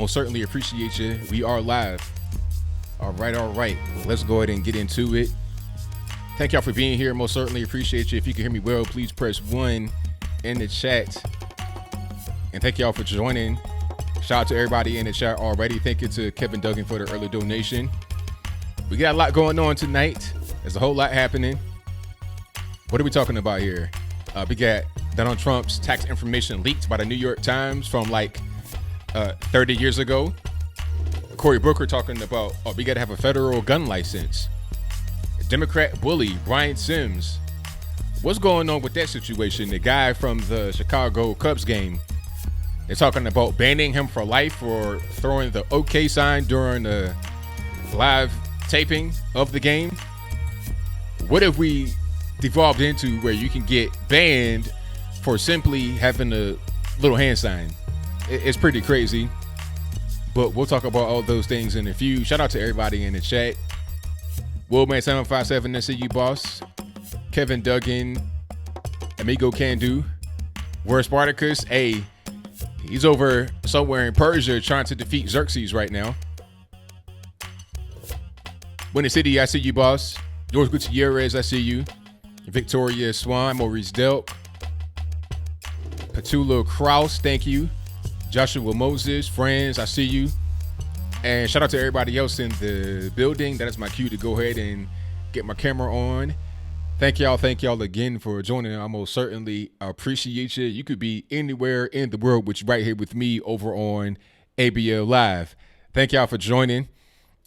Most certainly appreciate you. We are live. All right. Let's go ahead and get into it. Thank y'all for being here. Most certainly appreciate you. If you can hear me well, please press 1 in the chat. And thank y'all for joining. Shout out to everybody in the chat already. Thank you to Kevin Duggan for the early donation. We got a lot going on tonight. There's a whole lot happening. What are we talking about here? We got Donald Trump's tax information leaked by the New York Times from 30 years ago. Cory Booker talking about, we got to have a federal gun license. Democrat bully Brian Sims. What's going on with that situation? The guy from the Chicago Cubs game. They're talking about banning him for life for throwing the OK sign during the live taping of the game. What have we devolved into where you can get banned for simply having a little hand sign? It's pretty crazy, but we'll talk about all those things in a few. Shout out to everybody in the chat. Willman757, I see you, boss. Kevin Duggan, Amigo Can-Do. Where's Spartacus? Hey, he's over somewhere in Persia trying to defeat Xerxes right now. Winter City, I see you, boss. George Gutierrez, I see you. Victoria Swan, Maurice Delk. Petula Kraus, thank you. Joshua Moses, friends, I see you. And shout out to everybody else in the building. That is my cue to go ahead and get my camera on. Thank y'all again for joining. I most certainly appreciate you. You could be anywhere in the world, but you're right here with me over on ABL Live. Thank y'all for joining.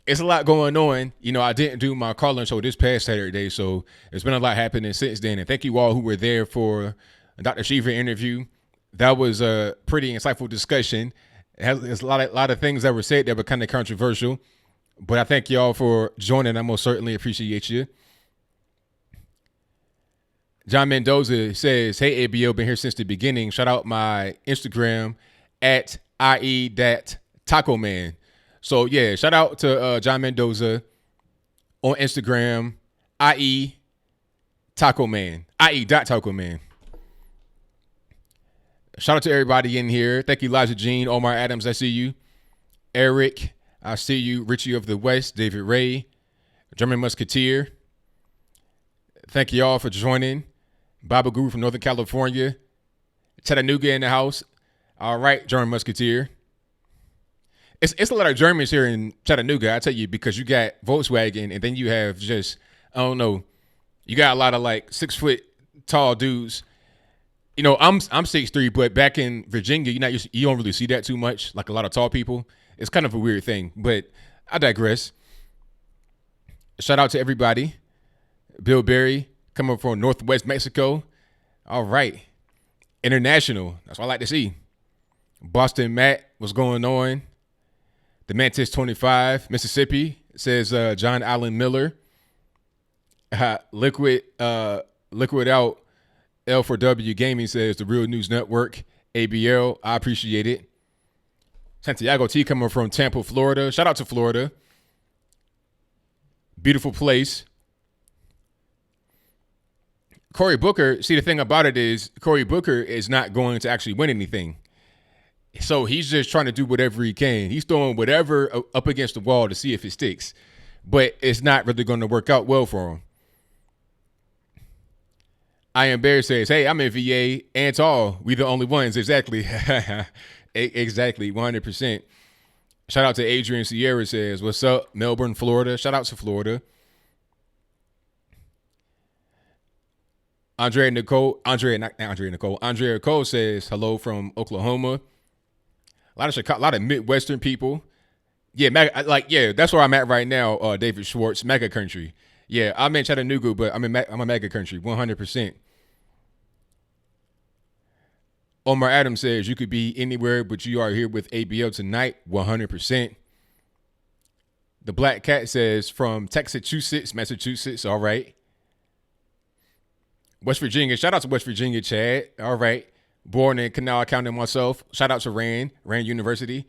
It's a lot going on. You know, I didn't do my call-in show this past Saturday, so there's been a lot happening since then. And thank you all who were there for Dr. Shiva interview. That was a pretty insightful discussion. There's a lot of things that were said that were kind of controversial, but I thank y'all for joining. I most certainly appreciate you. John Mendoza says, hey, ABL, been here since the beginning. Shout out my Instagram at ie.tacoman. So, yeah, shout out to John Mendoza on Instagram, ie.tacoman, ie.tacoman. Shout out to everybody in here. Thank you, Elijah Jean, Omar Adams, I see you. Eric, I see you. Richie of the West, David Ray, German Musketeer. Thank you all for joining. Baba Guru from Northern California. Chattanooga in the house. All right, German Musketeer. It's a lot of Germans here in Chattanooga, I tell you, because you got Volkswagen and then you have just, I don't know, you got a lot of 6 foot tall dudes. You know, I'm 6'3", but back in Virginia, you don't really see that too much, like a lot of tall people. It's kind of a weird thing, but I digress. Shout out to everybody. Bill Berry coming from Northwest Mexico. All right. International. That's what I like to see. Boston Matt, what's going on? The Mantis 25, Mississippi, says John Allen Miller. Liquid Out. L4W Gaming says the Real News Network, ABL. I appreciate it. Santiago T coming from Tampa, Florida. Shout out to Florida. Beautiful place. Cory Booker, see, the thing about it is Cory Booker is not going to actually win anything. So he's just trying to do whatever he can. He's throwing whatever up against the wall to see if it sticks. But it's not really going to work out well for him. I Am Bear says, hey, I'm in VA and tall. We the only ones. Exactly. Exactly. 100%. Shout out to Adrian Sierra says, what's up? Melbourne, Florida. Shout out to Florida. Andrea Nicole says, hello from Oklahoma. A lot of Midwestern people. Yeah, that's where I'm at right now, David Schwartz, mega country. Yeah, I'm in Chattanooga, but I'm a mega country, 100%. Omar Adams says, you could be anywhere, but you are here with ABL tonight, 100%. The Black Cat says, from Texas, Massachusetts, all right. West Virginia, shout out to West Virginia, Chad, all right. Born in Canal County myself, shout out to Rand University.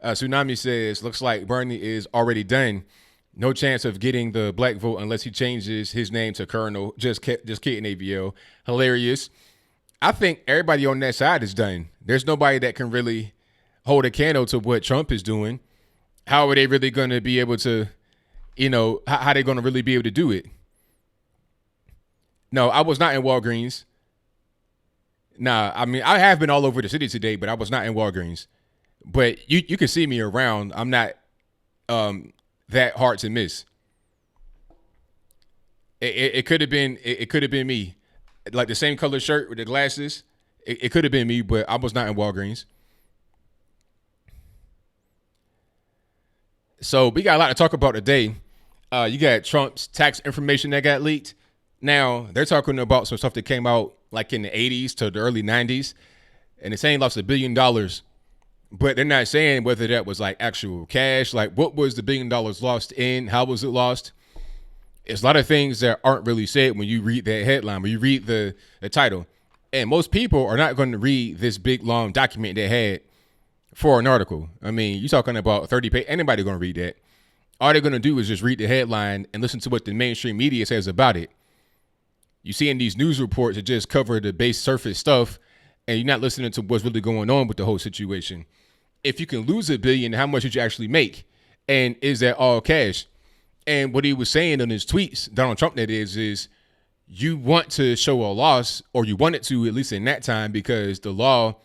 Tsunami says, looks like Bernie is already done. No chance of getting the black vote unless he changes his name to Colonel. Just kidding, ABL. Hilarious. I think everybody on that side is done. There's nobody that can really hold a candle to what Trump is doing, how are they really going to be able to, how are they going to really be able to do it? No, I was not in Walgreens. Nah, I mean, I have been all over the city today, but I was not in Walgreens. But you can see me around. I'm not that hard to miss. It could have been me, like the same color shirt with the glasses. It could have been me, but I was not in Walgreens. So we got a lot to talk about today. You got Trump's tax information that got leaked. Now they're talking about some stuff that came out like in the 80s to the early 90s, and it's saying lost $1 billion, but they're not saying whether that was like actual cash. Like, what was the $1 billion lost in? How was it lost? It's a lot of things that aren't really said when you read that headline, when you read the title. And most people are not going to read this big, long document they had for an article. I mean, you're talking about 30 pages. Anybody going to read that? All they're going to do is just read the headline and listen to what the mainstream media says about it. You see in these news reports that just cover the base surface stuff, and you're not listening to what's really going on with the whole situation. If you can lose $1 billion, how much did you actually make? And is that all cash? And what he was saying in his tweets, Donald Trump, that is you want to show a loss, or you wanted to, at least in that time, because the law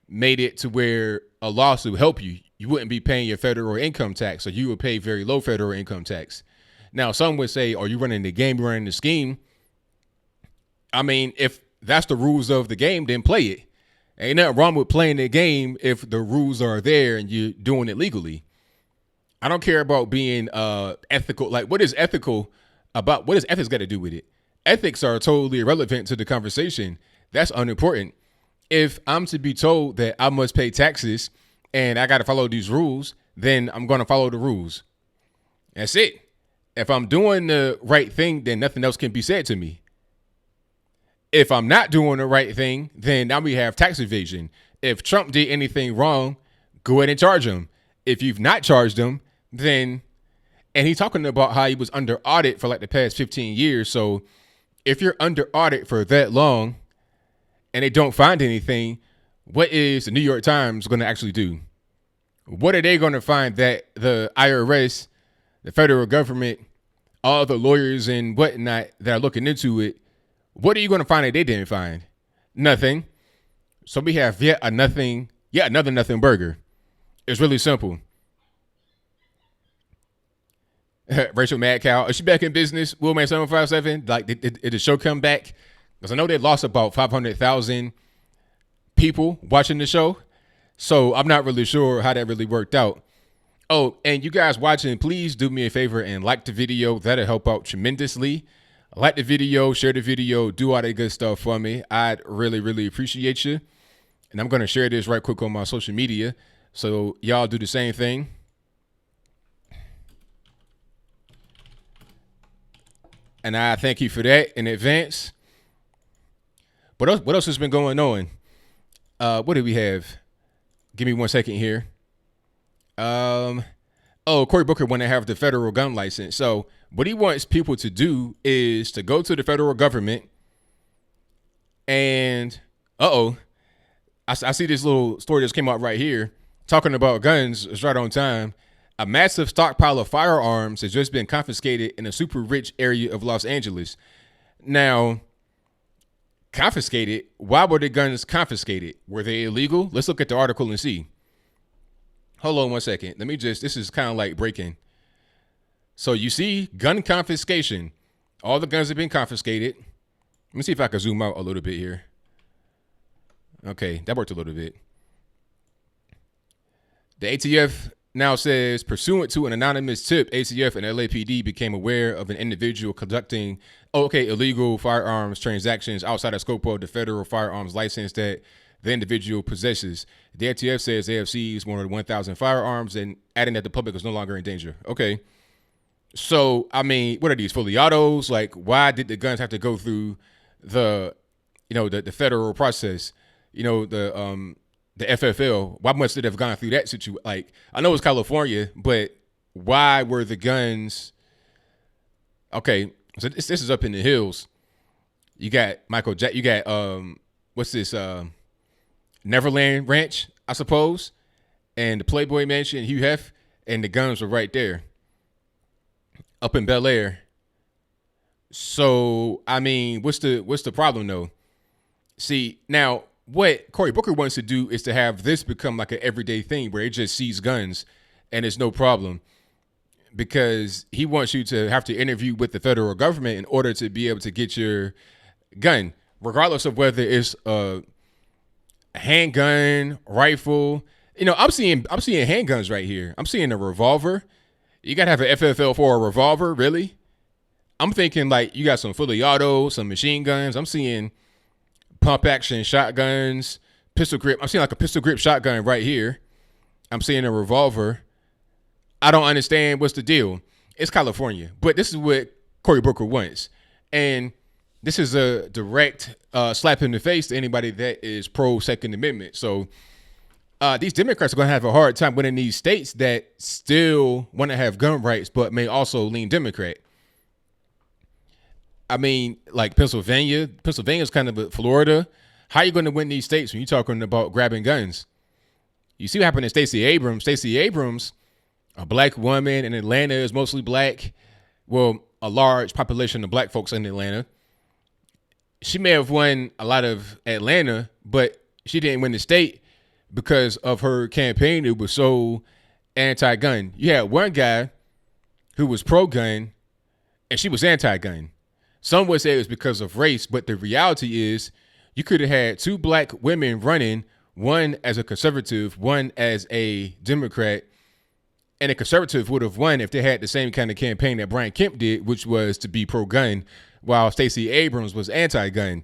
made it to where a loss would help you. You wouldn't be paying your federal income tax, or you would pay very low federal income tax. Now, some would say, are you running the game, you're running the scheme? I mean, if that's the rules of the game, then play it. Ain't nothing wrong with playing the game if the rules are there and you're doing it legally. I don't care about being ethical. Like, what is ethical about? What does ethics got to do with it? Ethics are totally irrelevant to the conversation. That's unimportant. If I'm to be told that I must pay taxes and I got to follow these rules, then I'm going to follow the rules. That's it. If I'm doing the right thing, then nothing else can be said to me. If I'm not doing the right thing, then now we have tax evasion. If Trump did anything wrong, go ahead and charge him. If you've not charged him, then, and he's talking about how he was under audit for like the past 15 years. So if you're under audit for that long and they don't find anything, what is the New York Times going to actually do? What are they going to find that the IRS, the federal government, all the lawyers and whatnot that are looking into it, what are you going to find that they didn't find? Nothing. So we have another nothing burger. It's really simple. Rachel Madcow, is she back in business? Willman 757, like did the show come back? Because I know they lost about 500,000 people watching the show. So I'm not really sure how that really worked out. Oh, and you guys watching, please do me a favor and like the video. That'll help out tremendously. Like the video, share the video, do all that good stuff for me. I'd really, really appreciate you. And I'm going to share this right quick on my social media. So y'all do the same thing. And I thank you for that in advance. What else has been going on? What do we have? Give me 1 second here. Cory Booker want to have the federal gun license. So what he wants people to do is to go to the federal government and, I see this little story that came out right here talking about guns. It's right on time. A massive stockpile of firearms has just been confiscated in a super rich area of Los Angeles. Now, confiscated? Why were the guns confiscated? Were they illegal? Let's look at the article and see. Hold on 1 second. This is kind of like breaking. So you see gun confiscation. All the guns have been confiscated. Let me see if I can zoom out a little bit here. Okay, that worked a little bit. The ATF now says, pursuant to an anonymous tip, ATF and LAPD became aware of an individual conducting illegal firearms transactions outside the scope of the federal firearms license that the individual possesses. The ATF says they have seized more than 1,000 firearms and adding that the public is no longer in danger. Okay. So, I mean, what are these, fully autos? Like, why did the guns have to go through the federal process? The FFL, why must it have gone through that situation? Like, I know it's California, but why were the guns? Okay, so this is up in the hills. You got Michael Jack. You got what's this? Neverland Ranch, I suppose. and the Playboy Mansion, Hugh Hef, and the guns were right there, up in Bel Air. So I mean, what's the problem though? See, now what Cory Booker wants to do is to have this become like an everyday thing where it just sees guns and it's no problem, because he wants you to have to interview with the federal government in order to be able to get your gun, regardless of whether it's a handgun, rifle. I'm seeing handguns right here. I'm seeing a revolver. You gotta have an FFL for a revolver, really? I'm thinking like you got some fully auto, some machine guns. I'm seeing pump action shotguns, pistol grip. I'm seeing like a pistol grip shotgun right here. I'm seeing a revolver. I don't understand what's the deal. It's California, but this is what Cory Booker wants. And this is a direct slap in the face to anybody that is pro Second Amendment. So these Democrats are going to have a hard time winning these states that still want to have gun rights, but may also lean Democrat. I mean, like Pennsylvania's kind of a Florida. How are you going to win these states when you're talking about grabbing guns? You see what happened to Stacey Abrams. Stacey Abrams, a black woman in Atlanta, is mostly black. Well, a large population of black folks in Atlanta. She may have won a lot of Atlanta, but she didn't win the state because of her campaign. It was so anti-gun. You had one guy who was pro-gun, and she was anti-gun. Some would say it was because of race, but the reality is you could have had two black women running, one as a conservative, one as a Democrat, and a conservative would have won if they had the same kind of campaign that Brian Kemp did, which was to be pro-gun, while Stacey Abrams was anti-gun.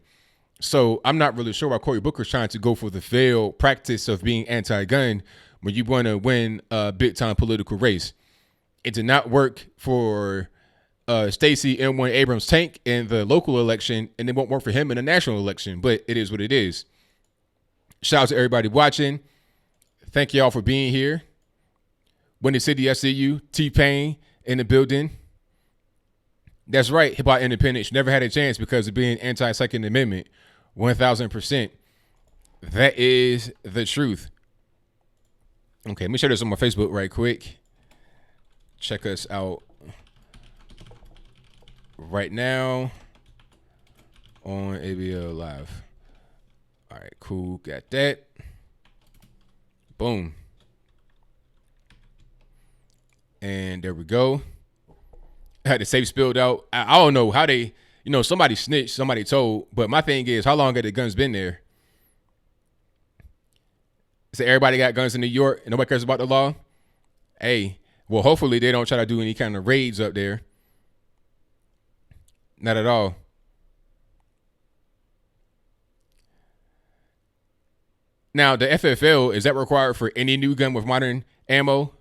So I'm not really sure why Cory Booker's trying to go for the failed practice of being anti-gun when you want to win a big-time political race. It did not work for Stacey M1 Abrams Tank in the local election, and it won't work for him in the national election, but it is what it is. Shout out to everybody watching. Thank y'all for being here. Windy City, I see you. T-Pain in the building. That's right. Hip Hop Independence never had a chance because of being anti-Second Amendment. 1,000%. That is the truth. Okay, let me share this on my Facebook right quick. Check us out right now on ABL Live. All right, cool. Got that. Boom. And there we go. I had the safe spilled out. I don't know how they, somebody snitched, somebody told. But my thing is, how long have the guns been there? So everybody got guns in New York and nobody cares about the law? Hey, well, hopefully they don't try to do any kind of raids up there. Not at all. Now, the FFL, is that required for any new gun with modern ammo?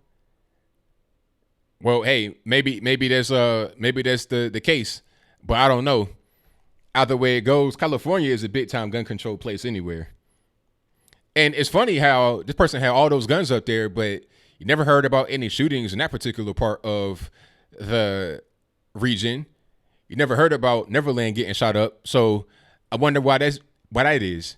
Well, hey, maybe that's the case, but I don't know. Either way it goes, California is a big time gun control place anywhere. And it's funny how this person had all those guns up there, but you never heard about any shootings in that particular part of the region. You never heard about Neverland getting shot up. So I wonder why that is.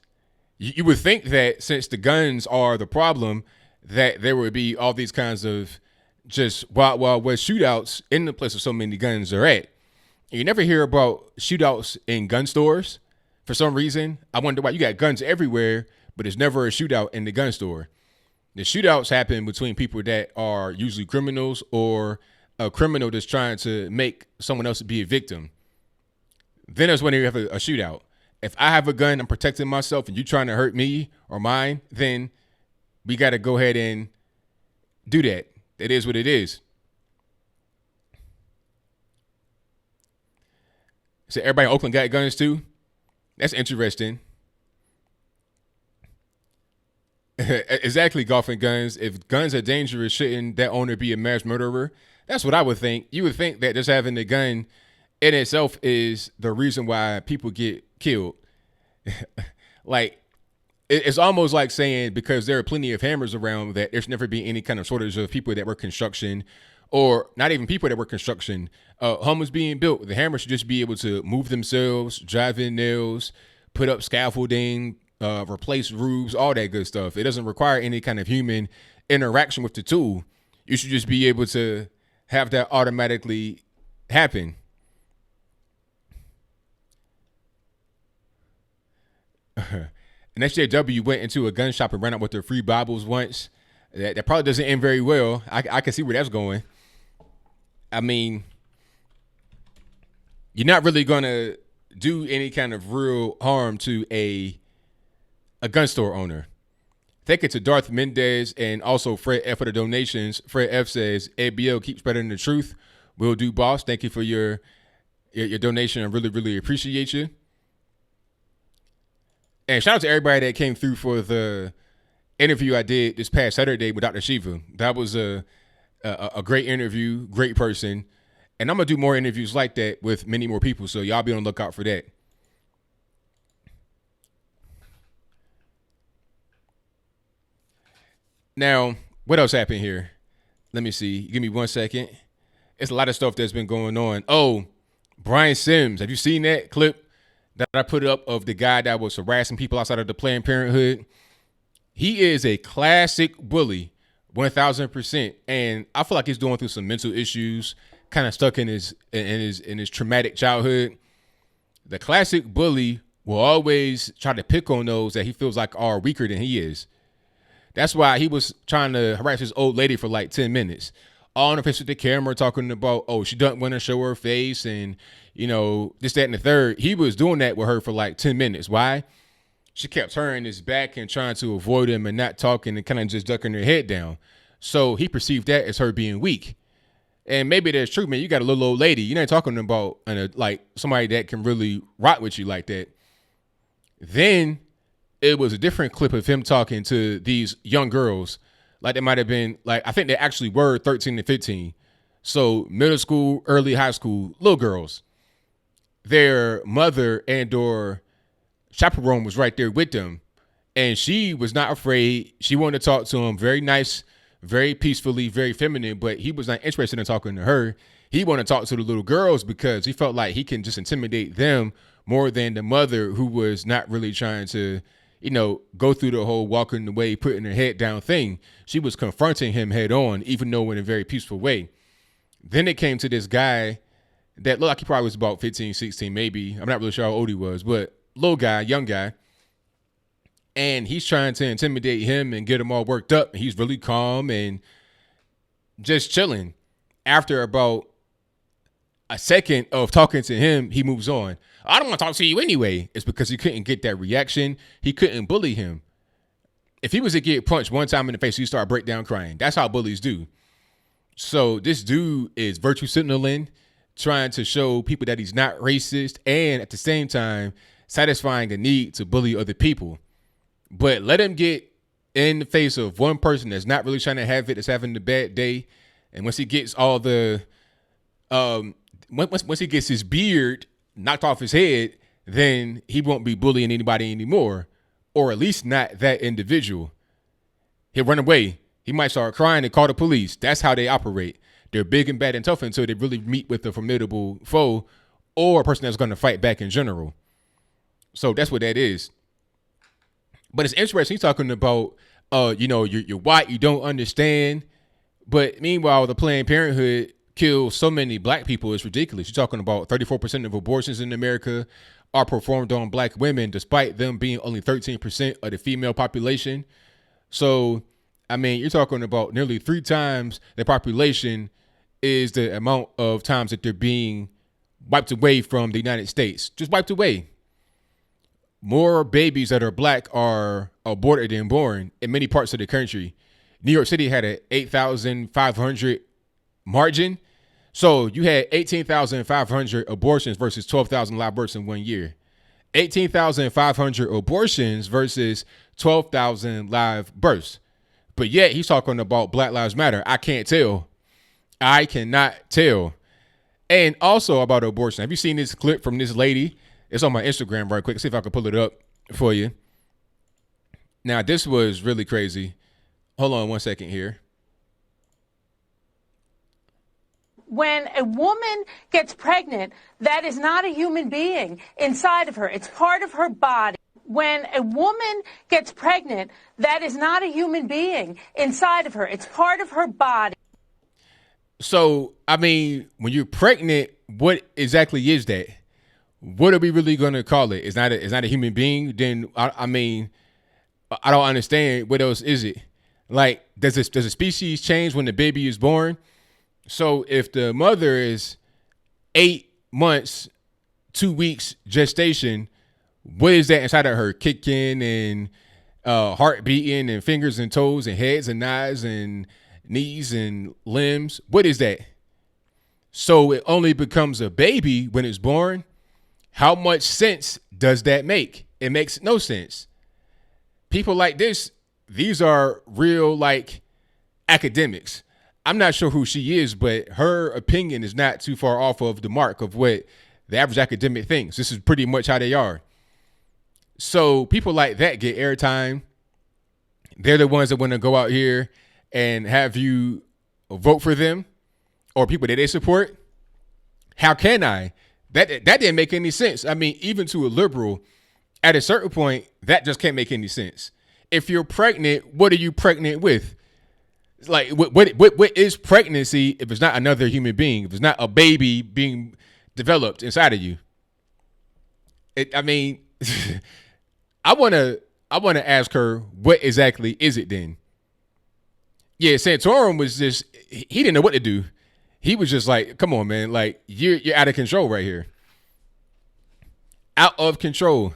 You would think that since the guns are the problem, that there would be all these kinds of just wild west shootouts in the place where so many guns are at. And you never hear about shootouts in gun stores for some reason. I wonder why. You got guns everywhere, but there's never a shootout in the gun store. The shootouts happen between people that are usually criminals or a criminal that's trying to make someone else be a victim. Then that's when you have a shootout. If I have a gun, I'm protecting myself, and you're trying to hurt me or mine, then we got to go ahead and do that. It is what it is. So everybody in Oakland got guns too? That's interesting. Exactly, golfing guns. If guns are dangerous, shouldn't that owner be a mass murderer? That's what I would think. You would think that just having a gun in itself is the reason why people get killed. Like, it's almost like saying because there are plenty of hammers around that there's never been any kind of shortage of people that work construction, or not even people that work construction. Homes being built, the hammer should just be able to move themselves, drive in nails, put up scaffolding, replace roofs, all that good stuff. It doesn't require any kind of human interaction with the tool. You should just be able to have that automatically happen. An SJW went into a gun shop and ran out with their free Bibles once. That probably doesn't end very well. I can see where that's going. I mean, you're not really going to do any kind of real harm to a gun store owner. Thank you to Darth Mendez and also Fred F for the donations. Fred F says, ABL, keep spreading the truth. Will do, boss. Thank you for your donation. I really, really appreciate you. And shout out to everybody that came through for the interview I did this past Saturday with Dr. Shiva. That was a great interview, great person. And I'm going to do more interviews like that with many more people, so y'all be on the lookout for that. Now, what else happened here? Let me see. Give me 1 second. It's a lot of stuff that's been going on. Oh, Brian Sims. Have you seen that clip that I put up of the guy that was harassing people outside of the Planned Parenthood? He is a classic bully, 1,000%. And I feel like he's going through some mental issues, kind of stuck in his traumatic childhood. The classic bully will always try to pick on those that he feels like are weaker than he is. That's why he was trying to harass his old lady for like 10 minutes. All in the face with the camera talking about, oh, she doesn't want to show her face and, you know, this, that, and the third. He was doing that with her for like 10 minutes. Why? She kept turning his back and trying to avoid him and not talking and kind of just ducking her head down. So he perceived that as her being weak. And maybe that's true, man. You got a little old lady. You're not talking about like somebody that can really rock with you like that. Then it was a different clip of him talking to these young girls. Like they might have been, like, I think they actually were 13 and 15. So middle school, early high school, little girls. Their mother and or chaperone was right there with them. And she was not afraid. She wanted to talk to him. Very nice, very peacefully, very feminine. But he was not interested in talking to her. He wanted to talk to the little girls because he felt like he can just intimidate them more than the mother, who was not really trying to, you know, go through the whole walking away, putting her head down thing. She was confronting him head on, even though in a very peaceful way. Then it came to this guy that looked like he probably was about 15, 16, maybe. I'm not really sure how old he was, but little guy, young guy. And he's trying to intimidate him and get him all worked up. And he's really calm and just chilling. After about a second of talking to him, he moves on. I don't want to talk to you anyway. It's because he couldn't get that reaction. He couldn't bully him. If he was to get punched one time in the face, he'd start break down crying. That's how bullies do. So this dude is virtue signaling, trying to show people that he's not racist, and at the same time, satisfying a need to bully other people. But let him get in the face of one person that's not really trying to have it, that's having a bad day. And once he gets all the, once he gets his beard knocked off his head, then he won't be bullying anybody anymore, or at least not that individual. He'll run away. He might start crying and call the police. That's how they operate. They're big and bad and tough until they really meet with a formidable foe or a person that's going to fight back in general. So that's what that is. But it's interesting. He's talking about, you know, you're white, you don't understand. But meanwhile, the Planned Parenthood kills so many black people. It's ridiculous. You're talking about 34% of abortions in America are performed on black women, despite them being only 13% of the female population. So, I mean, you're talking about nearly 3 times the population is the amount of times that they're being wiped away from the United States. Just wiped away. More babies that are black are aborted than born in many parts of the country. New York City had an 8,500 margin. So you had 18,500 abortions versus 12,000 live births in 1 year. 18,500 abortions versus 12,000 live births. But yet he's talking about Black Lives Matter. I can't tell. I cannot tell. And also about abortion. Have you seen this clip from this lady? It's on my Instagram right quick. See if I can pull it up for you. Now, this was really crazy. Hold on 1 second here. When a woman gets pregnant, that is not a human being inside of her. It's part of her body. When a woman gets pregnant, that is not a human being inside of her. It's part of her body. So, I mean, when you're pregnant, what exactly is that? What are we really going to call it? It's not a human being. Then, I mean, I don't understand. What else is it? Like, does a species change when the baby is born? So if the mother is 8 months, 2 weeks gestation, what is that inside of her? Kicking and heart beating and fingers and toes and heads and eyes and knees and limbs. What is that? So it only becomes a baby when it's born. How much sense does that make? It makes no sense. People like this, these are real like academics. I'm not sure who she is, but her opinion is not too far off of the mark of what the average academic thinks. This is pretty much how they are. So people like that get airtime. They're the ones that want to go out here and have you vote for them or people that they support. How can I? That didn't make any sense. I mean, even to a liberal, at a certain point, that just can't make any sense. If you're pregnant, what are you pregnant with? Like, what is pregnancy if it's not another human being? If it's not a baby being developed inside of you? I mean, I wanna ask her, what exactly is it then? Yeah, Santorum was just, he didn't know what to do. He was just like, come on, man, like you're out of control right here. Out of control.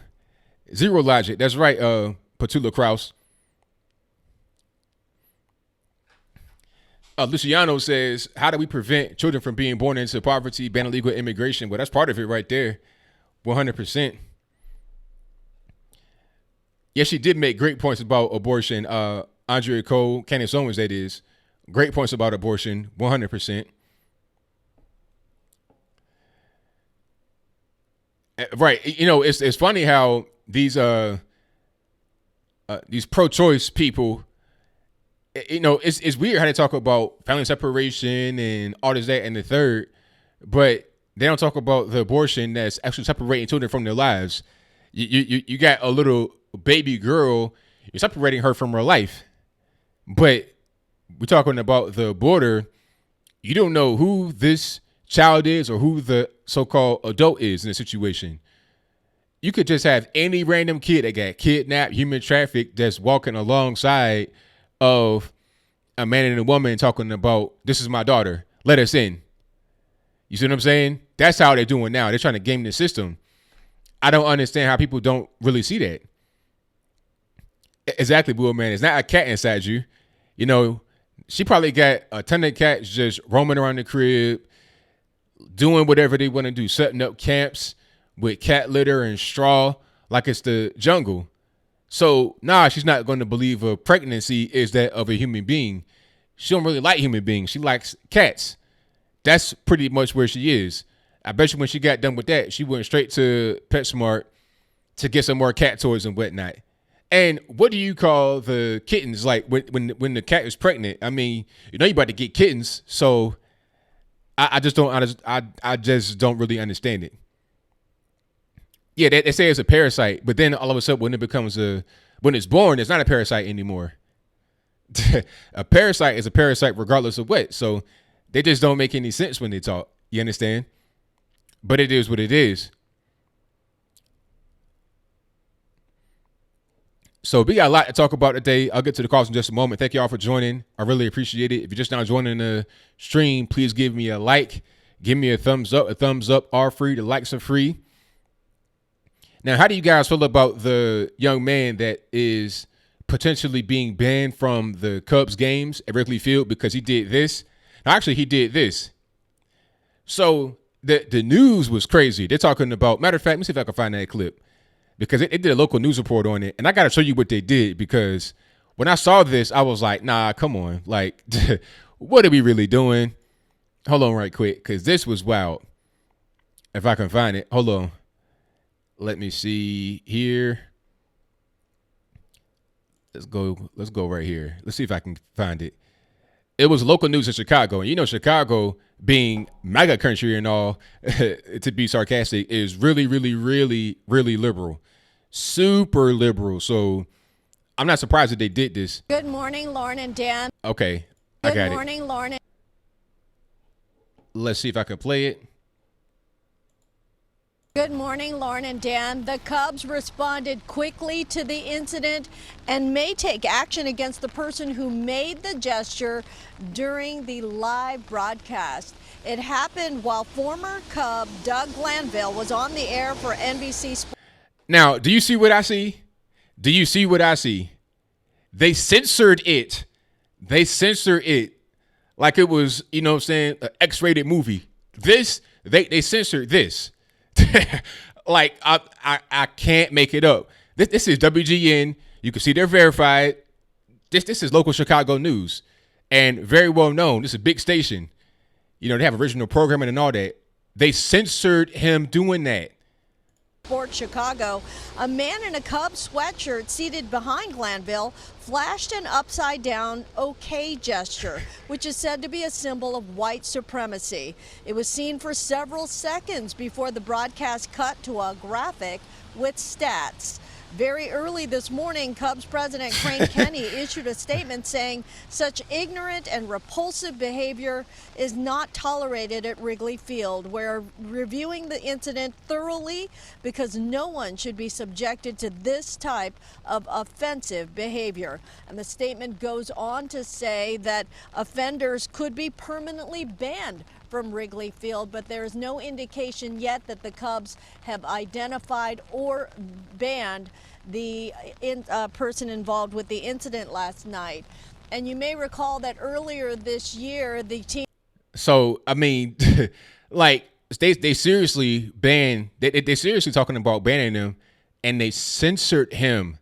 Zero logic. That's right, Petula Kraus. Luciano says, how do we prevent children from being born into poverty, ban illegal immigration? Well, that's part of it right there. 100%. Yes, she did make great points about abortion. Andrea Cole, Candace Owens, that is. Great points about abortion. 100%. Right. You know, it's funny how these pro-choice people, you know, it's weird how they talk about family separation and all this, that, and the third, but they don't talk about the abortion that's actually separating children from their lives. You got a little baby girl, you're separating her from her life. But we're talking about the border. You don't know who this child is or who the so-called adult is in the situation. You could just have any random kid that got kidnapped, human trafficked, that's walking alongside of a man and a woman talking about, this is my daughter, let us in. You see what I'm saying? That's how they're doing now. They're trying to game the system. I don't understand how people don't really see that. Exactly, Bull Man. It's not a cat inside you. You know, she probably got a ton of cats just roaming around the crib, doing whatever they want to do, setting up camps with cat litter and straw like it's the jungle. So, she's not going to believe a pregnancy is that of a human being. She don't really like human beings. She likes cats. That's pretty much where she is. I bet you when she got done with that, she went straight to PetSmart to get some more cat toys and whatnot. And what do you call the kittens? Like when the cat is pregnant? I mean, you know, you about to get kittens. So I just don't really understand it. Yeah, they say it's a parasite, but then all of a sudden when it's born, it's not a parasite anymore. A parasite is a parasite regardless of what. So they just don't make any sense when they talk. You understand? But it is what it is. So we got a lot to talk about today. I'll get to the calls in just a moment. Thank you all for joining. I really appreciate it. If you're just now joining the stream, please give me a like. Give me a thumbs up. A thumbs up are free. The likes are free. Now, how do you guys feel about the young man that is potentially being banned from the Cubs games at Wrigley Field because he did this? Now, actually, he did this. So the news was crazy. They're talking about, matter of fact, let me see if I can find that clip, because it did a local news report on it. And I got to show you what they did, because when I saw this, I was like, nah, come on. Like, what are we really doing? Hold on right quick, because this was wild. If I can find it. Hold on. Let me see here. Let's go right here. Let's see if I can find it. It was local news in Chicago. And you know, Chicago, being mega country and all, to be sarcastic, is really, really, really, really liberal. super liberal. So I'm not surprised that they did this. Good morning, Lauren and Dan. Okay, I got it. Good morning, Lauren. Let's see if I can play it. Good morning, Lauren and Dan. The Cubs responded quickly to the incident and may take action against the person who made the gesture during the live broadcast. It happened while former Cub Doug Glanville was on the air for NBC Sports. Now, do you see what I see? Do you see what I see? They censored it. They censored it like it was, you know what I'm saying, an X-rated movie. This, they censored this. Like, I can't make it up. This is WGN. You can see they're verified. This is local Chicago news and very well known. This is a big station. You know, they have original programming and all that. They censored him doing that. Sports Chicago, a man in a Cubs sweatshirt seated behind Glanville flashed an upside down OK gesture, which is said to be a symbol of white supremacy. It was seen for several seconds before the broadcast cut to a graphic with stats. Very early this morning, Cubs president Crane Kenny issued a statement saying such ignorant and repulsive behavior is not tolerated at Wrigley Field. We're reviewing the incident thoroughly because no one should be subjected to this type of offensive behavior. And the statement goes on to say that offenders could be permanently banned from Wrigley Field, but there is no indication yet that the Cubs have identified or banned the person involved with the incident last night. And you may recall that earlier this year, the team. So, I mean, like, they seriously banned, they seriously talking about banning him, and they censored him.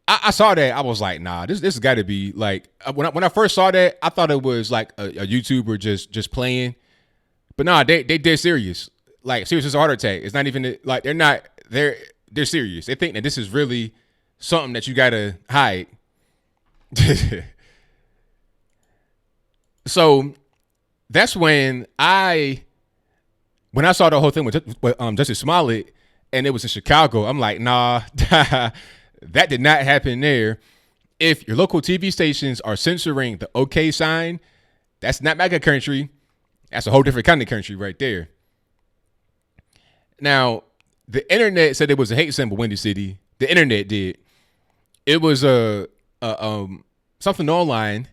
I saw that. I was like, nah, this has got to be like, when I first saw that, I thought it was like a YouTuber just playing. But nah, they dead serious. Like, serious as a heart attack. It's not even like they're serious. They think that this is really something that you gotta hide. So that's when I saw the whole thing with Justice Smollett and it was in Chicago. I'm like, nah, that did not happen there. If your local TV stations are censoring the OK sign, that's not MAGA country. That's a whole different kind of country right there. Now, the internet said it was a hate symbol, Windy City. The internet did. It was something online.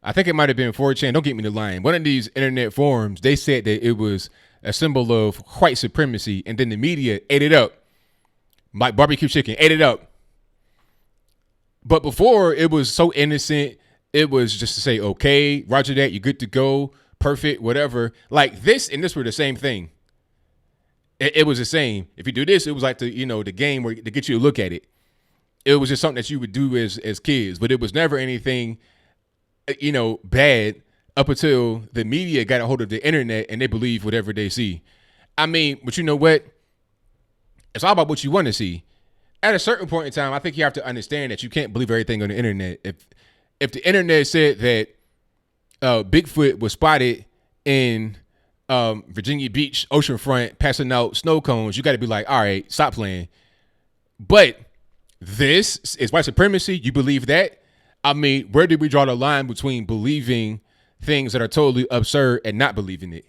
I think it might have been 4chan. Don't get me the line. One of these internet forums, they said that it was a symbol of white supremacy, and then the media ate it up. Like barbecue chicken, ate it up. But before, it was so innocent. It was just to say, okay, roger that, you're good to go. Perfect, whatever. Like this and this were the same thing. It was the same. If you do this, it was like the game where to get you to look at it. It was just something that you would do as kids, but it was never anything, bad up until the media got a hold of the internet and they believe whatever they see. I mean, but you know what? It's all about what you want to see. At a certain point in time, I think you have to understand that you can't believe everything on the internet. If the internet said that Bigfoot was spotted in Virginia Beach oceanfront passing out snow cones, you got to be like, all right, stop playing. But this is white supremacy. You believe that? I mean, where did we draw the line between believing things that are totally absurd and not believing it?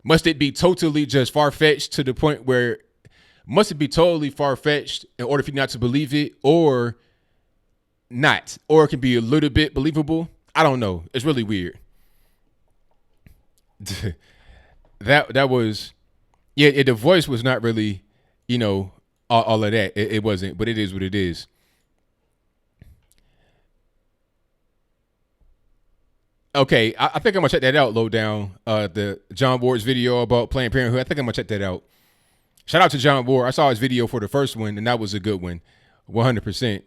Must it be totally just far-fetched to the point where must it be totally far-fetched in order for you not to believe it, or not? Or it can be a little bit believable? I don't know. It's really weird. That was, yeah, the voice was not really, all of that. It wasn't, but it is what it is. Okay, I think I'm going to check that out, low down. The John Ward's video about Planned Parenthood. I think I'm going to check that out. Shout out to John Ward. I saw his video for the first one, and that was a good one. 100%.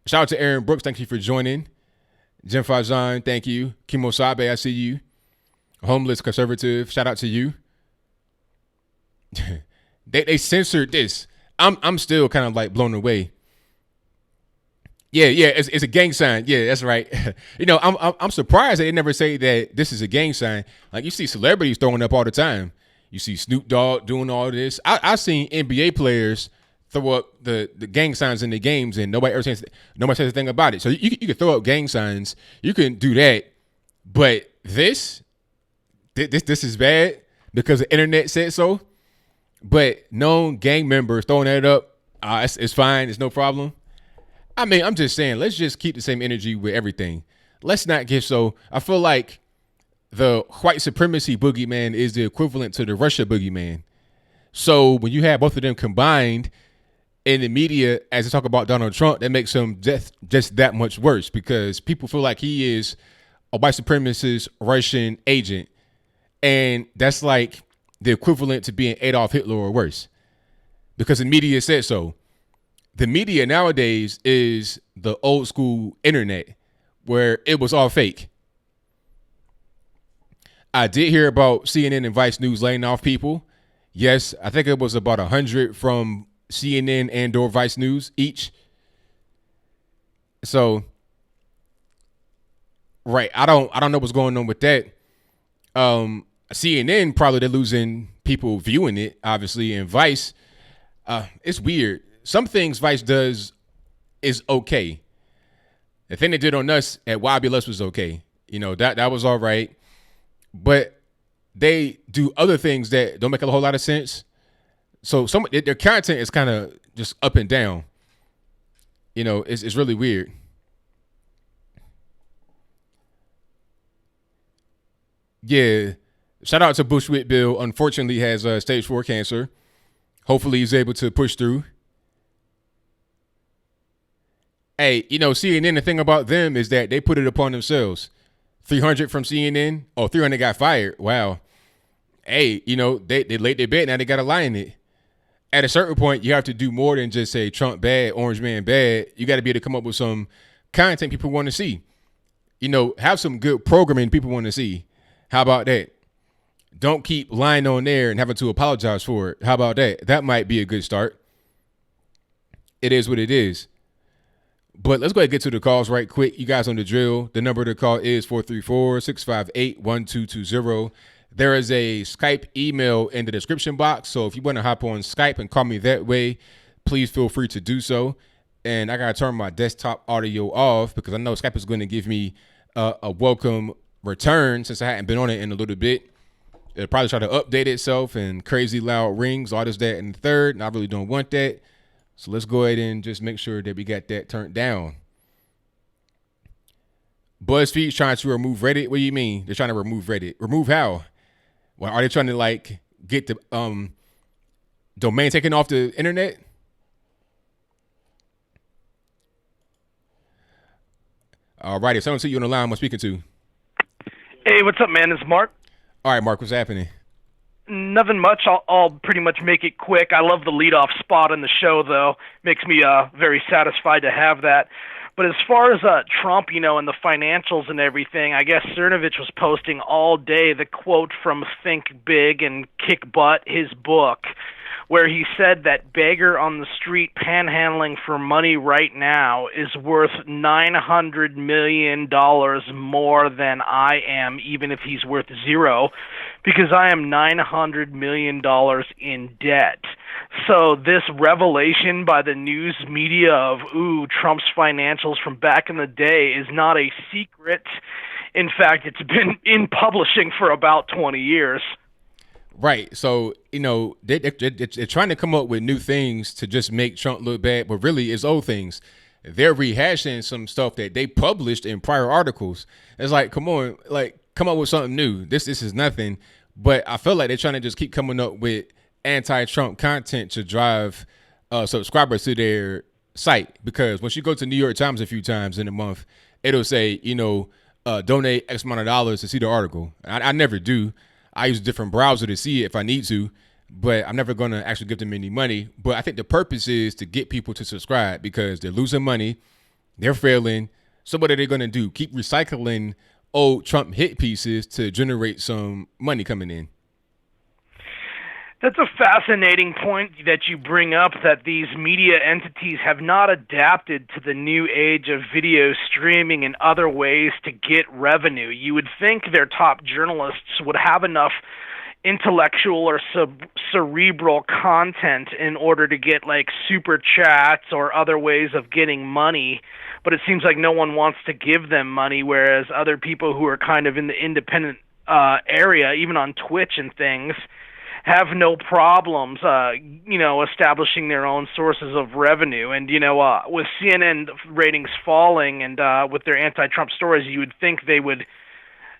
Shout out to Aaron Brooks. Thank you for joining. Jim Fajan, thank you. Kimo Sabe, I see you. Homeless Conservative, shout out to you. They censored this. I'm still kind of like blown away. Yeah, it's a gang sign. Yeah, that's right. I'm surprised they never say that this is a gang sign. Like, you see celebrities throwing up all the time. You see Snoop Dogg doing all this. I've seen NBA players throw up the gang signs in the games, and nobody says a thing about it. So you can throw up gang signs, you can do that, but this is bad because the internet said so. But known gang members throwing that up, it's fine, it's no problem. I mean, I'm just saying, let's just keep the same energy with everything. Let's not get so. I feel like the white supremacy boogeyman is the equivalent to the Russia boogeyman. So when you have both of them combined in the media as they talk about Donald Trump, that makes him just that much worse because people feel like he is a white supremacist Russian agent. And that's like the equivalent to being Adolf Hitler or worse because the media said so. The media nowadays is the old school internet where it was all fake. I did hear about CNN and Vice News laying off people. Yes, I think it was about 100 from CNN and or Vice News each. So, right, I don't know what's going on with that. CNN probably they're losing people viewing it, obviously, and Vice, it's weird. Some things Vice does is okay. The thing they did on us at YBLS was okay. You know, that was all right. But they do other things that don't make a whole lot of sense. So their content is kind of just up and down. You know, it's really weird. Yeah. Shout out to Bushwick Bill. Unfortunately, has stage 4 cancer. Hopefully, he's able to push through. Hey, you know, CNN, the thing about them is that they put it upon themselves. 300 from CNN. Oh, 300 got fired. Wow. Hey, you know, they laid their bet. Now they got to lie in it. At a certain point, you have to do more than just say Trump bad, Orange Man bad. You got to be able to come up with some content people want to see. You know, have some good programming people want to see. How about that? Don't keep lying on there and having to apologize for it. How about that? That might be a good start. It is what it is. But let's go ahead and get to the calls right quick. You guys on the drill. The number to call is 434-658-1220. There is a Skype email in the description box. So if you want to hop on Skype and call me that way, please feel free to do so. And I got to turn my desktop audio off because I know Skype is going to give me a welcome return since I hadn't been on it in a little bit. It'll probably try to update itself and crazy loud rings, all this, that, and the third. And I really don't want that. So let's go ahead and just make sure that we got that turned down. BuzzFeed's trying to remove Reddit. What do you mean? They're trying to remove Reddit. Remove how? Well, are they trying to like get the domain taken off the internet? All right. If someone see you on the line, I'm speaking to. Hey, what's up, man? It's Mark. All right, Mark, what's happening? Nothing much. I'll pretty much make it quick. I love the leadoff spot in the show, though. Makes me very satisfied to have that. But as far as Trump, you know, and the financials and everything, I guess Cernovich was posting all day the quote from Think Big and Kick Butt, his book, where he said that beggar on the street panhandling for money right now is worth $900 million more than I am, even if he's worth zero, because I am $900 million in debt. So this revelation by the news media of, Trump's financials from back in the day is not a secret. In fact, it's been in publishing for about 20 years. Right. So, you know, they're trying to come up with new things to just make Trump look bad, but really it's old things. They're rehashing some stuff that they published in prior articles. It's like, come on, like, come up with something new. This is nothing. But I feel like they're trying to just keep coming up with anti-Trump content to drive subscribers to their site. Because once you go to New York Times a few times in a month, it'll say, you know, donate X amount of dollars to see the article. I never do. I use a different browser to see it if I need to, but I'm never going to actually give them any money. But I think the purpose is to get people to subscribe because they're losing money. They're failing. So what are they going to do? Keep recycling old Trump hit pieces to generate some money coming in. That's a fascinating point that you bring up, that these media entities have not adapted to the new age of video streaming and other ways to get revenue. You would think their top journalists would have enough intellectual or cerebral content in order to get like super chats or other ways of getting money, but it seems like no one wants to give them money, whereas other people who are kind of in the independent area, even on Twitch and things, have no problems, establishing their own sources of revenue. And, with CNN ratings falling and with their anti-Trump stories, you would think they would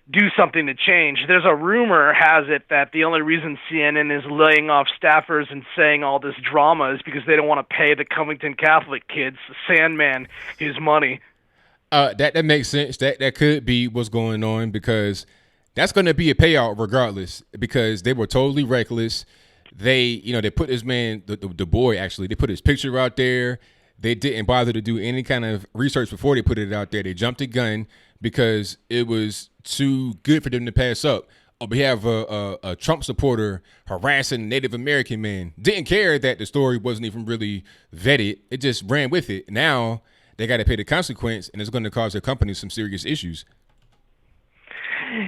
do something to change. There's a rumor has it that the only reason CNN is laying off staffers and saying all this drama is because they don't want to pay the Covington Catholic kids, Sandman, his money. That makes sense. That could be what's going on, because that's going to be a payout regardless, because they were totally reckless. They put this man, the boy actually, they put his picture out there. They didn't bother to do any kind of research before they put it out there. They jumped the gun because it was too good for them to pass up. We have a Trump supporter harassing a Native American man. Didn't care that the story wasn't even really vetted. It just ran with it. Now they got to pay the consequence, and it's going to cause their company some serious issues.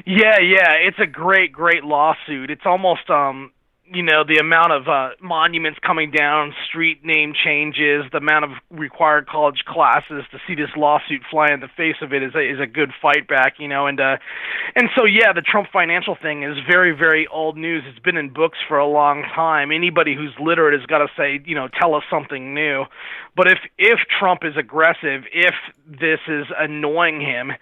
Yeah, it's a great lawsuit. It's almost the amount of monuments coming down, street name changes, the amount of required college classes to see this lawsuit fly in the face of it is a good fight back, and so the Trump financial thing is very, very old news. It's been in books for a long time. Anybody who's literate has got to say, tell us something new. But if Trump is aggressive, if this is annoying him,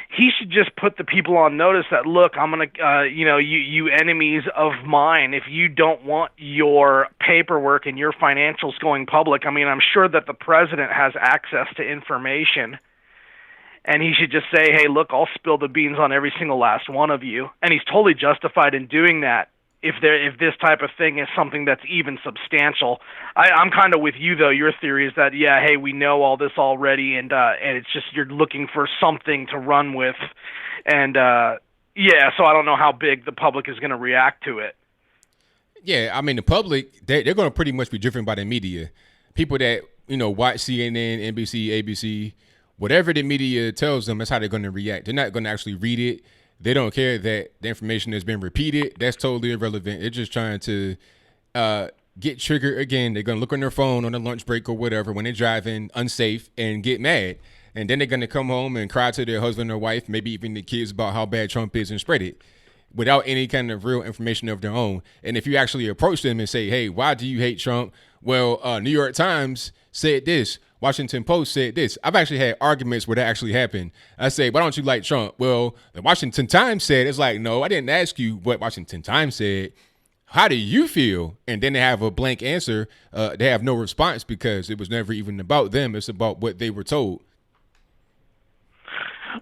he should just put the people on notice that, look, I'm going to, you enemies of mine, if you don't want your paperwork and your financials going public, I mean, I'm sure that the president has access to information, and he should just say, hey, look, I'll spill the beans on every single last one of you. And he's totally justified in doing that if this type of thing is something that's even substantial. I'm kind of with you, though. Your theory is that, hey, we know all this already, and it's just you're looking for something to run with. And, so I don't know how big the public is going to react to it. Yeah, I mean, the public, they're going to pretty much be driven by the media. People that, watch CNN, NBC, ABC, whatever the media tells them, that's how they're going to react. They're not going to actually read it. They don't care that the information has been repeated. That's totally irrelevant. They're just trying to get triggered again. They're going to look on their phone on a lunch break or whatever when they're driving unsafe and get mad. And then they're going to come home and cry to their husband or wife, maybe even the kids, about how bad Trump is and spread it without any kind of real information of their own. And if you actually approach them and say, hey, why do you hate Trump? Well, New York Times said this. Washington Post said this. I've actually had arguments where that actually happened. I say, why don't you like Trump? Well, the Washington Times said, it's like, no, I didn't ask you what Washington Times said. How do you feel? And then they have a blank answer. They have no response because it was never even about them. It's about what they were told.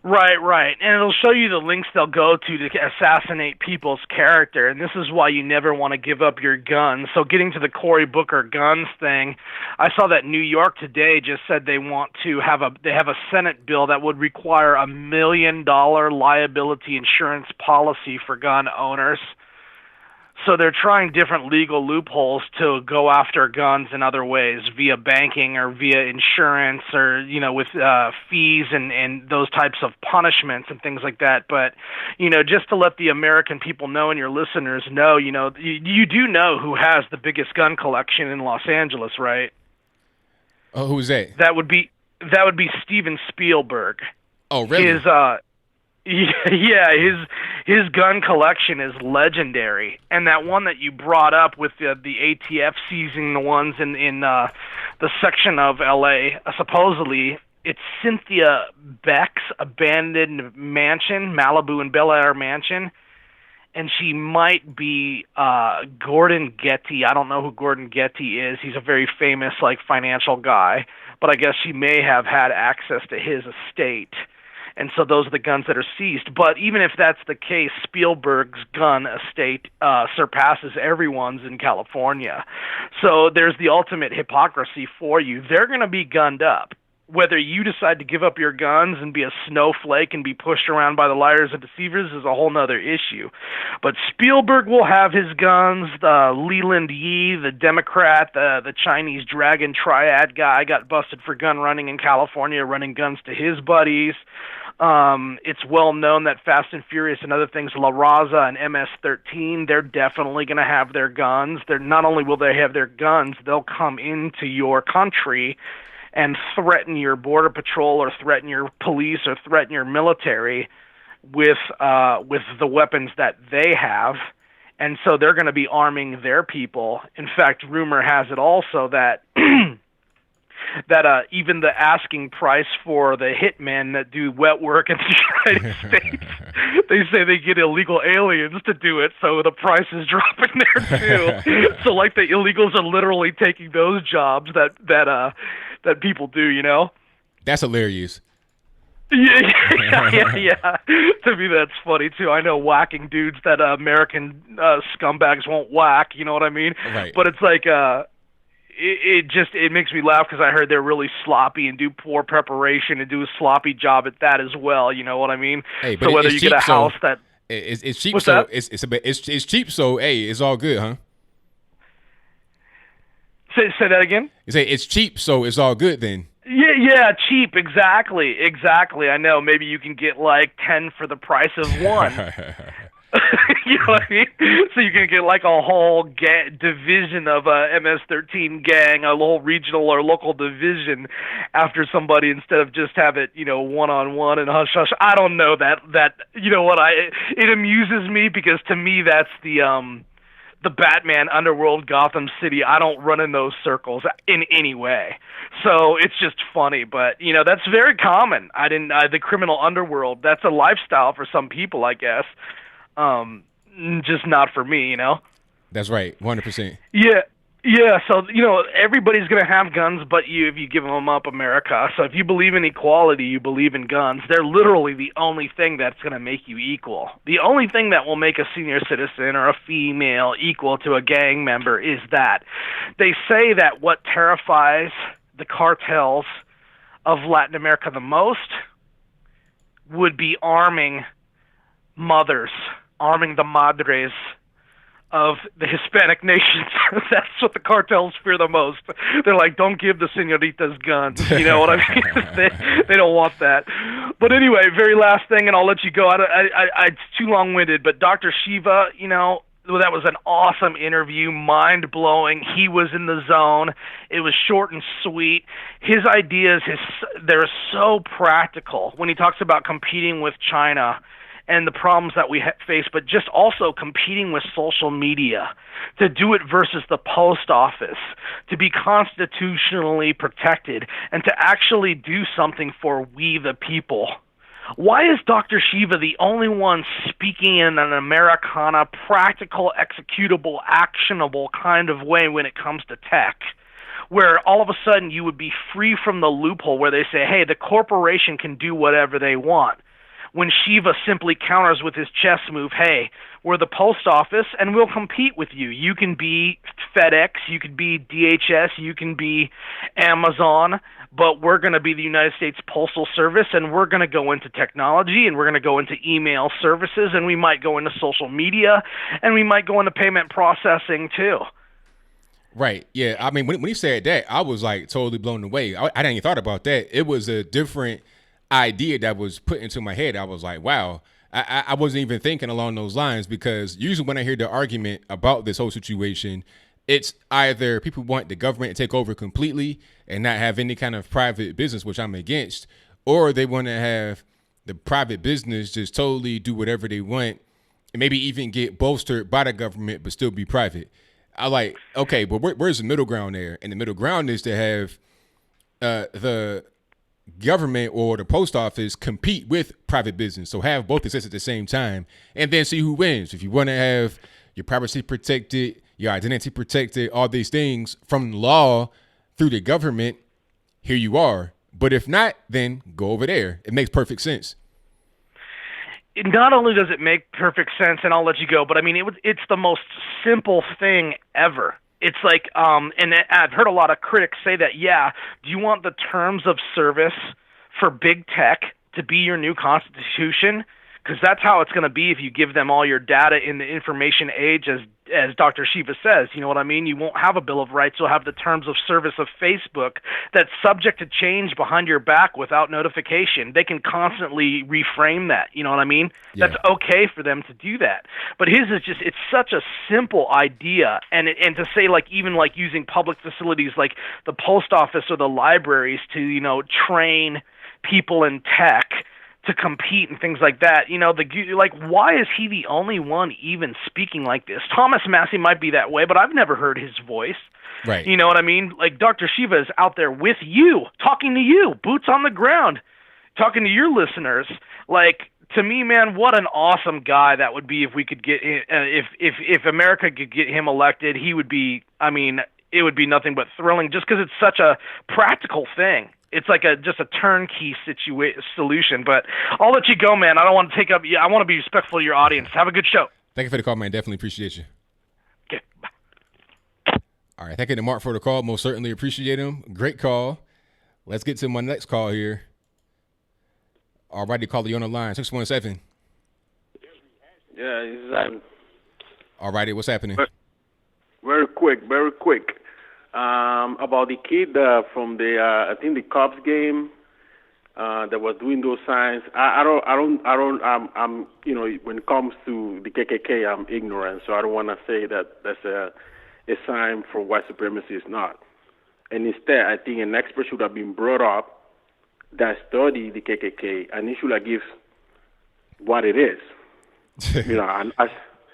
Right. And it'll show you the links they'll go to assassinate people's character. And this is why you never want to give up your guns. So getting to the Cory Booker guns thing, I saw that New York today just said they want to have a Senate bill that would require $1 million liability insurance policy for gun owners. So they're trying different legal loopholes to go after guns in other ways, via banking or via insurance or, with fees and those types of punishments and things like that. But, just to let the American people know and your listeners know, you do know who has the biggest gun collection in Los Angeles, right? Oh, who's that? That would be Steven Spielberg. Oh, really? His gun collection is legendary, and that one that you brought up with the ATF seizing the ones in the section of L.A. Supposedly it's Cynthia Beck's abandoned mansion, Malibu and Bel Air mansion, and she might be Gordon Getty. I don't know who Gordon Getty is. He's a very famous financial guy, but I guess she may have had access to his estate. And so those are the guns that are seized. But even if that's the case, Spielberg's gun estate surpasses everyone's in California. So there's the ultimate hypocrisy for you. They're going to be gunned up. Whether you decide to give up your guns and be a snowflake and be pushed around by the liars and deceivers is a whole nother issue. But Spielberg will have his guns. Leland Yee, the Democrat, the Chinese Dragon Triad guy, got busted for gun running in California, running guns to his buddies. It's well known that Fast and Furious and other things, La Raza and MS-13, they're definitely going to have their guns. They're not only will they have their guns, they'll come into your country and threaten your border patrol or threaten your police or threaten your military with the weapons that they have. And so they're going to be arming their people. In fact, rumor has it also that that even the asking price for the hitmen that do wet work in the United States, they say they get illegal aliens to do it, so the price is dropping there too. So like the illegals are literally taking those jobs that people do, you know? That's hilarious. Yeah. To me, that's funny too. I know whacking dudes that American scumbags won't whack. You know what I mean? Right. But it's like it makes me laugh because I heard they're really sloppy and do poor preparation and do a sloppy job at that as well. You know what I mean? Hey, but so whether it's you cheap, get a house that it's cheap, What's so that? it's cheap, so hey, it's all good, huh? say that again. You say it's cheap, so it's all good then. Yeah, cheap, exactly. I know. Maybe you can get like 10 for the price of one. You know what I mean? So you can get like a whole division of a MS-13 gang, a whole regional or local division after somebody instead of just have it, one-on-one and hush-hush. I don't know that you know what, it amuses me because to me that's the Batman underworld Gotham City. I don't run in those circles in any way. So it's just funny, but that's very common. The criminal underworld, that's a lifestyle for some people, I guess. Just not for me, That's right, 100%. Yeah, so, everybody's going to have guns but you if you give them up, America. So if you believe in equality, you believe in guns. They're literally the only thing that's going to make you equal. The only thing that will make a senior citizen or a female equal to a gang member is that. They say that what terrifies the cartels of Latin America the most would be arming mothers, arming the madres of the Hispanic nations. That's what the cartels fear the most. They're like, don't give the senoritas guns. You know what I mean? they don't want that. But anyway, very last thing, and I'll let you go. It's too long-winded, but Dr. Shiva, that was an awesome interview, mind-blowing. He was in the zone. It was short and sweet. His ideas, they're so practical when he talks about competing with China and the problems that we face, but just also competing with social media, to do it versus the post office, to be constitutionally protected, and to actually do something for we the people. Why is Dr. Shiva the only one speaking in an Americana, practical, executable, actionable kind of way when it comes to tech? Where all of a sudden you would be free from the loophole where they say, hey, the corporation can do whatever they want. When Shiva simply counters with his chess move, hey, we're the post office and we'll compete with you. You can be FedEx, you could be DHS, you can be Amazon, but we're going to be the United States Postal Service, and we're going to go into technology, and we're going to go into email services, and we might go into social media, and we might go into payment processing too. Right. Yeah. I mean, when he said that, I was like totally blown away. I hadn't even thought about that. It was a different idea that was put into my head. I was like, wow, I wasn't even thinking along those lines, because usually when I hear the argument about this whole situation, it's either people want the government to take over completely and not have any kind of private business, which I'm against, or they want to have the private business just totally do whatever they want and maybe even get bolstered by the government but still be private. I like, okay, but where's the middle ground there? And the middle ground is to have the government or the post office compete with private business. So have both exist at the same time and then see who wins. If you want to have your privacy protected, your identity protected, all these things from law through the government, here you are. But if not, then go over there. It makes perfect sense. Not only does it make perfect sense, and I'll let you go, but I mean, it's the most simple thing ever. It's like, and I've heard a lot of critics say that, yeah, do you want the terms of service for big tech to be your new constitution? because that's how it's going to be if you give them all your data in the information age, as Dr. Shiva says. You know what I mean? You won't have a Bill of Rights. You'll have the terms of service of Facebook that's subject to change behind your back without notification. They can constantly reframe that. You know what I mean? Yeah. That's okay for them to do that. But his is just, it's such a simple idea. And to say, like, even like using public facilities like the post office or the libraries to, you know, train people in tech to compete and things like that, you know, like, why is he the only one even speaking like this? Thomas Massey might be that way, but I've never heard his voice. Right. You know what I mean? Like, Dr. Shiva is out there with you, talking to you, boots on the ground, talking to your listeners. Like, to me, man, what an awesome guy that would be if we could get, if America could get him elected. He would be, I mean, it would be nothing but thrilling just because it's such a practical thing. It's like just a turnkey solution. But I'll let you go, man. I don't want to take up. I want to be respectful of your audience. Have a good show. Thank you for the call, man. Definitely appreciate you. Okay. Bye. All right. Thank you to Mark for the call. Most certainly appreciate him. Great call. Let's get to my next call here. All righty, caller, you on the line. 617. Yeah, all righty, what's happening? Very quick. About the kid from the I think the Cubs game that was doing those signs. I'm you know, when it comes to the KKK, I'm ignorant, so I don't want to say that that's a sign for white supremacy. It's not. And instead, I think an expert should have been brought up that study the KKK, and he should have given what it is. You know, and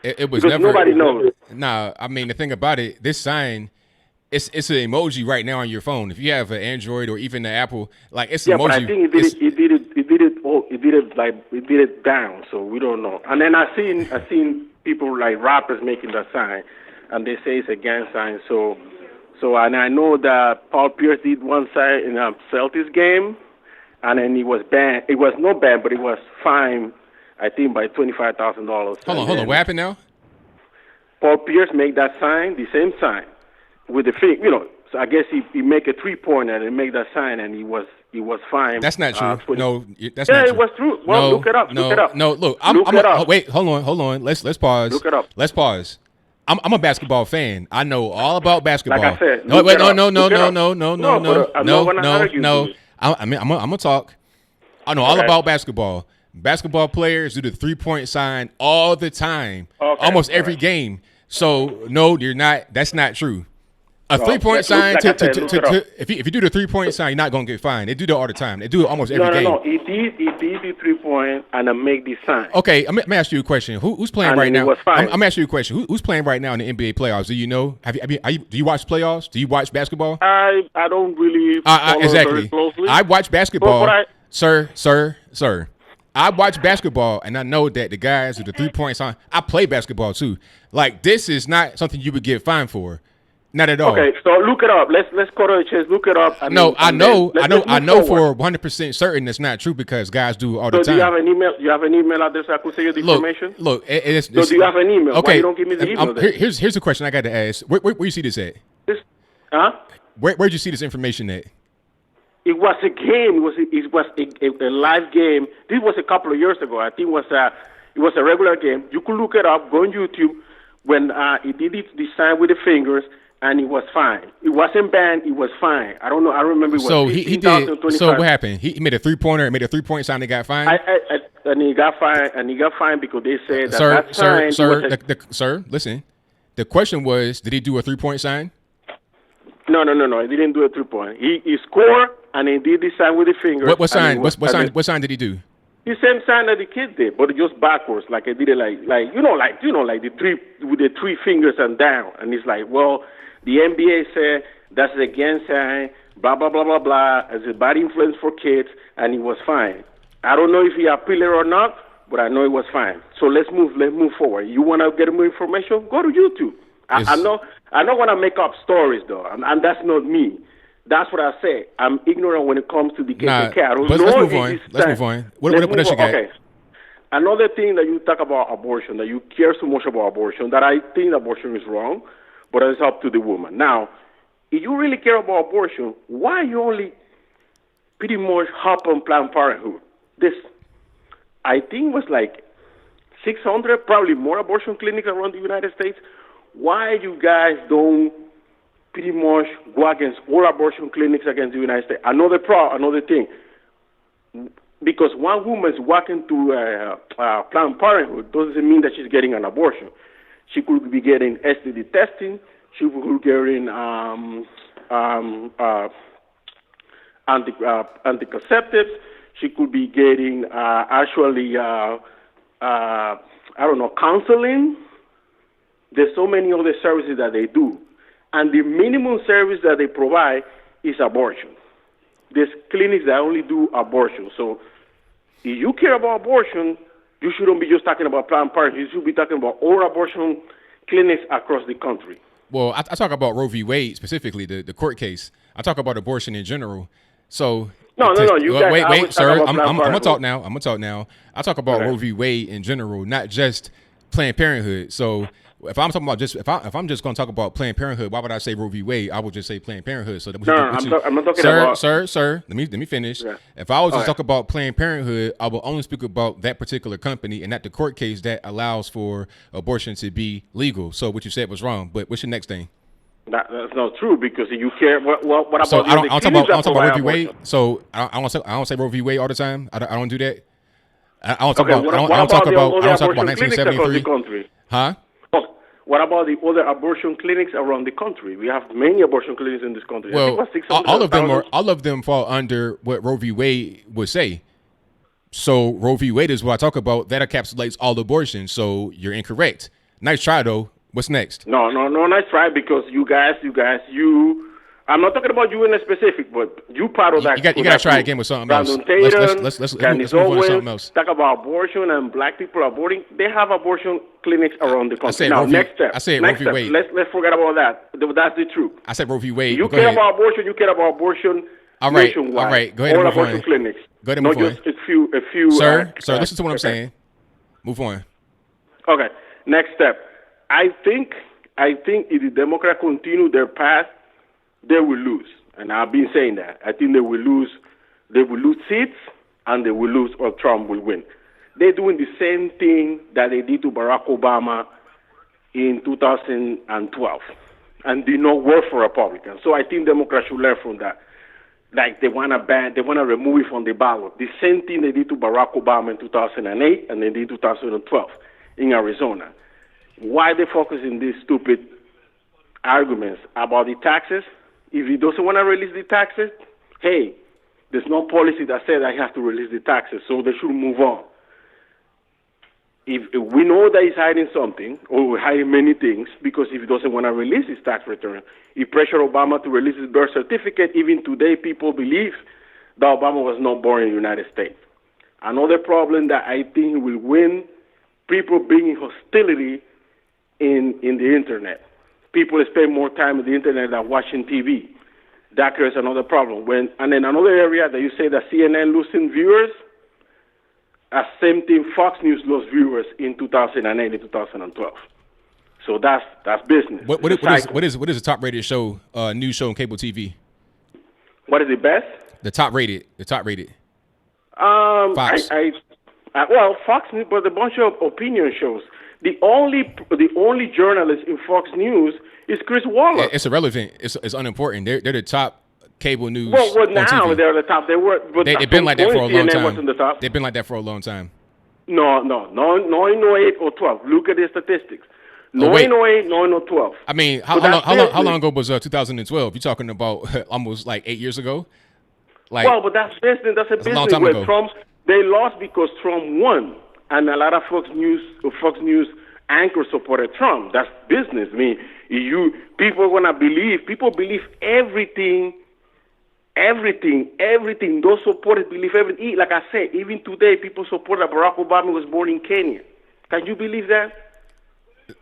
it was because never. Nobody knows. Nah, I mean, the thing about it, this sign. It's an emoji right now on your phone. If you have an Android or even the Apple, like, it's an emoji. But I think it did it down, so we don't know. And then I seen people like rappers making that sign, and they say it's a gang sign. So and I know that Paul Pierce did one sign in a Celtics game, and then he was banned. It was not banned, but it was fined, I think, by $25,000. Hold on. What happened now? Paul Pierce made that sign, the same sign, with the thing, you know. So I guess he make a 3-pointer and make that sign, and he was fined. That's not true. No, that's not true. Yeah, it was true. Well, no, look it up. No, look it up. No, look. Wait, hold on. Let's pause. Look it up. Let's pause. I'm a basketball fan. I know all about basketball. Like I said, no. I'm gonna talk. I know all about basketball. Basketball players do the 3-point sign all the time, almost every game. So no, you're not. That's not true. A 3-point sign if you do the 3-point sign, you're not gonna get fined. They do that all the time. They do it almost every game. No. He did the 3-point and make the sign. Okay, I'm gonna ask you a question. Who's playing right now? I'm asking you a question. Who's playing right now in the NBA playoffs? Do you know? Do you watch playoffs? Do you watch basketball? I don't really follow exactly. very closely. I watch basketball, sir. I watch basketball, and I know that the guys with the 3-point sign. I play basketball too. Like, this is not something you would get fined for. Not at all. Okay, so look it up. Let's cut to the chase. Look it up. I know for 100% certain it's not true because guys do all the time. So do you have an email? You have an email address I could send you the information? Look. So do you have an email? Okay. Why you don't give me the email? Here's a question I got to ask. Where you see this at? Where'd you see this information at? It was a game. It was a live game. This was a couple of years ago. I think it was a regular game. You could look it up. Go on YouTube. When he did the sign with the fingers. And it was fine. It wasn't banned. It was fine. I don't know. I remember it was. So he did. So what happened? He made a 3-pointer. Made a 3-point sign. They got fined. And he got fined. And he got fined because they said that sign. Sir, listen. The question was, did he do a 3-point sign? No. He didn't do a 3-point. He scored and he did the sign with the finger. What sign? What sign did he do? The same sign that the kid did, but just backwards. Like I did it like the three with the 3 fingers and down. And it's like, well. The NBA said that's a gang sign, blah, blah, blah, blah, blah, as a bad influence for kids, and it was fine. I don't know if he appealed it or not, but I know it was fine. So let's move forward. You want to get more information? Go to YouTube. I don't want to make up stories, though, and that's not me. That's what I say. I'm ignorant when it comes to the KKK. Let's move on. What else you got? Okay. Another thing that you talk about abortion, that you care so much about abortion, that I think abortion is wrong, but it's up to the woman. Now, if you really care about abortion, why you only pretty much hop on Planned Parenthood? I think it was like 600, probably more abortion clinics around the United States. Why you guys don't pretty much go against all abortion clinics against the United States? Another thing, because one woman is walking to Planned Parenthood doesn't mean that she's getting an abortion. She could be getting STD testing. She could be getting anticonceptives. She could be getting counseling. There's so many other services that they do. And the minimum service that they provide is abortion. There's clinics that only do abortion. So if you care about abortion, you shouldn't be just talking about Planned Parenthood. You should be talking about all abortion clinics across the country. Well, I talk about Roe v. Wade specifically, the court case. I talk about abortion in general. So no. You guys, wait, sir. I'm gonna talk now. I talk about Roe v. Wade in general, not just Planned Parenthood. So if I'm talking about if I'm just gonna talk about Planned Parenthood, why would I say Roe v. Wade? I would just say Planned Parenthood. So I'm not talking about. Sir. Let me finish. Yeah. If I was to talk about Planned Parenthood, I will only speak about that particular company and not the court case that allows for abortion to be legal. So what you said was wrong. But what's your next thing? That's not true, because if you care, what about? So I don't talk about Roe v. Wade. So I don't say Roe v. Wade all the time. I don't do that. I don't talk about 1973. Huh? What about the other abortion clinics around the country? We have many abortion clinics in this country. Well, all of them fall under what Roe v. Wade would say. So Roe v. Wade is what I talk about. That encapsulates all abortions. So you're incorrect. Nice try, though. What's next? No, nice try, because you guys, I'm not talking about you in a specific, but you part of that. You got to try again with something else. Let's move on to something else. Talk about abortion and black people aborting. They have abortion clinics around the country. Next step. I said Roe v. Wade. Let's forget about that. That's the truth. I said Roe v. Wade. You care about abortion. You care about abortion. All right. Go ahead. All abortion clinics. Go ahead and move on. Not just a few. Sir, listen to what I'm saying. Move on. Okay. Next step. I think if the Democrats continue their path, they will lose. And I've been saying that. I think they will lose seats, and they will lose, or Trump will win. They're doing the same thing that they did to Barack Obama in 2012, and did not work for Republicans. So I think Democrats should learn from that. Like they want to remove it from the ballot. The same thing they did to Barack Obama in 2008, and they did in 2012 in Arizona. Why they focus in these stupid arguments about the taxes? If he doesn't want to release the taxes, hey, there's no policy that says that he has to release the taxes, so they should move on. If we know that he's hiding something, or hiding many things, because if he doesn't want to release his tax return, he pressured Obama to release his birth certificate. Even today, people believe that Obama was not born in the United States. Another problem that I think will win, people bringing hostility in the internet. People spend more time on the internet than watching TV. That creates another problem. And then another area that you say that CNN losing viewers, same thing, Fox News lost viewers in 2008 and 2012. So that's business. What is the top rated show, news show on cable TV? What is the best? The top rated. Fox. Well, Fox News, but a bunch of opinion shows. The only journalist in Fox News is Chris Waller. It's irrelevant. It's unimportant. They're the top cable news. Well, now TV. they're the top. They were. But they've been like that for a long CNN time. wasn't the top. They've been like that for a long time. No, in 08 or 12. Look at the statistics. No, in 08, no, in 12. I mean, how long ago was 2012? You're talking about almost like 8 years ago. Like, well, but that's business. That's a business. A long time ago. Trump, they lost because Trump won, and a lot of Fox News anchors supported Trump. That's business. I mean, people believe everything. Those supporters believe everything. Like I said, even today, people support that Barack Obama was born in Kenya. Can you believe that?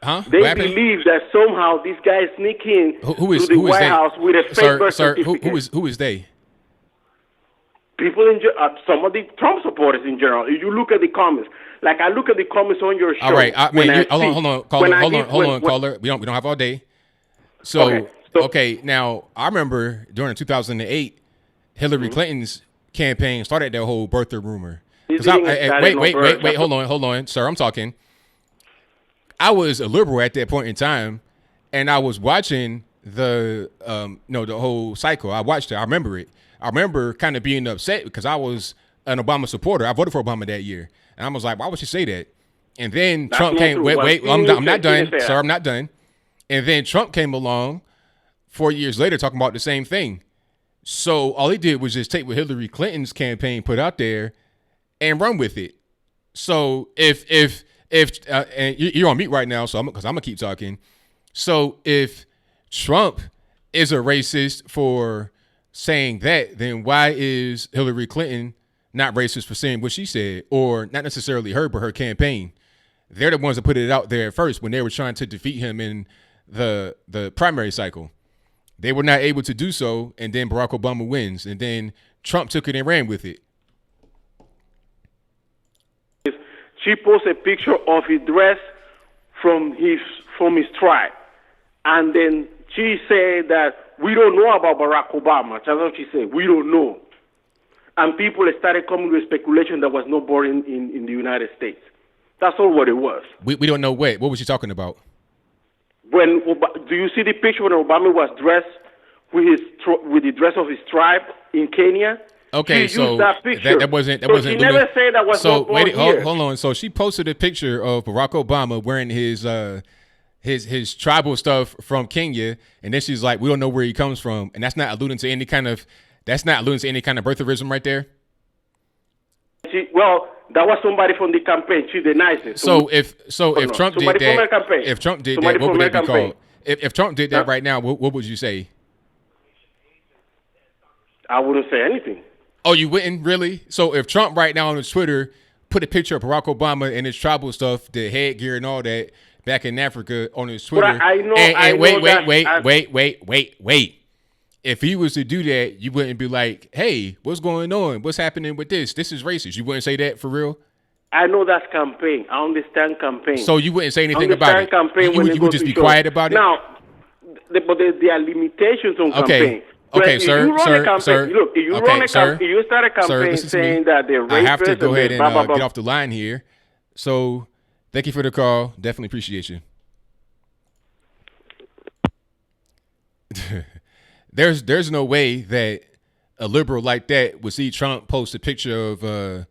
Huh? They believe that somehow this guy sneak in to the White House with a fake birth certificate. Who is they? People some of the Trump supporters in general. If you look at the comments, like I look at the comments on your show. All right, hold on, caller. We don't have all day. So okay, now I remember during 2008, Hillary Clinton's campaign started that whole birther rumor. Wait, hold on, sir. I'm talking. I was a liberal at that point in time, and I was watching the whole cycle. I watched it. I remember it. I remember kind of being upset because I was an Obama supporter. I voted for Obama that year, and I was like, why would she say that? And then Trump came. Wait, I'm not done, sir. I'm not done. And then Trump came along 4 years later talking about the same thing. So all he did was just take what Hillary Clinton's campaign put out there and run with it. So if and you're on mute right now, so because I'm gonna keep talking. So if Trump is a racist for saying that, then why is Hillary Clinton not racist for saying what she said, or not necessarily her, but her campaign? They're the ones that put it out there at first when they were trying to defeat him in the primary cycle. They were not able to do so, and then Barack Obama wins, and then Trump took it and ran with it. She posted a picture of his dress from his tribe, and then she said that we don't know about Barack Obama. That's what she said. We don't know, and people started coming with speculation that was not born in the United States. That's all what it was. We don't know what. What was she talking about? Do you see the picture when Obama was dressed with the dress of his tribe in Kenya? Okay, she so used that picture. that wasn't. She never said that was not born here. Hold on. So she posted a picture of Barack Obama wearing his tribal stuff from Kenya, and then she's like, "We don't know where he comes from," and that's not alluding to any kind of birtherism right there. That was somebody from the campaign. She denies it. If Trump did that, what would that be called? If Trump did that right now, what would you say? I wouldn't say anything. Oh, you wouldn't really? So if Trump right now on his Twitter put a picture of Barack Obama and his tribal stuff, the headgear and all that, back in Africa on his Twitter, wait. If he was to do that, you wouldn't be like, hey, what's going on? What's happening with this? This is racist. You wouldn't say that for real? I know that's campaign. I understand campaign. So you wouldn't say anything about it? Campaign you would just be quiet about it? Now, but there are limitations on campaign. Okay, sir. Look, if you start a campaign saying that they're racist, I have to go ahead and get off the line here. So thank you for the call. Definitely appreciate you. There's no way that a liberal like that would see Trump post a picture of Barack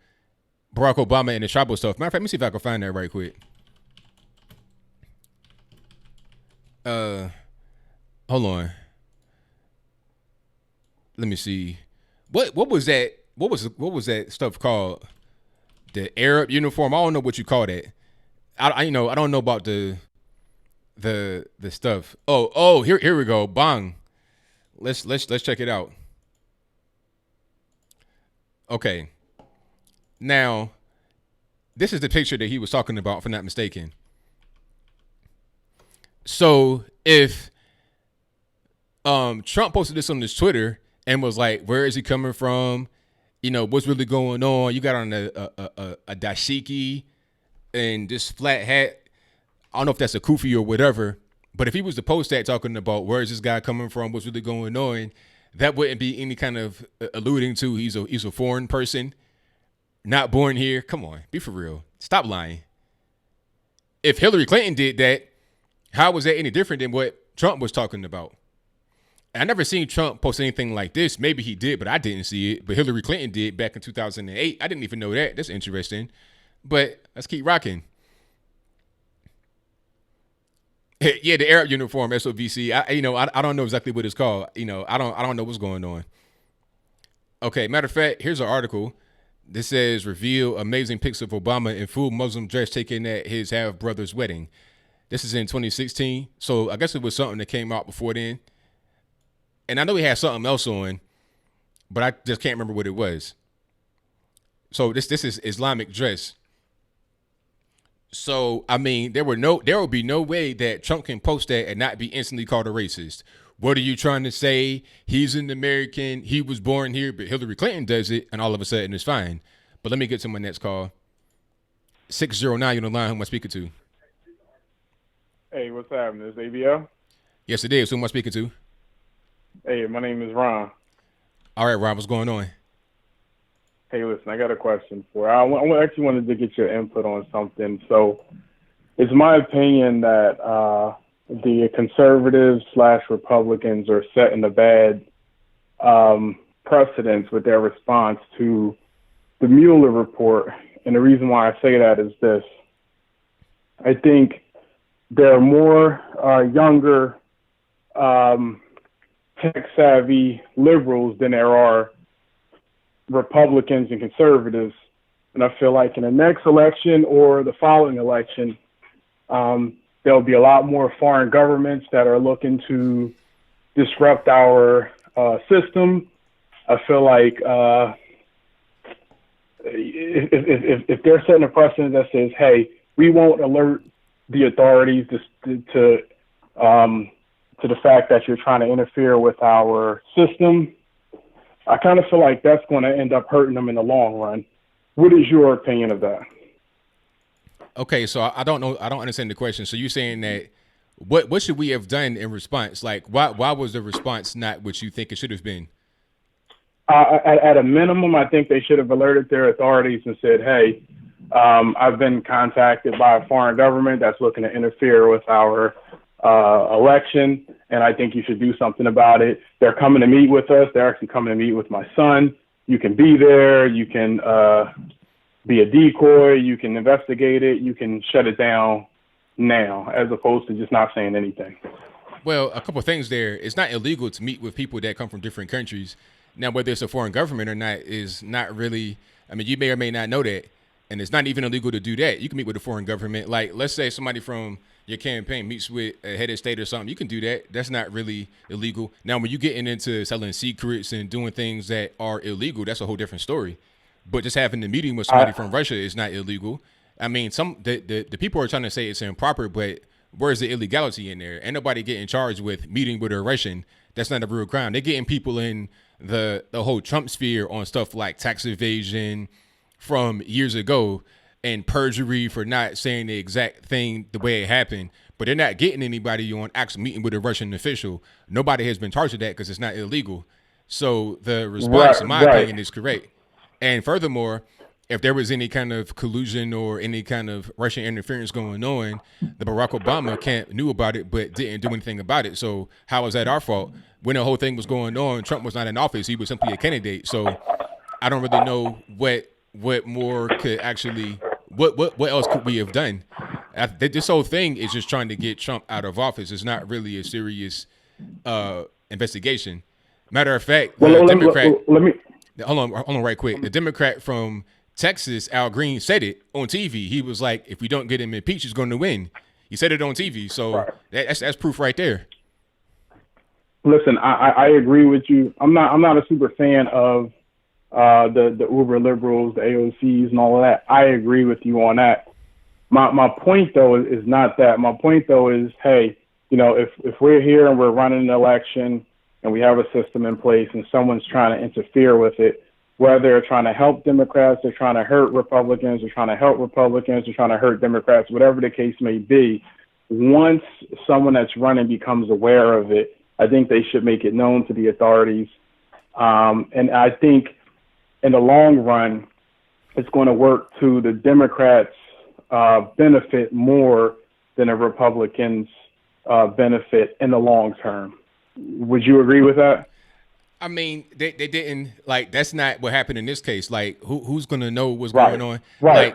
Obama and the tribal stuff. Matter of fact, let me see if I can find that right quick. Hold on. Let me see. What was that? What was that stuff called? The Arab uniform? I don't know what you call that. I don't know about the stuff. Oh, here we go. Bang. Let's check it out. Okay. Now, this is the picture that he was talking about, if I'm not mistaken. So if Trump posted this on his Twitter and was like, where is he coming from? What's really going on? You got on a dashiki and this flat hat. I don't know if that's a kufi or whatever. But if he was to post that talking about where is this guy coming from, what's really going on, that wouldn't be any kind of alluding to he's a foreign person, not born here. Come on, be for real. Stop lying. If Hillary Clinton did that, how was that any different than what Trump was talking about? I never seen Trump post anything like this. Maybe he did, but I didn't see it. But Hillary Clinton did back in 2008. I didn't even know that. That's interesting. But let's keep rocking. Yeah, the Arab uniform, SOVC. I don't know exactly what it's called. I don't know what's going on. Okay, matter of fact, here's an article. This says reveal amazing pics of Obama in full Muslim dress taken at his half brother's wedding. This is in 2016, so I guess it was something that came out before then. And I know he had something else on, but I just can't remember what it was. So this is Islamic dress. So, I mean, there would be no way that Trump can post that and not be instantly called a racist. What are you trying to say? He's an American. He was born here, but Hillary Clinton does it, and all of a sudden it's fine. But let me get to my next call. 609, you're on the line. Who am I speaking to? Hey, what's happening? Is ABL? Yes, it is. Who am I speaking to? Hey, my name is Ron. All right, Ron, what's going on? Hey, listen, I got a question for you. I actually wanted to get your input on something. So it's my opinion that the conservatives / Republicans are setting a bad precedence with their response to the Mueller report. And the reason why I say that is this. I think there are more younger, tech-savvy liberals than there are Republicans and conservatives. And I feel like in the next election or the following election, there'll be a lot more foreign governments that are looking to disrupt our system. I feel like if they're setting a precedent that says, hey, we won't alert the authorities to the fact that you're trying to interfere with our system, I kind of feel like that's going to end up hurting them in the long run. What is your opinion of that? Okay, so I don't know. I don't understand the question. So you're saying that what should we have done in response? Like, why was the response not what you think it should have been? At a minimum, I think they should have alerted their authorities and said, hey, I've been contacted by a foreign government that's looking to interfere with our election, and I think you should do something about it. They're coming to meet with us. They're actually coming to meet with my son. You can be there. You can be a decoy. You can investigate it. You can shut it down now, as opposed to just not saying anything. Well, a couple of things there. It's not illegal to meet with people that come from different countries. Now, whether it's a foreign government or not is not really, I mean, you may or may not know that. And it's not even illegal to do that. You can meet with a foreign government. Like, let's say somebody from your campaign meets with a head of state or something. You can do that. That's not really illegal. Now, when you're getting into selling secrets and doing things that are illegal, that's a whole different story. But just having the meeting with somebody from Russia is not illegal. I mean, the people are trying to say it's improper, but where's the illegality in there? Ain't nobody getting charged with meeting with a Russian. That's not a real crime. They're getting people in the whole Trump sphere on stuff like tax evasion from years ago and perjury for not saying the exact thing the way it happened. But they're not getting anybody on actually meeting with a Russian official. Nobody has been charged with that because it's not illegal. So the response, in my opinion, is correct. And furthermore, if there was any kind of collusion or any kind of Russian interference going on, the Barack Obama camp knew about it but didn't do anything about it. So how is that our fault? When the whole thing was going on, Trump was not in office. He was simply a candidate. So I don't really know what more could actually, what else could we have done? This whole thing is just trying to get Trump out of office. It's not really a serious investigation. Matter of fact, the Democrat. Hold on, right quick. The Democrat from Texas, Al Green, said it on TV. He was like, "If we don't get him impeached, he's going to win." He said it on TV, so that's proof right there. Listen, I agree with you. I'm not a super fan of the uber liberals, the AOCs, and all of that. I agree with you on that. My point though is not that. My point though is, hey, if we're here and we're running an election and we have a system in place and someone's trying to interfere with it, whether they're trying to help Democrats, they're trying to hurt Republicans, they're trying to help Republicans, they're trying to hurt Democrats, whatever the case may be, once someone that's running becomes aware of it, I think they should make it known to the authorities. And I think in the long run, it's going to work to the Democrats' benefit more than the Republicans' benefit in the long term. Would you agree with that? I mean, they didn't, like, that's not what happened in this case. Like, who's going to know what's going on? Right.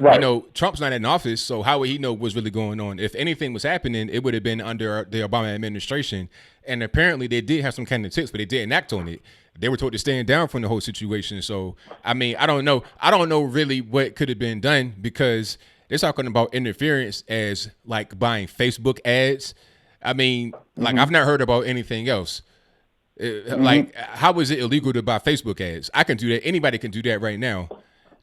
Trump's not in office, so how would he know what's really going on? If anything was happening, it would have been under the Obama administration. And apparently they did have some kind of tips, but they didn't act on it. They were told to stand down from the whole situation. So, I mean, I don't know. I don't know really what could have been done because they're talking about interference as, like, buying Facebook ads. I mean, like, I've not heard about anything else. Like, how is it illegal to buy Facebook ads? I can do that. Anybody can do that right now.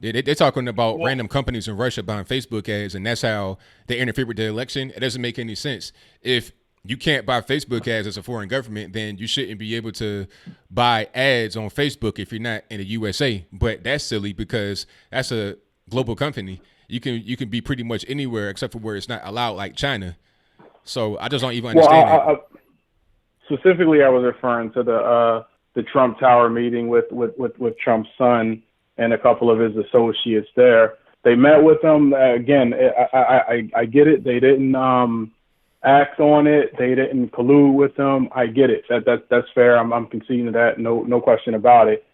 They're talking about random companies in Russia buying Facebook ads, and that's how they interfere with the election. It doesn't make any sense. If you can't buy Facebook ads as a foreign government, then you shouldn't be able to buy ads on Facebook if you're not in the USA. But that's silly because that's a global company. You can be pretty much anywhere except for where it's not allowed, like China. So I just don't even understand it. Specifically, I was referring to the Trump Tower meeting with Trump's son and a couple of his associates there. They met with him. Again, I get it. They didn't act on it. They didn't collude with him. I get it. That's fair. I'm conceding that. No question about it.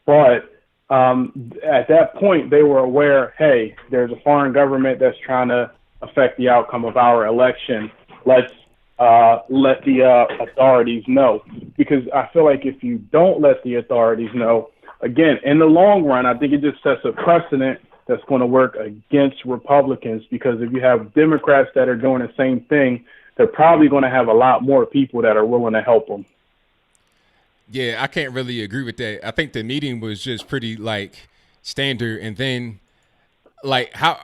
But at that point, they were aware, hey, there's a foreign government that's trying to affect the outcome of our election. Let's let the authorities know. Because I feel like if you don't let the authorities know, again, in the long run, I think it just sets a precedent that's going to work against Republicans, because if you have Democrats that are doing the same thing, they're probably going to have a lot more people that are willing to help them. Yeah, I can't really agree with that. I think the meeting was just pretty standard, and then how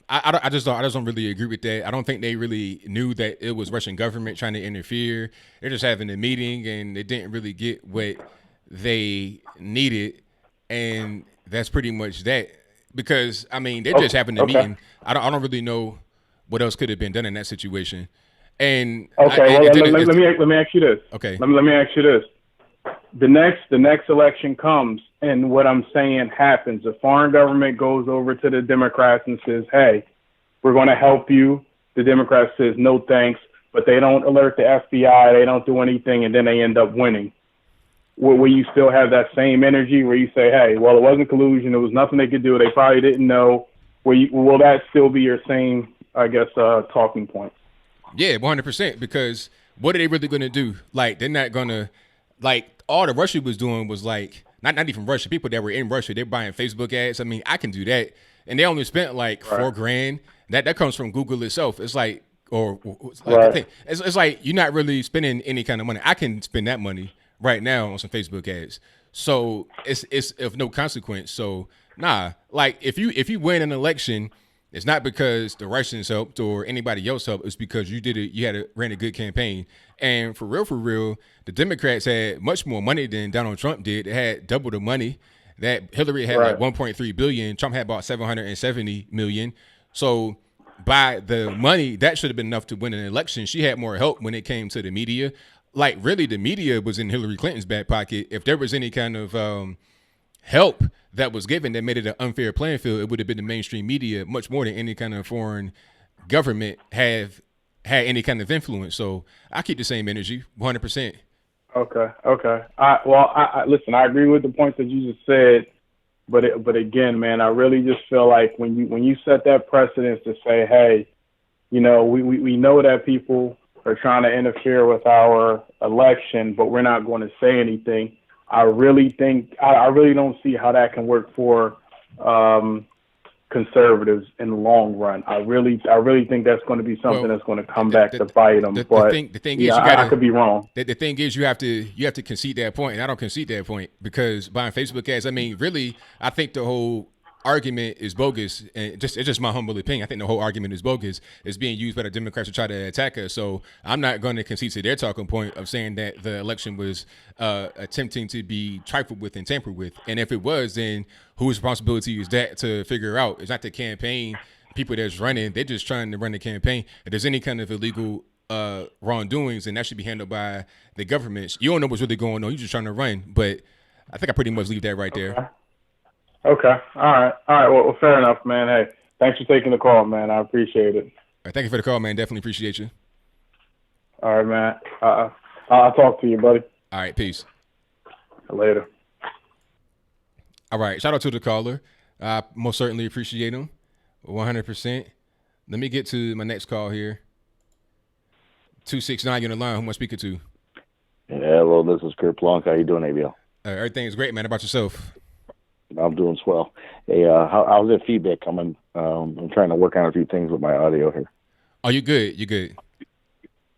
I just don't really agree with that. I don't think they really knew that it was Russian government trying to interfere. They're just having a meeting, and they didn't really get what they needed, and that's pretty much that. Because they're just having a meeting. I don't really know what else could have been done in that situation. And let me ask you this. Okay. Let me ask you this. The next election comes, and what I'm saying happens. The foreign government goes over to the Democrats and says, "Hey, we're going to help you." The Democrats says, "No thanks," but they don't alert the FBI. They don't do anything, and then they end up winning. Will you still have that same energy where you say, hey, well, it wasn't collusion. There was nothing they could do. They probably didn't know. Will that still be your same, I guess, talking point? Yeah, 100%. Because what are they really going to do? They're not going to, all the Russia was doing was not even Russia. People that were in Russia, they're buying Facebook ads. I can do that. And they only spent $4,000. That comes from Google itself. It's I think it's you're not really spending any kind of money. I can spend that money right now on some Facebook ads. So it's of no consequence. So if you win an election, it's not because the Russians helped or anybody else helped. It's because you ran a good campaign. And for real, the Democrats had much more money than Donald Trump did. They had double the money. That Hillary had $1.3 billion. Trump had about $770 million. So by the money, that should have been enough to win an election. She had more help when it came to the media. Really, the media was in Hillary Clinton's back pocket. If there was any kind of help that was given that made it an unfair playing field, it would have been the mainstream media much more than any kind of foreign government have had any kind of influence. So I keep the same energy, 100%. Okay. Listen, I agree with the points that you just said, but again, man, I really just feel like when you set that precedence to say, hey, we know that people are trying to interfere with our election, but we're not going to say anything. I really don't see how that can work for conservatives in the long run. I really think that's going to be something that's going to come back to bite them. The thing is, I could be wrong. The thing is, you have to concede that point, and I don't concede that point because buying Facebook ads. Really, I think the whole argument is bogus, and it's just my humble opinion. I think the whole argument is bogus. It's being used by the Democrats to try to attack us. So I'm not going to concede to their talking point of saying that the election was attempting to be trifled with and tampered with. And if it was, then whose responsibility is that to figure out? It's not the campaign people that's running. They're just trying to run the campaign. If there's any kind of illegal wrongdoings, then that should be handled by the government. You don't know what's really going on. You're just trying to run. But I think I pretty much leave that right there. Okay. All right. Well, fair enough, man. Hey, thanks for taking the call, man. I appreciate it. All right, thank you for the call, man. Definitely appreciate you. All right, man. I'll talk to you, buddy. All right. Peace. Later. All right. Shout out to the caller. I most certainly appreciate him. 100%. Let me get to my next call here. 269, you're on the line. Who am I speaking to? Yeah, well, this is Kurt Plonk. How you doing, ABL? Everything is great, man. How about yourself? I'm doing swell. Hey, how's that feedback coming? I'm trying to work on a few things with my audio here. Oh, you're good. You're good.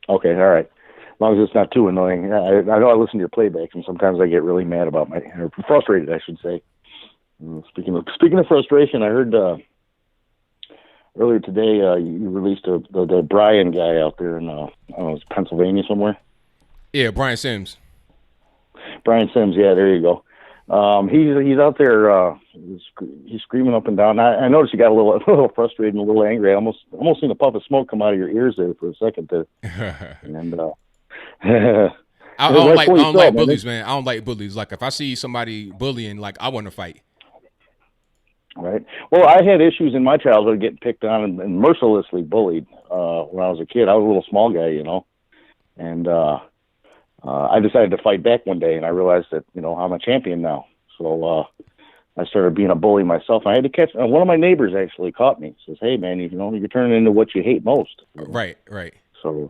Okay, all right. As long as it's not too annoying. I know I listen to your playbacks, and sometimes I get really mad about or frustrated, I should say. Speaking of frustration, I heard earlier today you released the Brian guy out there in I don't know, it's Pennsylvania somewhere. Yeah, Brian Sims. Brian Sims, yeah, there you go. He's out there. He's screaming up and down. I noticed you got a little frustrated and a little angry. I almost seen a puff of smoke come out of your ears there for a second there. And I don't like bullies, man. I don't like bullies. Like if I see somebody bullying, like I want to fight. Right. Well, I had issues in my childhood getting picked on and mercilessly bullied when I was a kid. I was a little small guy, and I decided to fight back one day, and I realized that I'm a champion now. So I started being a bully myself. I had to catch. One of my neighbors actually caught me. Says, "Hey, man, you're turning into what you hate most." Right. Right. So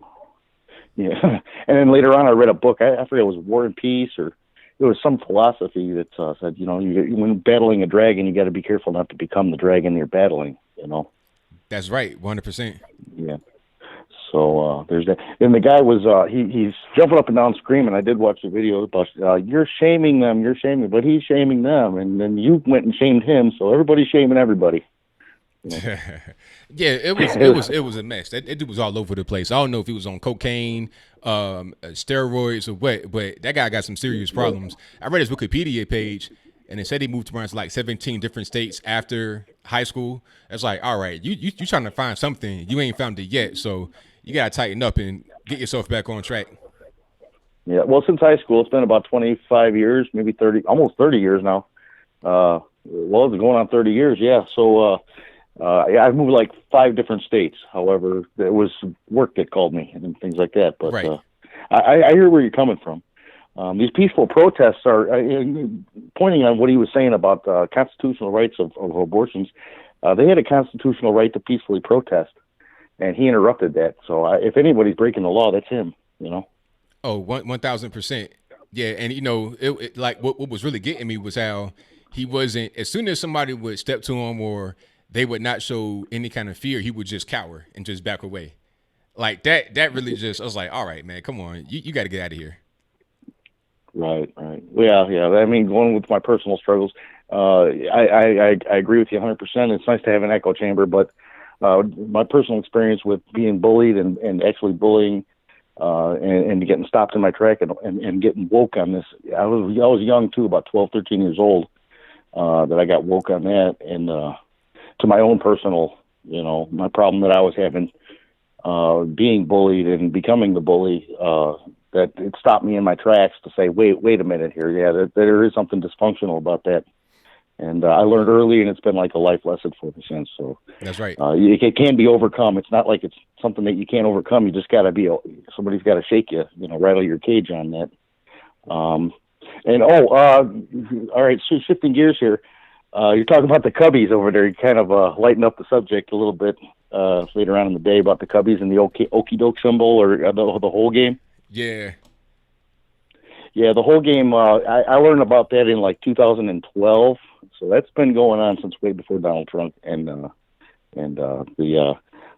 yeah, and then later on, I read a book. I forget it was War and Peace or. There was some philosophy that said, when battling a dragon, you got to be careful not to become the dragon you're battling. That's right, 100%. Yeah. So there's that. And the guy was he's jumping up and down screaming. I did watch the video about you're shaming them, but he's shaming them, and then you went and shamed him. So everybody's shaming everybody. Yeah, it was a mess. That dude was all over the place. I don't know if he was on cocaine, steroids, or what, but that guy got some serious problems. I read his Wikipedia page, and it said he moved around to like 17 different states after high school. It's like, all right, you trying to find something, you ain't found it yet, so you gotta tighten up and get yourself back on track. Yeah, well, since high school, it's been about 25 years, maybe 30, almost 30 years now. Well, it's going on 30 years, yeah. So. I've moved like 5 different states. However, it was work that called me and things like that. But right. I hear where you're coming from. These peaceful protests are pointing on what he was saying about constitutional rights of abortions. They had a constitutional right to peacefully protest, and he interrupted that. So if anybody's breaking the law, that's him. Oh, 1,000%. Yeah, and it like what was really getting me was how he wasn't. As soon as somebody would step to him or they would not show any kind of fear, he would just cower and just back away. Like that really just, I was like, all right, man, come on. You got to get out of here. Right. Yeah. I mean, going with my personal struggles, I agree with you 100%. It's nice to have an echo chamber, but my personal experience with being bullied and actually bullying and getting stopped in my track and getting woke on this. I was young too, about 12, 13 years old, that I got woke on that. And, to my own personal, my problem that I was having, being bullied and becoming the bully, that it stopped me in my tracks to say, wait a minute here. Yeah, there is something dysfunctional about that. And I learned early, and it's been like a life lesson for me since. So that's right. It can be overcome. It's not like it's something that you can't overcome. You just got to somebody's got to shake you, rattle your cage on that. All right, so shifting gears here. You're talking about the Cubbies over there. You kind of lighten up the subject a little bit later on in the day about the Cubbies and the okey doke symbol or the whole game. Yeah. Yeah, the whole game. I learned about that in like 2012. So that's been going on since way before Donald Trump and the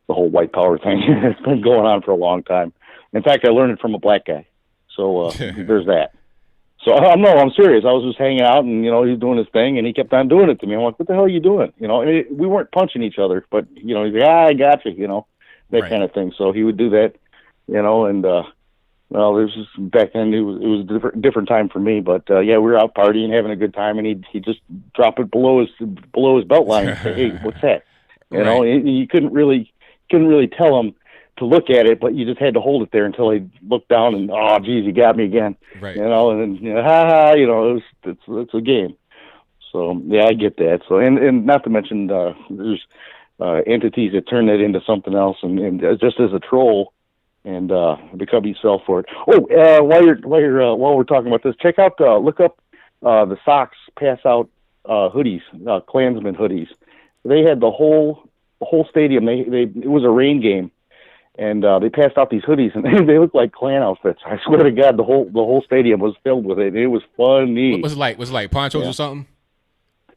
whole white power thing. It's been going on for a long time. In fact, I learned it from a black guy. So there's that. So I'm serious. I was just hanging out, and he's doing his thing, and he kept on doing it to me. I'm like, "What the hell are you doing?" We weren't punching each other, but he's like, "I got you," that right. Kind of thing. So he would do that, and there's just back then it was a different time for me. But we were out partying, having a good time, and he just drop it below his belt line and say, "Hey, what's that?" You couldn't really tell him to look at it, but you just had to hold it there until he looked down and, oh, geez, he got me again. Right. And then, it's a game. So, yeah, I get that. So, and not to mention, there's entities that turn that into something else and just as a troll, and the Cubbies fell for it. Oh, while we're talking about this, look up the Sox pass out hoodies, Klansman hoodies. They had the whole stadium. It was a rain game. And they passed out these hoodies, and they looked like Klan outfits. I swear to God, the whole stadium was filled with it. It was funny. Was it like ponchos or something?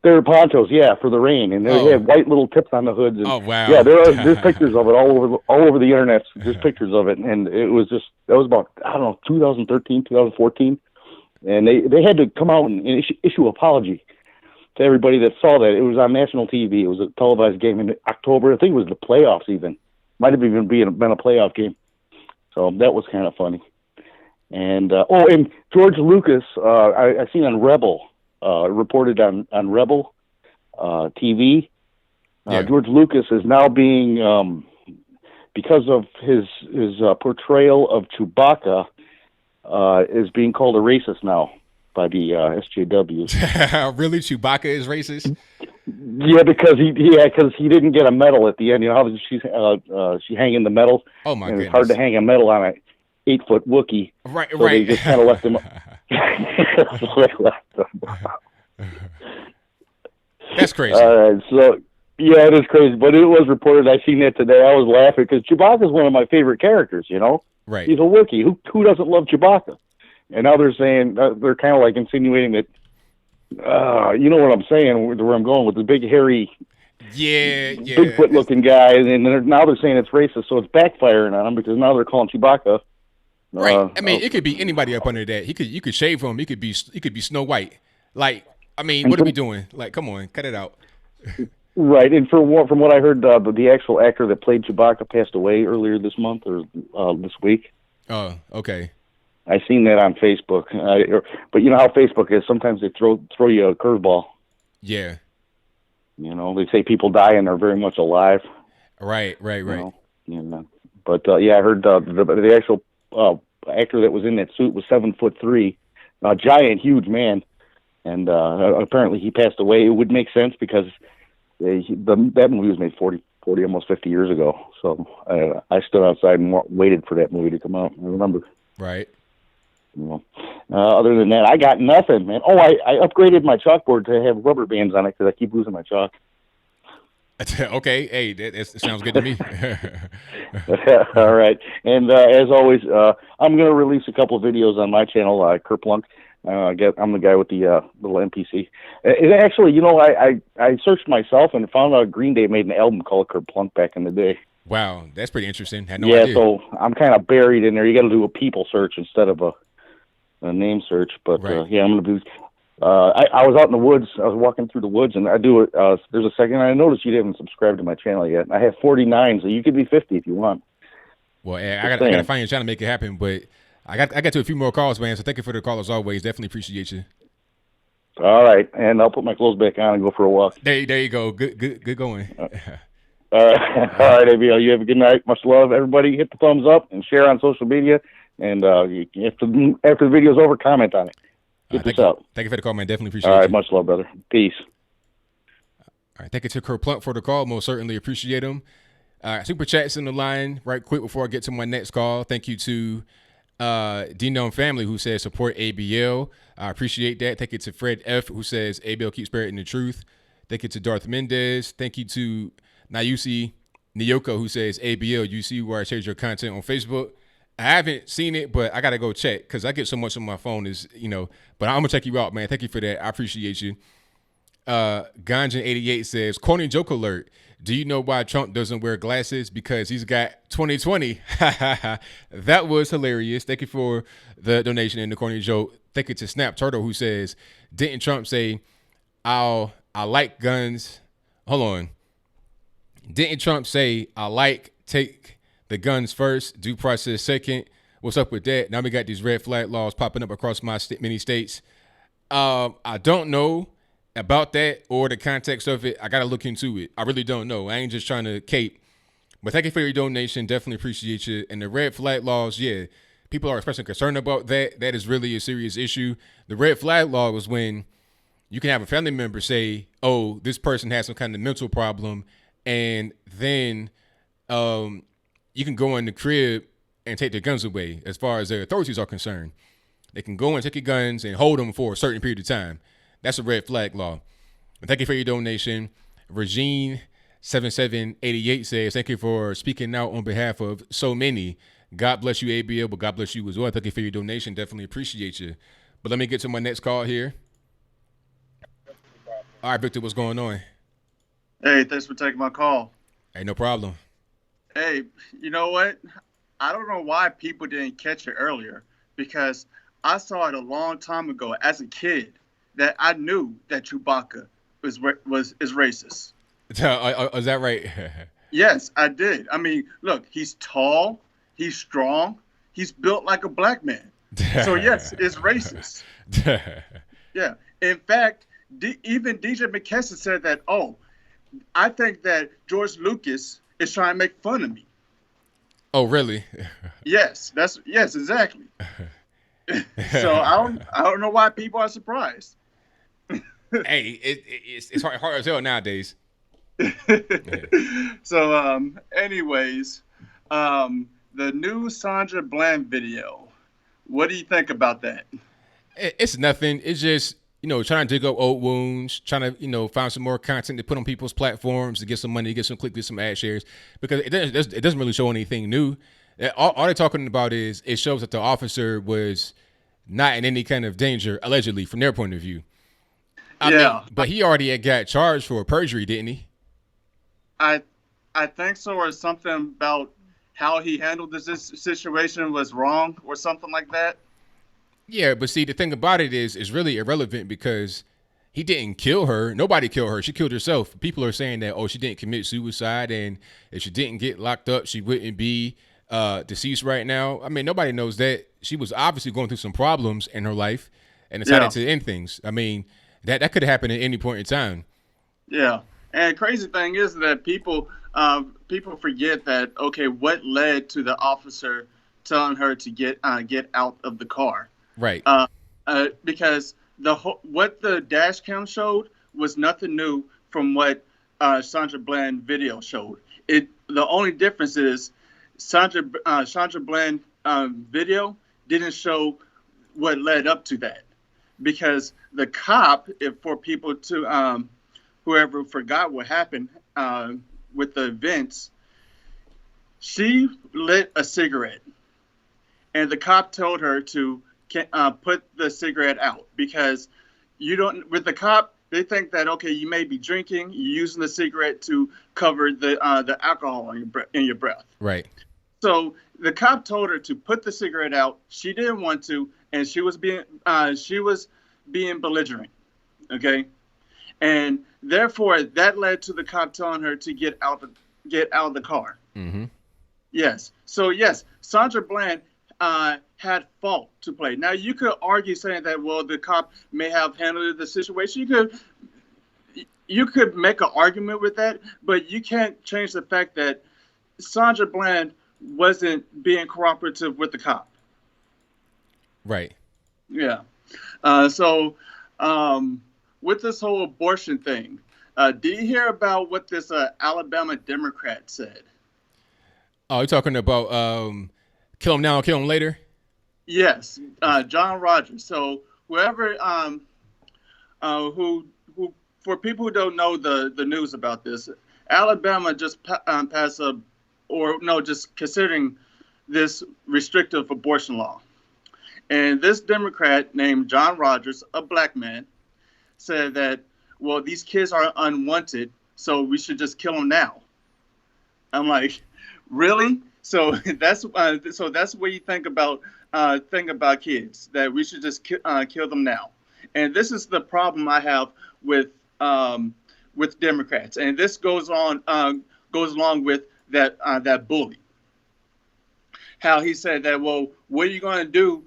They were ponchos, yeah, for the rain, and they had white little tips on the hoods. And, oh wow! Yeah, there's pictures of it all over the internet. There's pictures of it, and it was just that was about 2013, 2014, and they had to come out and issue apology to everybody that saw that. It was on national TV. It was a televised game in October. I think it was the playoffs even. Might have even been a playoff game. So that was kind of funny. And and George Lucas, I seen on Rebel, reported on Rebel TV. George Lucas is now being, because of his portrayal of Chewbacca, is being called a racist now by the SJWs. Really? Chewbacca is racist? Yeah, because he didn't get a medal at the end. You know how she hanging the medals. Oh my and goodness! It's hard to hang a medal on an 8-foot Wookiee. Right, so right. They just kind of left him. That's crazy. So yeah, it is crazy, but it was reported. I seen that today. I was laughing because Chewbacca's one of my favorite characters. You know, right? He's a Wookiee. Who doesn't love Chewbacca? And now they're saying they're kind of like insinuating that. You know what I'm saying? Where I'm going with the big hairy, Bigfoot looking guy, and now they're saying it's racist, so it's backfiring on them because now they're calling Chewbacca. Right. I mean, it could be anybody up under that. You could shave him. He could be Snow White. Like, I mean, what are we doing? Like, come on, cut it out. Right. And from what I heard, the actual actor that played Chewbacca passed away earlier this month or this week. Oh, okay. I seen that on Facebook, but you know how Facebook is. Sometimes they throw you a curveball. Yeah. You know, they say people die and they're very much alive. Right. You know, but yeah, I heard the actual actor that was in that suit was 7'3", a giant, huge man, and apparently he passed away. It would make sense because that movie was made 40, almost 50 years ago. So I stood outside and waited for that movie to come out. I remember. Right. You know, other than that, I got nothing, man. Oh, I upgraded my chalkboard to have rubber bands on it because I keep losing my chalk. Okay, hey, that sounds good to me. All right, and as always, I'm going to release a couple of videos on my channel, Kerplunk. I'm the guy with the little NPC. It actually, you know, I searched myself and found out Green Day made an album called Kerplunk back in the day. Wow, that's pretty interesting. Had no idea. So I'm kind of buried in there. You got to do a people search instead of a name search. But right. Yeah, I'm going to do. I was out in the woods. I was walking through the woods, and I do it. There's a second. I noticed you didn't subscribe to my channel yet. I have 49, so you could be 50 if you want. Well, I got to find you trying to make it happen, but I got to a few more calls, man. So thank you for the call as always. Definitely appreciate you. All right, and I'll put my clothes back on and go for a walk. There you go. Good going. All right, ABL. You have a good night. Much love, everybody. Hit the thumbs up and share on social media. And after the video's over, comment on it. Get this out. Thank you for the call, man. Definitely appreciate it. All right, much love, brother. Peace. All right, thank you to Kerplunk for the call. Most certainly appreciate him. Super chats in the line right quick before I get to my next call. Thank you to D-Known Family who says support ABL. I appreciate that. Thank you to Fred F who says ABL keeps spreading the truth. Thank you to Darth Mendez. Thank you to Nayusi Nyoko who says ABL, you see where I share your content on Facebook. I haven't seen it, but I got to go check because I get so much on my phone but I'm going to check you out, man. Thank you for that. I appreciate you. Ganjan88 says, corny joke alert. Do you know why Trump doesn't wear glasses? Because he's got 2020. That was hilarious. Thank you for the donation and the corny joke. Thank you to Snap Turtle who says, didn't Trump say, I like guns? Hold on. Didn't Trump say, take the guns first, due process second? What's up with that? Now we got these red flag laws popping up across many states. I don't know about that or the context of it. I got to look into it. I really don't know. I ain't just trying to cape. But thank you for your donation. Definitely appreciate you. And the red flag laws, yeah, people are expressing concern about that. That is really a serious issue. The red flag law was when you can have a family member say, oh, this person has some kind of mental problem, and then you can go in the crib and take their guns away as far as the authorities are concerned. They can go and take your guns and hold them for a certain period of time. That's a red flag law. And thank you for your donation. Regine7788 says, thank you for speaking out on behalf of so many. God bless you, ABL, but God bless you as well. Thank you for your donation. Definitely appreciate you. But let me get to my next call here. All right, Victor, what's going on? Hey, thanks for taking my call. Hey, no problem. Hey, you know what? I don't know why people didn't catch it earlier, because I saw it a long time ago as a kid that I knew that Chewbacca is racist. Is that right? Yes, I did. I mean, look, he's tall, he's strong, he's built like a black man. So yes, it's racist. Yeah. In fact, even DJ McKesson said that, I think that George Lucas is trying to make fun of me. Oh, really? Yes, exactly. So I don't know why people are surprised. Hey, it's hard as hell nowadays. So, anyways, the new Sandra Bland video. What do you think about that? It's nothing. It's just, trying to dig up old wounds, trying to, find some more content to put on people's platforms to get some money, get some clicks, get some ad shares, because it doesn't really show anything new. All they're talking about is it shows that the officer was not in any kind of danger, allegedly, from their point of view. I mean, but he already had got charged for perjury, didn't he? I think so, or something about how he handled this situation was wrong, or something like that. Yeah, but see, the thing about it is, it's really irrelevant because he didn't kill her. Nobody killed her. She killed herself. People are saying that, she didn't commit suicide, and if she didn't get locked up, she wouldn't be deceased right now. I mean, nobody knows that. She was obviously going through some problems in her life and decided to end things. I mean, that could have happened at any point in time. Yeah. And the crazy thing is that people forget that, okay, what led to the officer telling her to get out of the car? Right. Because what the dash cam showed was nothing new from what Sandra Bland video showed. The only difference is Sandra Bland video didn't show what led up to that, because the cop, for people to whoever forgot what happened with the events, she lit a cigarette, and the cop told her to put the cigarette out, because with the cop, they think that, okay, you may be drinking, you're using the cigarette to cover the alcohol in your breath. Right. So the cop told her to put the cigarette out. She didn't want to, and she was being belligerent. Okay. And therefore, that led to the cop telling her to get out of the car. Mm-hmm. Yes. So yes, Sandra Bland had fault to play. Now you could argue saying that, well, the cop may have handled the situation. You could make an argument with that, but you can't change the fact that Sandra Bland wasn't being cooperative with the cop. Right. Yeah. So with this whole abortion thing, did you hear about what this Alabama Democrat said? Oh, you're talking about kill him now, kill him later? Yes, John Rogers. So whoever who for people who don't know the news about this, Alabama just passed just considering this restrictive abortion law. And this Democrat named John Rogers, a black man, said that, well, these kids are unwanted, so we should just kill them now. I'm like, really? So that's what you think about kids, that we should just kill them now. And this is the problem I have with Democrats, and this goes along with that bully. How he said that, well, what are you going to do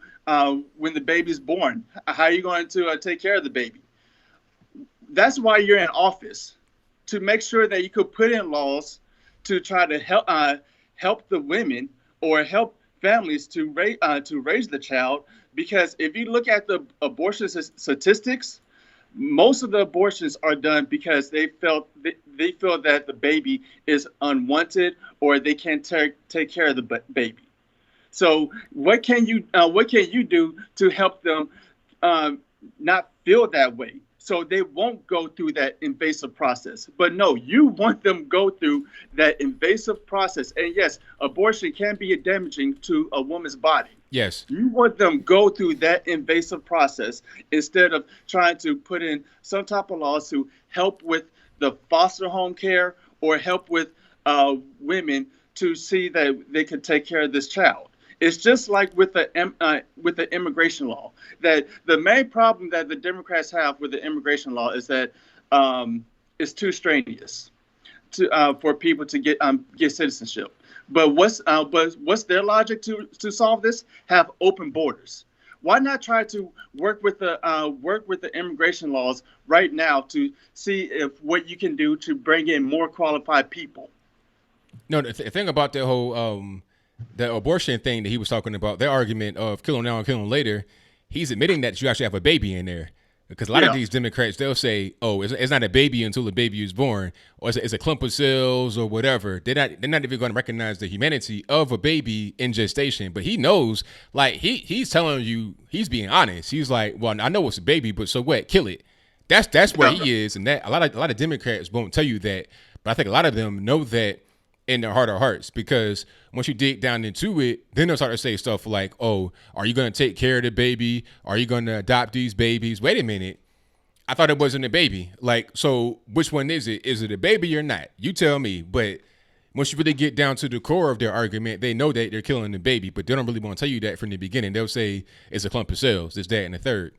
when the baby's born? How are you going to take care of the baby? That's why you're in office, to make sure that you could put in laws to try to help the women or help families to raise the child. Because if you look at the abortion statistics, most of the abortions are done because they feel that the baby is unwanted, or they can't take care of the baby. So what can you do to help them not feel that way, so they won't go through that invasive process? But no, you want them go through that invasive process. And yes, abortion can be damaging to a woman's body. Yes. You want them go through that invasive process instead of trying to put in some type of laws to help with the foster home care, or help with women to see that they can take care of this child. It's just like with the immigration law, that the main problem that the Democrats have with the immigration law is that it's too strenuous for people to get citizenship. But what's their logic to solve this? Have open borders. Why not try to work with the immigration laws right now to see what you can do to bring in more qualified people? No, the thing about the whole the abortion thing that he was talking about, their argument of kill him now and kill him later, he's admitting that you actually have a baby in there. Because a lot of these Democrats, they'll say, "Oh, it's not a baby until the baby is born, or it's a clump of cells, or whatever." They're not even going to recognize the humanity of a baby in gestation. But he knows, like he's telling you, he's being honest. He's like, "Well, I know it's a baby, but so what? Kill it." That's where he is, and that a lot of Democrats won't tell you that, but I think a lot of them know that in their heart of hearts, because once you dig down into it, then they'll start to say stuff like, "Oh, are you going to take care of the baby? Are you going to adopt these babies? Wait a minute. I thought it wasn't a baby. Like, so which one is it? Is it a baby or not? You tell me." But once you really get down to the core of their argument, they know that they're killing the baby, but they don't really want to tell you that from the beginning. They'll say it's a clump of cells, this, that, and the third.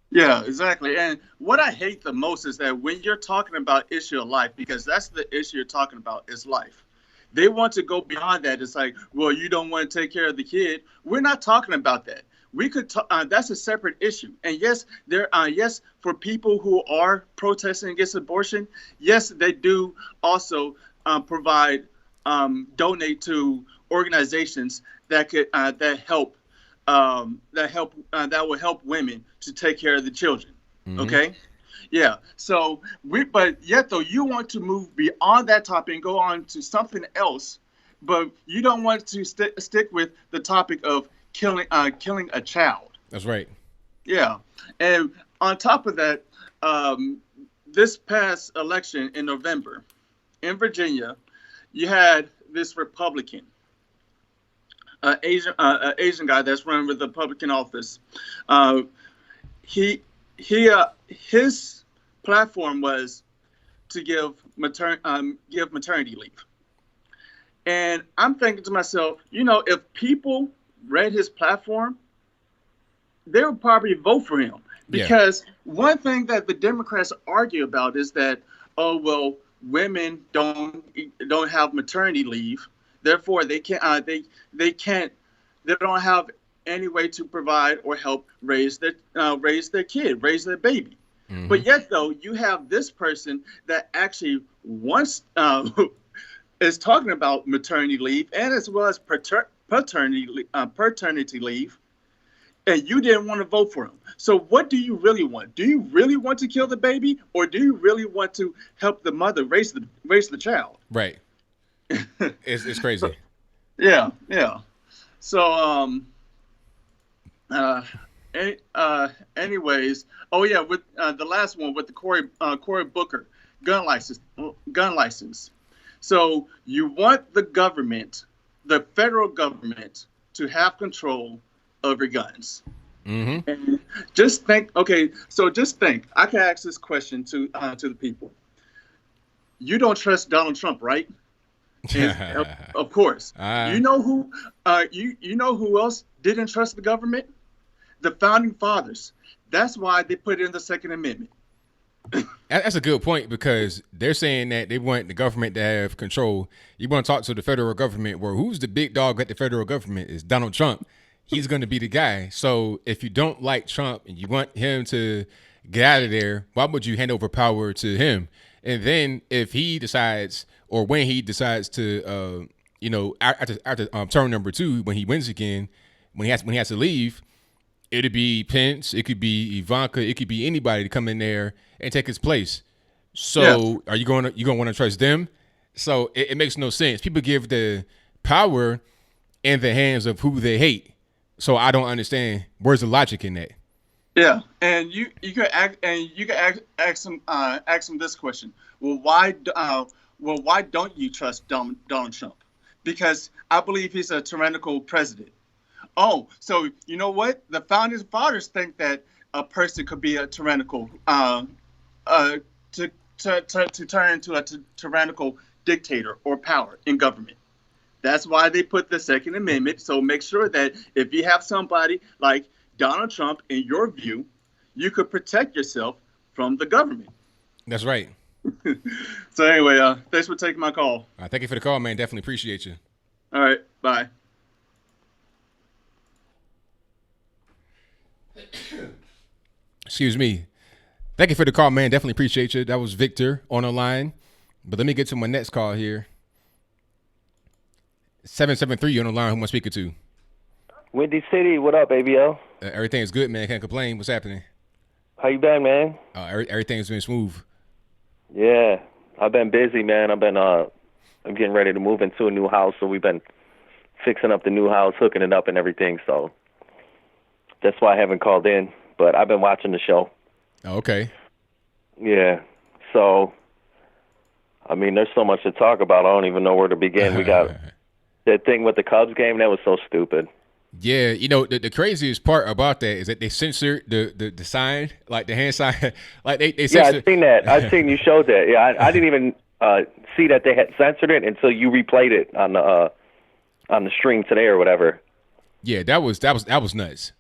Yeah, exactly. And what I hate the most is that when you're talking about issue of life, because that's the issue you're talking about is life. They want to go beyond that. It's like, well, you don't want to take care of the kid. We're not talking about that. We could. That's a separate issue. And yes, yes, for people who are protesting against abortion, yes, they do also provide, donate to organizations that could that will help women to take care of the children. Mm-hmm. Okay. Yeah. So but yet though, you want to move beyond that topic and go on to something else, but you don't want to stick with the topic of killing a child. That's right. Yeah. And on top of that, this past election in November in Virginia, you had this Republican, Asian guy that's running for the Republican office. His platform was to give maternity leave. And I'm thinking to myself, if people read his platform, they would probably vote for him. Because one thing that the Democrats argue about is that, oh, well, women don't have maternity leave, therefore they don't have any way to provide or help raise their kid, raise their baby. Mm-hmm. But yet, though, you have this person that actually wants is talking about maternity leave and as well as paternity leave, and you didn't want to vote for him. So what do you really want? Do you really want to kill the baby, or do you really want to help the mother raise the child? Right. It's crazy. Yeah. So anyways, oh yeah, with the last one with the Cory Booker gun license. So you want the government, the federal government, to have control over guns. Mm-hmm. And just think. Okay, so just think. I can ask this question to the people. You don't trust Donald Trump, right? Of course. You know who? You know who else didn't trust the government? The founding fathers. That's why they put in the Second Amendment. That's a good point, because they're saying that they want the government to have control. You want to talk to the federal government, where who's the big dog at the federal government is Donald Trump. He's going to be the guy. So if you don't like Trump and you want him to get out of there, why would you hand over power to him? And then if he decides, or when he decides to, after term number 2, when he wins again, when he has to leave, it'd be Pence, it could be Ivanka, it could be anybody to come in there and take his place. So Are you going to want to trust them? So it makes no sense. People give the power in the hands of who they hate. So I don't understand, where's the logic in that? Yeah, and you could ask them this question. Well, why don't you trust Donald Trump? Because I believe he's a tyrannical president. Oh, so you know what? The founding fathers think that a person could be a tyrannical, to turn into a tyrannical dictator or power in government. That's why they put the Second Amendment. So make sure that if you have somebody like Donald Trump, in your view, you could protect yourself from the government. That's right. So anyway, thanks for taking my call. Thank you for the call, man. Definitely appreciate you. All right. Bye. Excuse me. Thank you for the call, man. Definitely appreciate you. That was Victor on the line. But let me get to my next call here. 773, you on the line. Who am I speaking to? Windy City, what up, ABL? Everything is good, man. Can't complain. What's happening? How you been, man? Everything's been smooth. Yeah, I've been busy, man. I'm getting ready to move into a new house, so we've been fixing up the new house, hooking it up and everything. So that's why I haven't called in. But I've been watching the show. Oh, okay. Yeah. So, I mean, there's so much to talk about. I don't even know where to begin. We got that thing with the Cubs game. That was so stupid. Yeah, the craziest part about that is that they censored the sign, like the hand sign. Like they censored. Yeah, I've seen that. I've seen you showed that. Yeah, I didn't even see that they had censored it until you replayed it on the stream today or whatever. Yeah, that was nuts.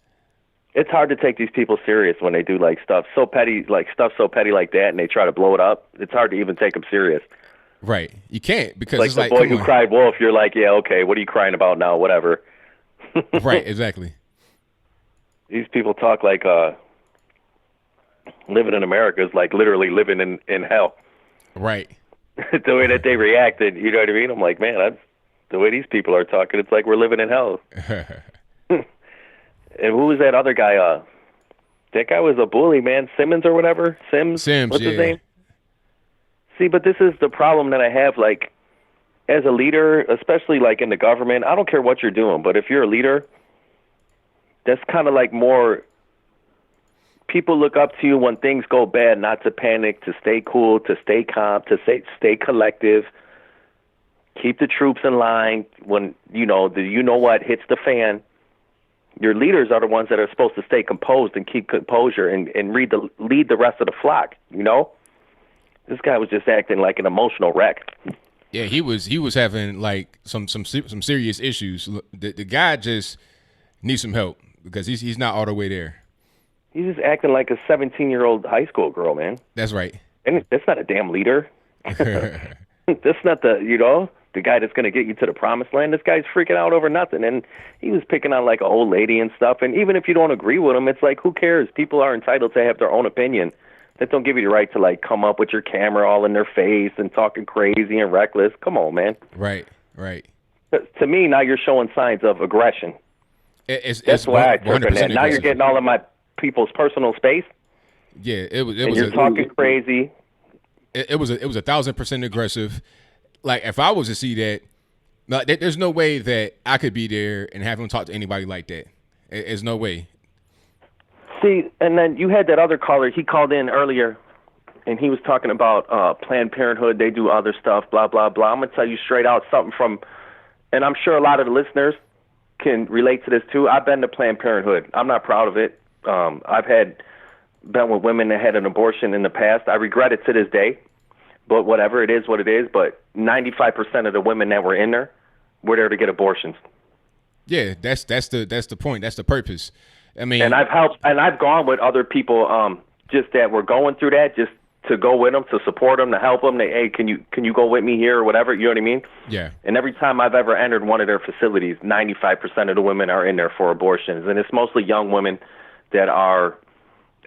It's hard to take these people serious when they do like stuff so petty like that, and they try to blow it up. It's hard to even take them serious. Right, you can't because like it's the like boy who cried wolf. You're like, yeah, okay, what are you crying about now? Whatever. Right, exactly. These people talk like living in America is like literally living in hell. Right. The way that they reacted, you know what I mean? I'm like, man, that's the way these people are talking. It's like we're living in hell. And who was that other guy? That guy was a bully, man. Simmons or whatever. Sims. What's his name? See, but this is the problem that I have. Like, as a leader, especially like in the government, I don't care what you're doing, but if you're a leader, that's kind of like more. People look up to you when things go bad, not to panic, to stay cool, to stay calm, to stay collective. Keep the troops in line. When what hits the fan. Your leaders are the ones that are supposed to stay composed and keep composure and lead the rest of the flock. You know, this guy was just acting like an emotional wreck. Yeah, he was having like some serious issues. The guy just needs some help because he's not all the way there. He's just acting like a 17-year-old high school girl, man. That's right. And that's not a damn leader. That's not the guy that's going to get you to the promised land. This guy's freaking out over nothing. And he was picking on like an old lady and stuff. And even if you don't agree with him, it's like, who cares? People are entitled to have their own opinion. That don't give you the right to like come up with your camera all in their face and talking crazy and reckless. Come on, man. Right. To me, now you're showing signs of aggression. That's why I took that. Now you're getting all of my people's personal space. Yeah, it was. You're talking crazy. It was 1,000% aggressive. Like if I was to see that, there's no way that I could be there and have him talk to anybody like that. There's no way. See, and then you had that other caller. He called in earlier, and he was talking about Planned Parenthood. They do other stuff, blah, blah, blah. I'm going to tell you straight out something from, and I'm sure a lot of the listeners can relate to this too. I've been to Planned Parenthood. I'm not proud of it. I've been with women that had an abortion in the past. I regret it to this day, but whatever, it is what it is. But 95% of the women that were in there were there to get abortions. Yeah, that's the point. That's the purpose. I mean, and I've gone with other people, just that were going through that, just to go with them, to support them, to help them. Hey, can you go with me here or whatever? You know what I mean? Yeah. And every time I've ever entered one of their facilities, 95% of the women are in there for abortions, and it's mostly young women that are,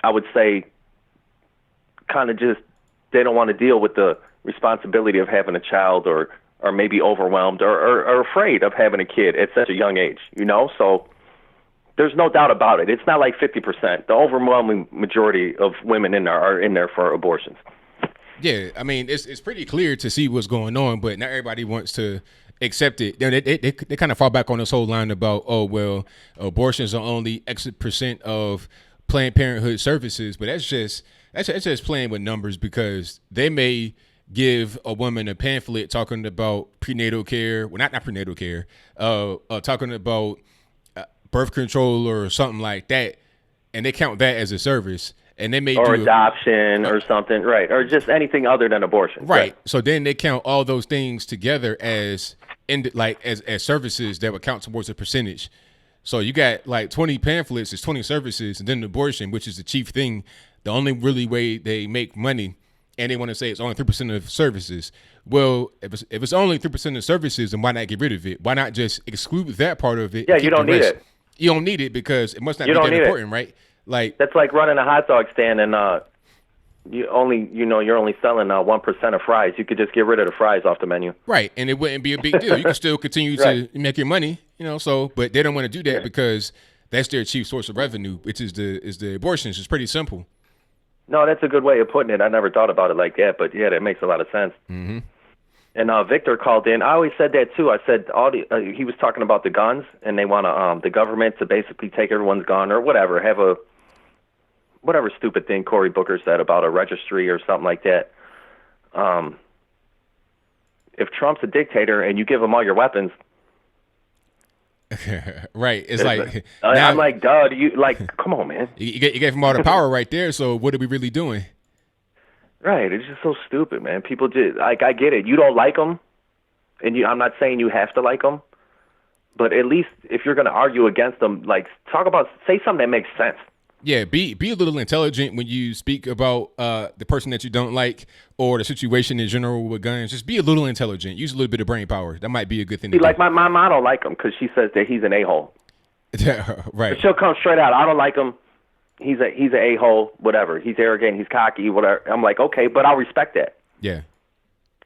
I would say, kind of just they don't want to deal with the responsibility of having a child, or maybe overwhelmed or afraid of having a kid at such a young age. You know, so. There's no doubt about it. It's not like 50%. The overwhelming majority of women in there are in there for abortions. Yeah, I mean, it's pretty clear to see what's going on, but not everybody wants to accept it. They kind of fall back on this whole line about, oh, well, abortions are only X percent of Planned Parenthood services, but that's just playing with numbers, because they may give a woman a pamphlet talking about prenatal care, well, not prenatal care, talking about birth control or something like that, and they count that as a service, and they may do adoption or something, right? Or just anything other than abortion, right? So then they count all those things together as as services that would count towards a percentage. So you got like 20 pamphlets is 20 services, and then abortion, which is the chief thing, the only really way they make money, and they want to say it's only 3% of services. Well, if it's only 3% of services, then why not get rid of it? Why not just exclude that part of it? Yeah, you don't need it. You don't need it because it must not be that important, right? Like that's like running a hot dog stand and you're only selling 1% of fries. You could just get rid of the fries off the menu, right? And it wouldn't be a big deal. You can still continue to make your money, So, but they don't want to do that because that's their chief source of revenue, which is the abortions. It's pretty simple. No, that's a good way of putting it. I never thought about it like that, but yeah, that makes a lot of sense. Mm-hmm. And Victor called in. I always said that too. I said he was talking about the guns, and they want the government to basically take everyone's gun or whatever, have a whatever stupid thing Cory Booker said about a registry or something like that. If Trump's a dictator and you give him all your weapons. Right. It's like now, I'm like, duh, you like, come on, man. You gave him all the power right there. So what are we really doing? Right. It's just so stupid, man. People just like, I get it. You don't like them, and I'm not saying you have to like them, but at least if you're going to argue against them, like say something that makes sense. Yeah, be a little intelligent when you speak about the person that you don't like or the situation in general with guns. Just be a little intelligent. Use a little bit of brain power. That might be a good thing to do. Like my mom, I don't like him because she says that he's an a-hole. Right. But she'll come straight out. I don't like him. He's an a-hole, whatever. He's arrogant. He's cocky, whatever. I'm like, okay, but I'll respect that. Yeah.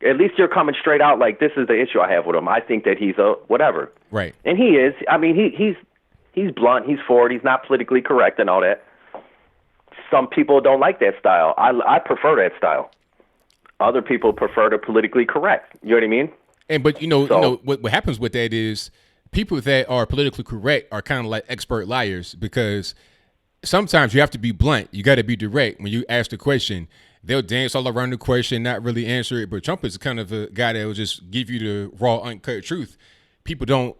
At least you're coming straight out like, this is the issue I have with him. I think that he's a whatever. Right. And he is. I mean, he's blunt. He's forward. He's not politically correct and all that. Some people don't like that style. I prefer that style. Other people prefer to politically correct. You know what I mean? And but what happens with that is people that are politically correct are kind of like expert liars, because sometimes you have to be blunt. You got to be direct when you ask the question. They'll dance all around the question, not really answer it. But Trump is kind of a guy that will just give you the raw, uncut truth. People don't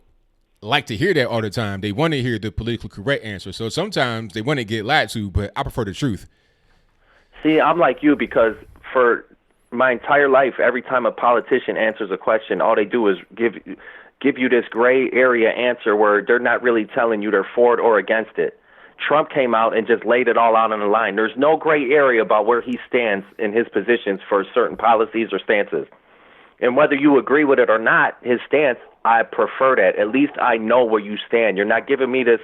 like to hear that all the time. They want to hear the politically correct answer. So sometimes they want to get lied to, but I prefer the truth. See, I'm like you because for my entire life, every time a politician answers a question, all they do is give you this gray area answer where they're not really telling you they're for it or against it. Trump came out and just laid it all out on the line. There's no gray area about where he stands in his positions for certain policies or stances. And whether you agree with it or not, his stance, I prefer that. At least I know where you stand. You're not giving me this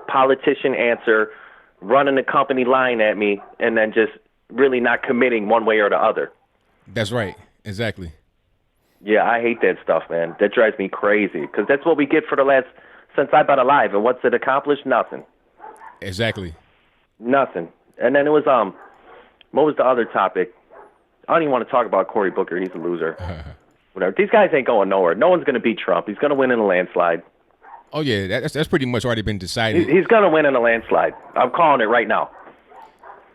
politician answer, running the company line at me, and then just really not committing one way or the other. That's right. Exactly. Yeah, I hate that stuff, man. That drives me crazy because that's what we get for since I've been alive. And what's it accomplished? Nothing. Exactly. Nothing. And then it was, what was the other topic? I don't even want to talk about Cory Booker. He's a loser. Whatever. These guys ain't going nowhere. No one's going to beat Trump. He's going to win in a landslide. Oh, yeah. That's pretty much already been decided. He's going to win in a landslide. I'm calling it right now.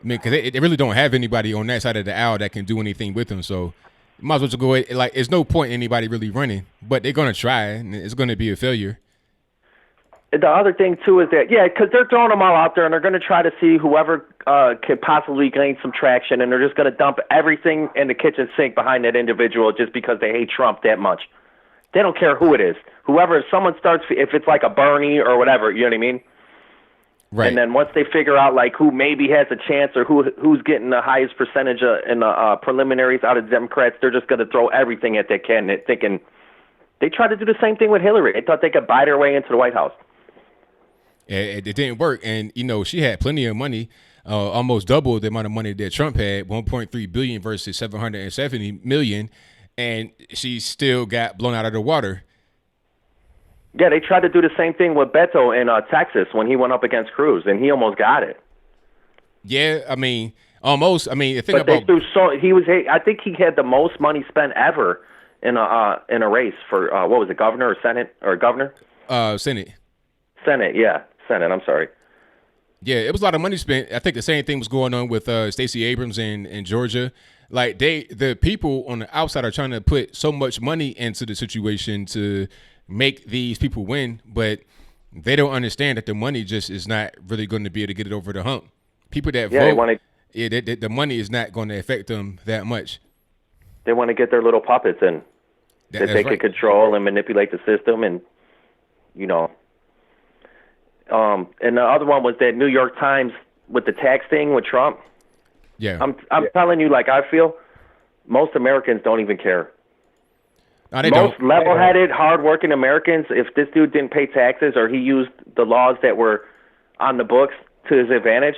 I mean, because they really don't have anybody on that side of the aisle that can do anything with him. So you might as well just go ahead. Like, there's no point in anybody really running. But they're going to try, and it's going to be a failure. The other thing, too, is that, yeah, because they're throwing them all out there, and they're going to try to see whoever could possibly gain some traction, and they're just going to dump everything in the kitchen sink behind that individual just because they hate Trump that much. They don't care who it is. Whoever, if someone starts, if it's like a Bernie or whatever, you know what I mean? Right. And then once they figure out, like, who maybe has a chance or who's getting the highest percentage in the preliminaries out of the Democrats, they're just going to throw everything at that candidate, thinking they tried to do the same thing with Hillary. They thought they could buy their way into the White House. It didn't work. And, she had plenty of money, almost double the amount of money that Trump had, $1.3 billion versus $770 million. And she still got blown out of the water. Yeah, they tried to do the same thing with Beto in Texas when he went up against Cruz, and he almost got it. Yeah, I mean, almost. I mean, the thing but about I think he had the most money spent ever in a race for what was it, governor or Senate or governor? Senate. Senate, yeah. Senate, I'm sorry. Yeah, it was a lot of money spent. I think the same thing was going on with Stacey Abrams in Georgia. Like the people on the outside are trying to put so much money into the situation to make these people win, but they don't understand that the money just is not really going to be able to get it over the hump. People that vote, the money is not going to affect them that much. They want to get their little puppets in that they can control and manipulate the system, and and the other one was that New York Times with the tax thing with Trump. Yeah. I'm telling you, like, I feel most Americans don't even care. No, they most don't. level-headed, hard-working Americans, if this dude didn't pay taxes or he used the laws that were on the books to his advantage,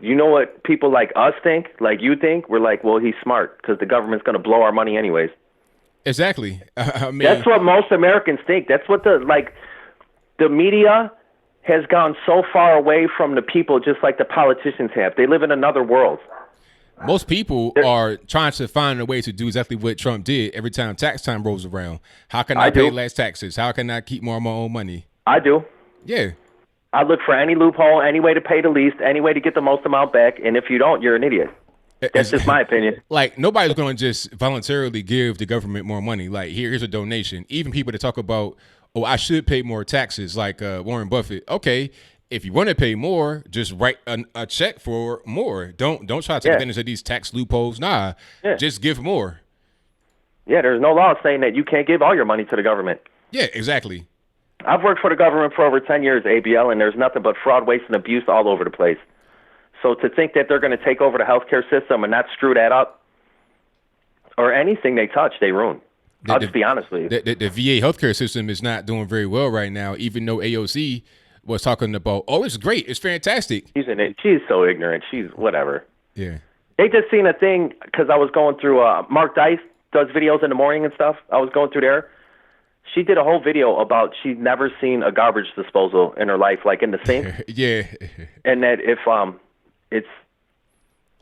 you know what people like us think, like you think? We're like, well, he's smart because the government's going to blow our money anyways. Exactly. I mean, that's what most Americans think. That's what the media has gone so far away from the people, just like the politicians have. They live in another world. most people are trying to find a way to do exactly what Trump did every time tax time rolls around. How can I pay less taxes? How can I keep more of my own money? I do. Yeah. I look for any loophole, any way to pay the least, any way to get the most amount back. And if you don't, you're an idiot. That's just my opinion. Like, nobody's going to just voluntarily give the government more money. Like, here's a donation. Even people that talk about, oh, I should pay more taxes, like Warren Buffett. Okay, if you want to pay more, just write a check for more. Don't try to take advantage of these tax loopholes. Nah, just give more. Yeah, there's no law saying that you can't give all your money to the government. Yeah, exactly. I've worked for the government for over 10 years, ABL, and there's nothing but fraud, waste, and abuse all over the place. So to think that they're going to take over the healthcare system and not screw that up, or anything they touch, they ruin. I'll just be honest with you. The VA healthcare system is not doing very well right now, even though AOC was talking about, oh, it's great, it's fantastic. She's so ignorant. She's whatever. Yeah. They just seen a thing, because I was going through, Mark Dice does videos in the morning and stuff. I was going through there. She did a whole video about she'd never seen a garbage disposal in her life, like in the sink. Yeah. And that if it's,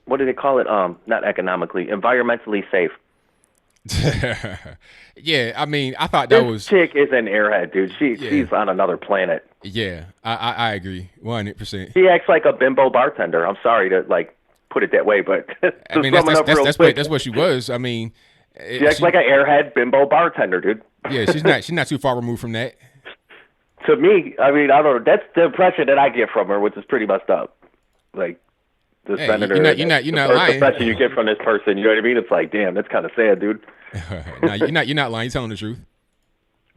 what do they call it? Not economically, environmentally safe. Yeah, I mean, I thought this chick is an airhead, dude. She's on another planet. Yeah, I agree, 100%. She acts like a bimbo bartender. I'm sorry to put it that way, but I mean that's what she was. I mean, she acts like an airhead bimbo bartender, dude. Yeah, she's not too far removed from that. To me, I mean, I don't know. That's the impression that I get from her, which is pretty messed up. Like the senator. You're not lying. The impression you get from this person, you know what I mean? It's like, damn, that's kind of sad, dude. No, you're not lying. You're telling the truth.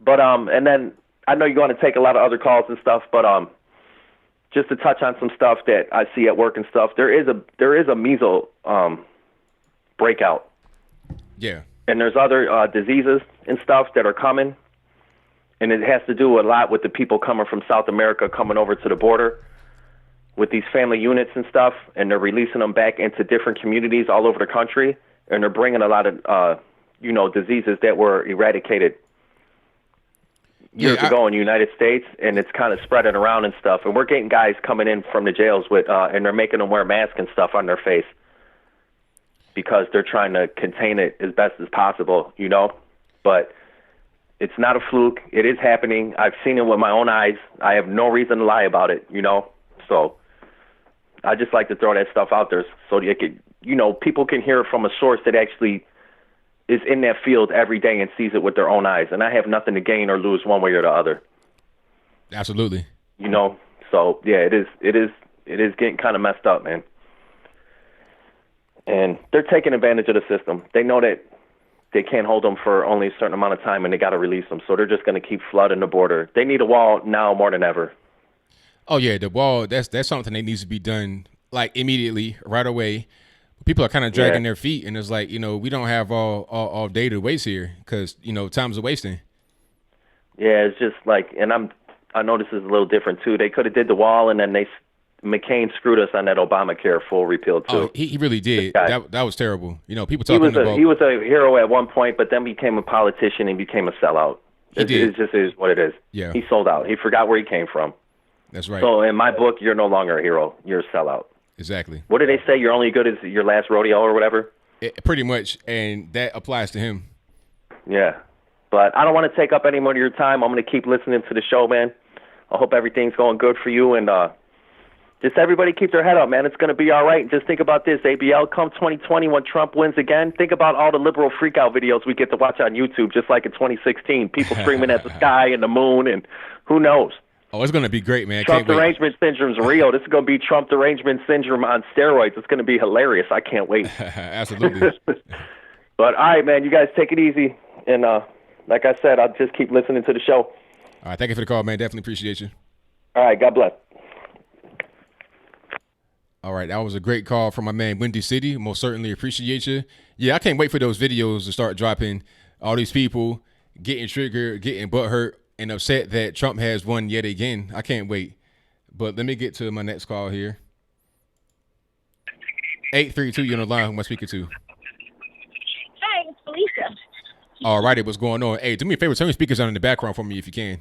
But and then I know you're going to take a lot of other calls and stuff, but just to touch on some stuff that I see at work and stuff, there is a measles breakout. Yeah. And there's other diseases and stuff that are coming, and it has to do a lot with the people coming from South America coming over to the border with these family units and stuff, and they're releasing them back into different communities all over the country, and they're bringing a lot of diseases that were eradicated years ago in the United States, and it's kind of spreading around and stuff. And we're getting guys coming in from the jails with, and they're making them wear masks and stuff on their face because they're trying to contain it as best as possible, But it's not a fluke. It is happening. I've seen it with my own eyes. I have no reason to lie about it, So I just like to throw that stuff out there so it could, people can hear it from a source that actually is in that field every day and sees it with their own eyes. And I have nothing to gain or lose one way or the other. Absolutely. So yeah, it is getting kind of messed up, man. And they're taking advantage of the system. They know that they can't hold them for only a certain amount of time and they got to release them. So they're just going to keep flooding the border. They need a wall now more than ever. Oh yeah, the wall. That's something that needs to be done like immediately, right away. People are kind of dragging their feet, and it's like we don't have all day to waste here because time's a wasting. Yeah, it's just like, and I know this is a little different too. They could have did the wall, and then McCain screwed us on that Obamacare full repeal too. Oh, he really did. That was terrible. People talking about he was a hero at one point, but then became a politician and became a sellout. It just is what it is. Yeah, he sold out. He forgot where he came from. That's right. So in my book, you're no longer a hero. You're a sellout. Exactly. What do they say? You're only good as your last rodeo or whatever? Pretty much, and that applies to him. Yeah. But I don't want to take up any more of your time. I'm going to keep listening to the show, man. I hope everything's going good for you, and just everybody keep their head up, man. It's going to be all right. And just think about this, ABL, come 2020 when Trump wins again, think about all the liberal freak-out videos we get to watch on YouTube, just like in 2016. People screaming at the sky and the moon, and who knows? Oh, it's going to be great, man. Trump derangement syndrome's real. This is going to be Trump derangement syndrome on steroids. It's going to be hilarious. I can't wait. Absolutely. But, all right, man, you guys take it easy. And like I said, I'll just keep listening to the show. All right, thank you for the call, man. Definitely appreciate you. All right, God bless. All right, that was a great call from my man, Windy City. Most certainly appreciate you. Yeah, I can't wait for those videos to start dropping. All these people getting triggered, getting butthurt, and upset that Trump has won yet again. I can't wait. But let me get to my next call here. 832, you're on the line. Who am I speaking to? Hi, it's Felicia. All righty, what's going on? Hey, do me a favor. Turn your speakers on in the background for me if you can.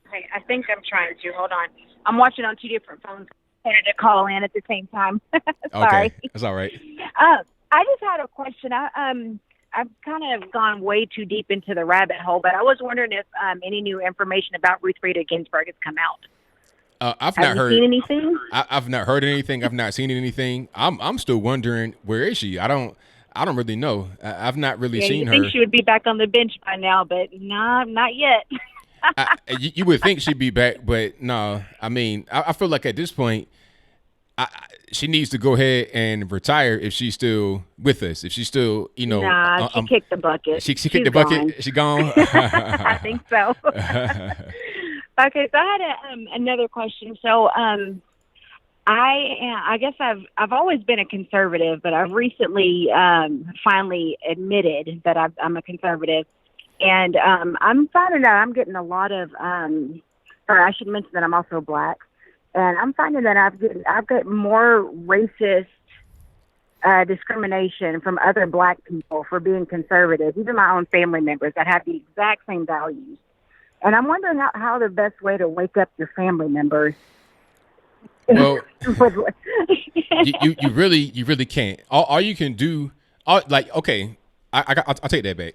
Okay, I think I'm trying to. Hold on. I'm watching on two different phones. wanted to call in at the same time. Sorry. Okay, that's all right. I just had a question. I've kind of gone way too deep into the rabbit hole, but I was wondering if any new information about Ruth Bader Ginsburg has come out. I've Have not you heard seen anything? I've not heard anything. I've not seen anything. I'm still wondering, where is she? I don't really know. I've not really seen you her. think she would be back on the bench by now, but not yet. You would think she'd be back, but no. I mean, I feel like at this point, she needs to go ahead and retire if she's still with us. If she's still, Nah, she kicked the bucket. She kicked the bucket. Gone. She gone. I think so. Okay, so I had another question. So, I guess I've always been a conservative, but I've recently finally admitted that I'm a conservative, and I'm finding out I'm getting a lot of. Sorry, I should mention that I'm also Black, and I'm finding that I've got more racist discrimination from other Black people for being conservative, even my own family members that have the exact same values. And I'm wondering how the best way to wake up your family members. Well, you really can't. All you can do, okay, I'll take that back.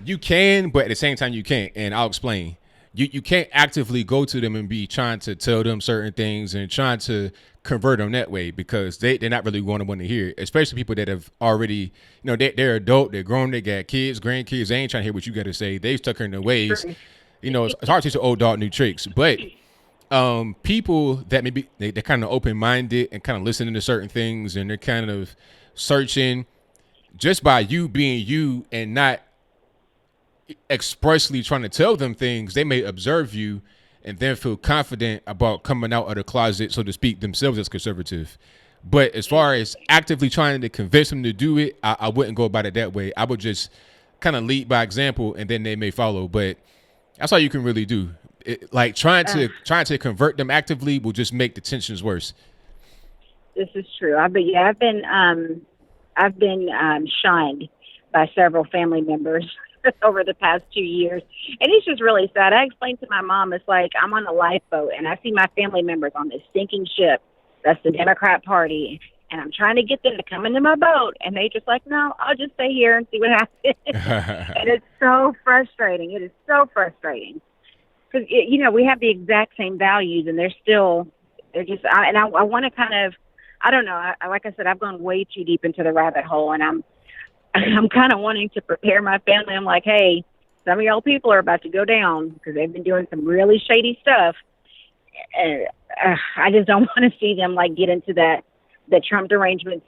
You can, but at the same time you can't, and I'll explain. You can't actively go to them and be trying to tell them certain things and trying to convert them that way, because they're not really going to want to hear it, especially people that have already, they're adult, they're grown, they got kids, grandkids. They ain't trying to hear what you got to say. They've stuck in their ways. It's hard to teach an old dog new tricks, but people that maybe they're kind of open-minded and kind of listening to certain things, and they're kind of searching just by you being you and not expressly trying to tell them things. They may observe you and then feel confident about coming out of the closet, so to speak, themselves as conservative. But as far as actively trying to convince them to do it, I wouldn't go about it that way. I would just kind of lead by example, and then they may follow. But that's all you can really do. Trying to convert them actively will just make the tensions worse. This is true. I've been shunned by several family members over the past 2 years, and it's just really sad. I explained to my mom, it's like I'm on a lifeboat and I see my family members on this sinking ship that's the Democrat Party, and I'm trying to get them to come into my boat, and they just like, no, I'll just stay here and see what happens. And it's so frustrating. It is so frustrating because we have the exact same values, and I want to kind of, I don't know. Like I said, I've gone way too deep into the rabbit hole, and I'm kind of wanting to prepare my family. I'm like, hey, some of y'all people are about to go down because they've been doing some really shady stuff. And I just don't want to see them get into the Trump derangement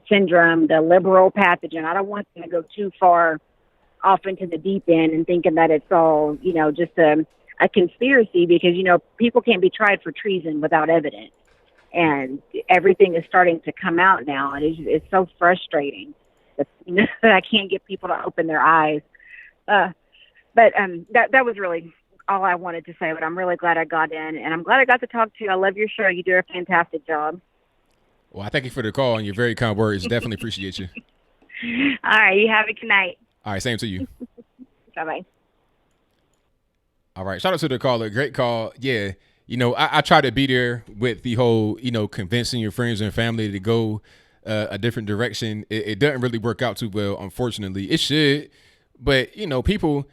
syndrome, the liberal pathogen. I don't want them to go too far off into the deep end and thinking that it's all, just a conspiracy, because, people can't be tried for treason without evidence. And everything is starting to come out now. And it's so frustrating that I can't get people to open their eyes. But that was really all I wanted to say. But I'm really glad I got in, and I'm glad I got to talk to you. I love your show. You do a fantastic job. Well, I thank you for the call and your very kind words. Definitely appreciate you. All right. You have a good night. All right. Same to you. Bye-bye. All right. Shout out to the caller. Great call. Yeah. I try to be there with the whole, convincing your friends and family to go a different direction. It doesn't really work out too well, unfortunately. It should. But, people,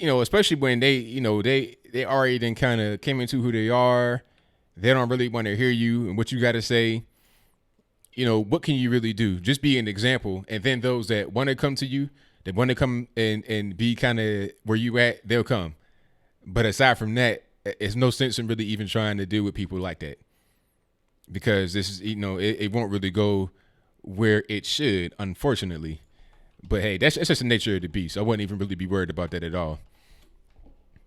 especially when they already then kind of came into who they are, they don't really want to hear you and what you got to say. What can you really do? Just be an example. And then those that want to come to you, that want to come and be kind of where you at, they'll come. But aside from that, there's no sense in really even trying to deal with people like that, because this is, it won't really go where it should, unfortunately. But hey, that's just the nature of the beast. I wouldn't even really be worried about that at all.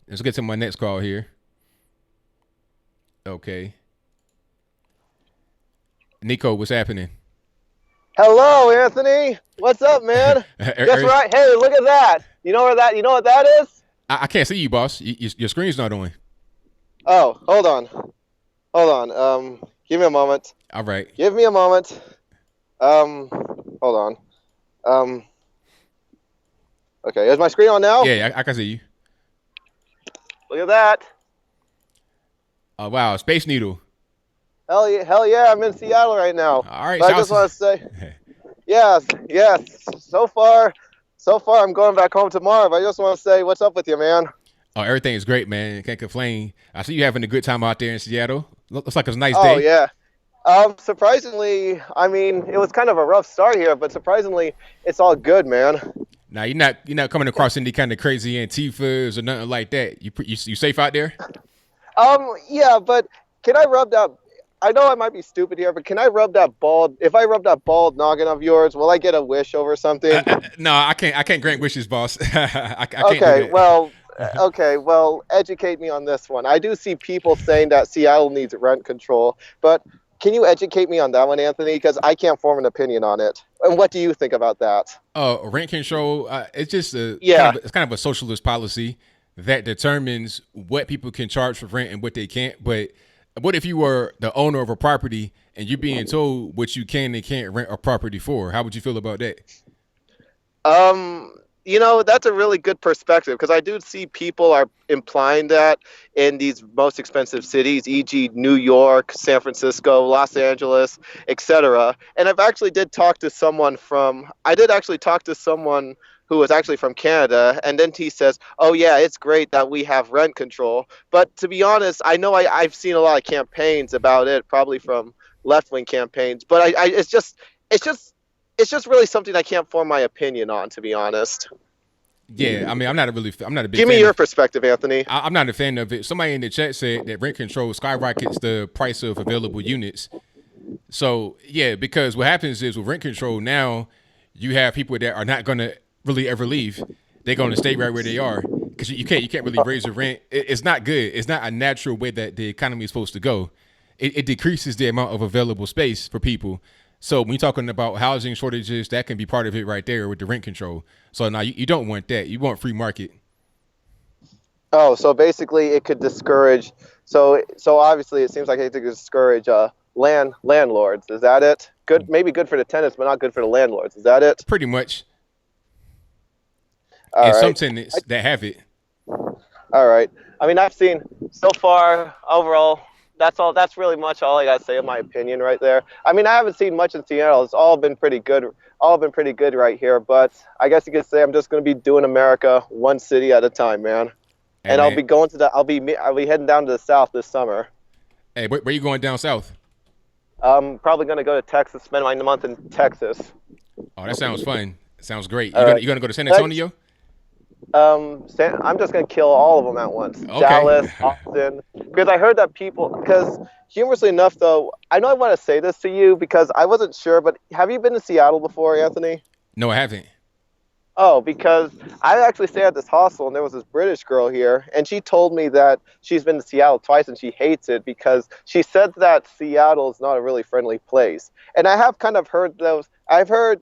Let's get to my next call here. Okay. Nico, what's happening? Hello, Anthony. What's up, man? Guess what? Hey, look at that. You know what that is? I can't see you, boss. Your screen's not on. Oh, hold on. Give me a moment. All right. Give me a moment. Hold on. Okay, is my screen on now? Yeah, I can see you. Look at that. Oh, wow, Space Needle. Hell yeah, I'm in Seattle right now. All right, but I just want to say, yes. So far, I'm going back home tomorrow. But I just want to say, what's up with you, man? Oh, everything is great, man. Can't complain. I see you having a good time out there in Seattle. Looks like it's a nice day. Oh yeah. Surprisingly, I mean, it was kind of a rough start here, but surprisingly, it's all good, man. Now you're not coming across any kind of crazy Antifas or nothing like that. You safe out there? Yeah, but can I rub that? I know I might be stupid here, but can I rub that bald? If I rub that bald noggin of yours, will I get a wish over something? No, I can't. I can't grant wishes, boss. I can't okay, do that. well, educate me on this one. I do see people saying that Seattle needs rent control, but can you educate me on that one, Anthony? Because I can't form an opinion on it. And what do you think about that? Rent control. It's just it's kind of a socialist policy that determines what people can charge for rent and what they can't. But what if you were the owner of a property and you're being told what you can and can't rent a property for? How would you feel about that? That's a really good perspective because I do see people are implying that in these most expensive cities, e.g. New York, San Francisco, Los Angeles, etc. And I did actually talk to someone who was actually from Canada, and then he says, oh yeah, it's great that we have rent control. But to be honest, I know I've seen a lot of campaigns about it, probably from left-wing campaigns, but it's just really something I can't form my opinion on, to be honest. Yeah, I mean, I'm not a big Give me your perspective, Anthony. I'm not a fan of it. Somebody in the chat said that rent control skyrockets the price of available units. So, yeah, because what happens is with rent control now, you have people that are not going to really ever leave. They're going to stay right where they are because you can't really raise the rent. It's not good. It's not a natural way that the economy is supposed to go. It decreases the amount of available space for people. So when you're talking about housing shortages, that can be part of it right there with the rent control. So now you don't want that. You want free market. Oh, so basically it could discourage. So obviously it seems like it could discourage landlords. Is that it? Good, maybe good for the tenants, but not good for the landlords. Is that it? Pretty much. Some tenants that have it. All right. I mean, I've seen so far overall. That's all. That's really much all I got to say in my opinion right there. I mean, I haven't seen much in Seattle. It's all been pretty good. All been pretty good right here. But I guess you could say I'm just going to be doing America one city at a time, man. Hey, and man. I'll be heading down to the south this summer. Hey, where you going down south? I'm probably going to go to Texas, spend my month in Texas. Oh, that sounds fun. Sounds great. You gonna go to San Antonio? I'm just going to kill all of them at once. Okay. Dallas, Austin. Because I heard that because humorously enough, though, I know I want to say this to you because I wasn't sure, but have you been to Seattle before, Anthony? No, I haven't. Oh, because I actually stay at this hostel, and there was this British girl here, and she told me that she's been to Seattle twice, and she hates it because she said that Seattle is not a really friendly place. And I have kind of heard those. I've heard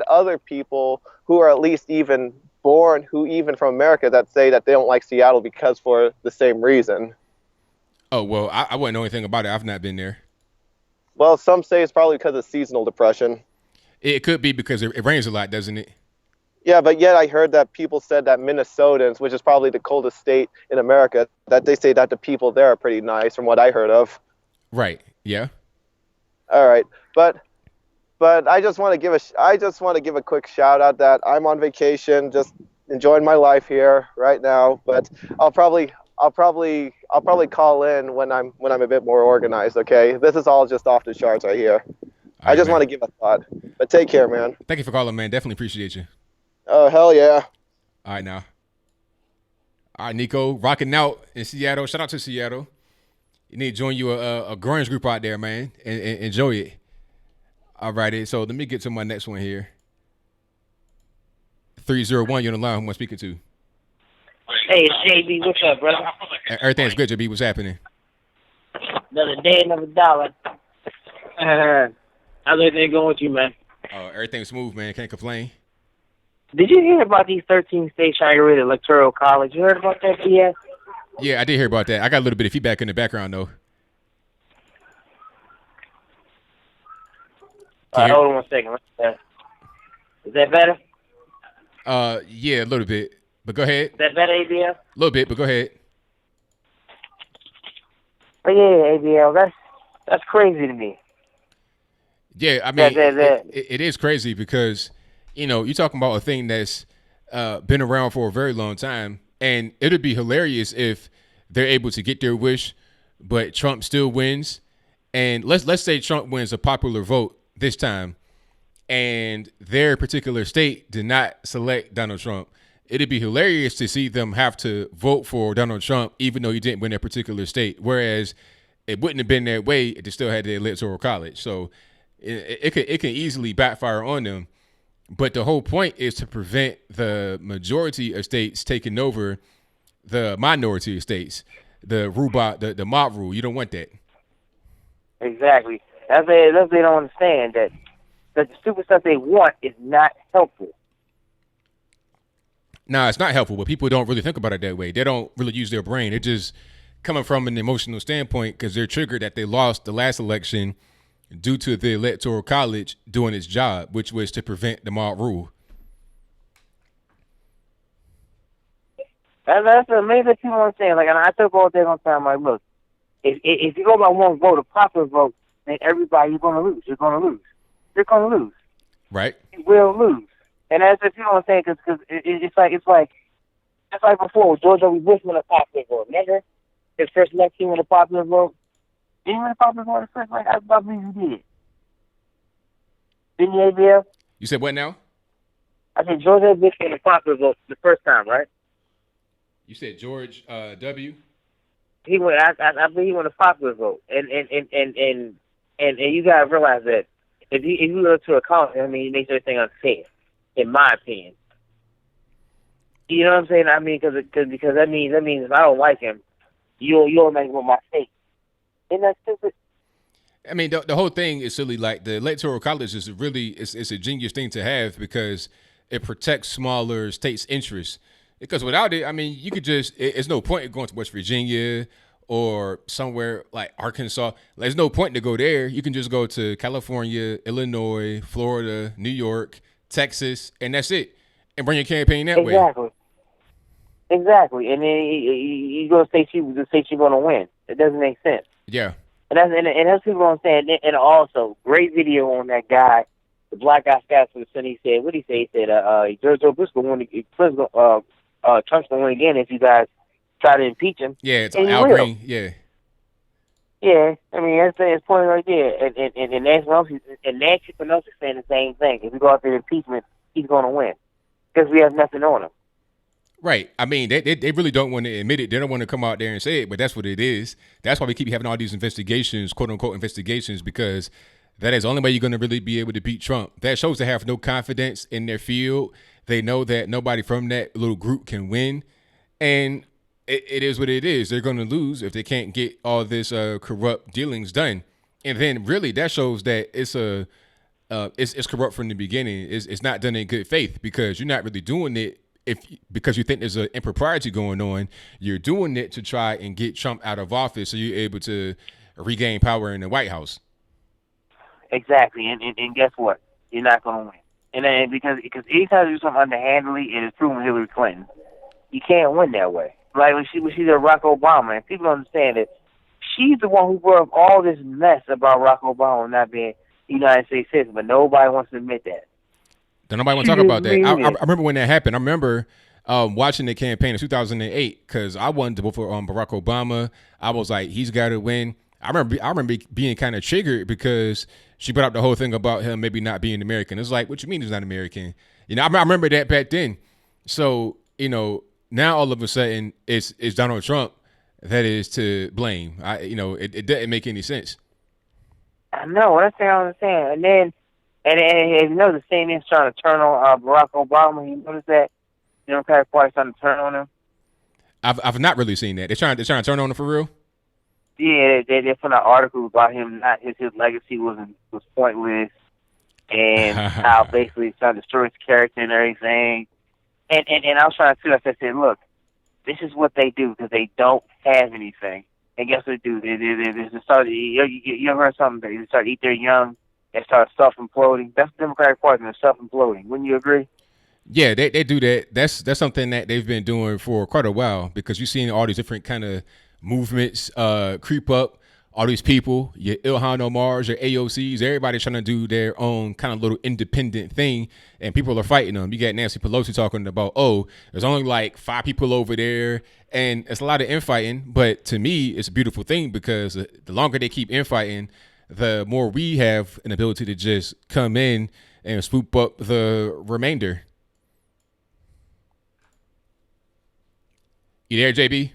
other people who are at least even from America that say that they don't like Seattle because for the same reason. Oh, well, I wouldn't know anything about it. I've not been there. Well, some say it's probably because of seasonal depression. It could be because it rains a lot, doesn't it? Yeah, but yet I heard that people said that Minnesotans, which is probably the coldest state in America, that they say that the people there are pretty nice from what I heard of. Right. Yeah. All right. But I just want to give a quick shout out that I'm on vacation, just enjoying my life here right now. But I'll probably call in when I'm a bit more organized. Okay, this is all just off the charts right here. I just want to give a thought. But take care, man. Thank you for calling, man. Definitely appreciate you. Oh hell yeah! All right now. All right, Nico, rocking out in Seattle. Shout out to Seattle. You need to join you a grunge group out there, man, and enjoy it. All righty, so let me get to my next one here. 301, you're on the line. Who am I speaking to? Hey, it's JB. What's up, brother? Everything's good, JB. What's happening? Another day, another dollar. How's everything going with you, man? Everything's smooth, man. Can't complain. Did you hear about these 13 states trying to get rid of Electoral College? You heard about that, BS? Yeah, I did hear about that. I got a little bit of feedback in the background, though. Hold on one second. Is that better? Yeah, a little bit. But go ahead. Is that better, ABL? A little bit, but go ahead. Oh, yeah, ABL. That's crazy to me. Yeah, I mean, it is crazy because, you're talking about a thing that's been around for a very long time, and it'd be hilarious if they're able to get their wish, but Trump still wins. And let's say Trump wins a popular vote this time, and their particular state did not select Donald Trump. It'd be hilarious to see them have to vote for Donald Trump, even though he didn't win that particular state. Whereas it wouldn't have been that way if they still had the Electoral College. So it can easily backfire on them. But the whole point is to prevent the majority of states taking over the minority of states. The mob rule. You don't want that. Exactly. That's they don't understand that the stupid stuff they want is not helpful. Nah, it's not helpful, but people don't really think about it that way. They don't really use their brain. They're just coming from an emotional standpoint because they're triggered that they lost the last election due to the Electoral College doing its job, which was to prevent the mob rule. That's the main thing people understand. Like, and I took all day on time. Like, look, if you go by one vote, a popular vote, then everybody you're going to lose. You're going to lose. You're going to lose. Right. You will lose. And that's what people don't say because it's like before George W. Bush won a popular vote. Remember his first election with a popular vote? Didn't he win a popular vote first? Like I believe he did. Didn't he, ABL? You said what now? I said George W. Bush won a popular vote the first time, right? You said George W. He won. I believe he won a popular vote, and you gotta realize that if you go to a college, I mean, it makes everything unfair. In my opinion, you know what I'm saying? I mean, because that means if I don't like him, you'll make him my state. Isn't that stupid? I mean, the whole thing is silly. Like the Electoral College is it's a genius thing to have because it protects smaller states' interests. Because without it, I mean, you could it's no point in going to West Virginia or somewhere like Arkansas. There's no point to go there. You can just go to California, Illinois, Florida, New York, Texas, and that's it. And bring your campaign that way. Exactly. And then you go to the state you're going to win. It doesn't make sense. Yeah. And that's people don't understand. And also, great video on that guy, the black guy for the Senate. He said, what did he say? He said, George Bush going to win. Trump's going to win again if you guys try to impeach him. Yeah, it's Al Green. Yeah. Yeah, I mean that's his point right there, and Nancy Pelosi is saying the same thing. If we go out there impeachment, he's going to win because we have nothing on him. Right. I mean, they really don't want to admit it. They don't want to come out there and say it, but that's what it is. That's why we keep having all these investigations, quote unquote investigations, because that is the only way you're going to really be able to beat Trump. That shows they have no confidence in their field. They know that nobody from that little group can win, and it is what it is. They're going to lose if they can't get all this corrupt dealings done. And then really that shows that it's corrupt from the beginning. It's not done in good faith because you're not really doing it because you think there's an impropriety going on. You're doing it to try and get Trump out of office so you're able to regain power in the White House. Exactly. And guess what? You're not going to win. And then because anytime you do something underhandedly, it is proven Hillary Clinton. You can't win that way. Like when she did Barack Obama, and people don't understand it. She's the one who brought up all this mess about Barack Obama not being United States citizen, but nobody wants to admit that. Don't nobody want to talk about that. I remember when that happened. I remember watching the campaign in 2008 because I wanted to vote for Barack Obama. I was like, he's got to win. I remember being kind of triggered because she brought up the whole thing about him maybe not being American. It's like, what you mean he's not American? I remember that back then. So now all of a sudden it's Donald Trump that is to blame. It doesn't make any sense. I know. That's what I understand. And the same is trying to turn on Barack Obama. You notice that the Democratic Party's trying to turn on him. I've not really seen that. They're trying to turn on him for real. Yeah, they put out articles about him. Not his legacy was pointless, and how basically he's trying to destroy his character and everything. And I was trying to tell us, I said, look, this is what they do because they don't have anything. And guess what they do? They start. You ever heard something? They start to eat their young and start self-imploding. That's the Democratic Party. They're self-imploding. Wouldn't you agree? Yeah, they do that. That's something that they've been doing for quite a while because you've seen all these different kind of movements creep up all these people, your Ilhan Omars, your AOCs, everybody's trying to do their own kind of little independent thing, and people are fighting them. You got Nancy Pelosi talking about, oh, there's only like 5 people over there, and it's a lot of infighting. But to me, it's a beautiful thing because the longer they keep infighting, the more we have an ability to just come in and swoop up the remainder. You there, JB?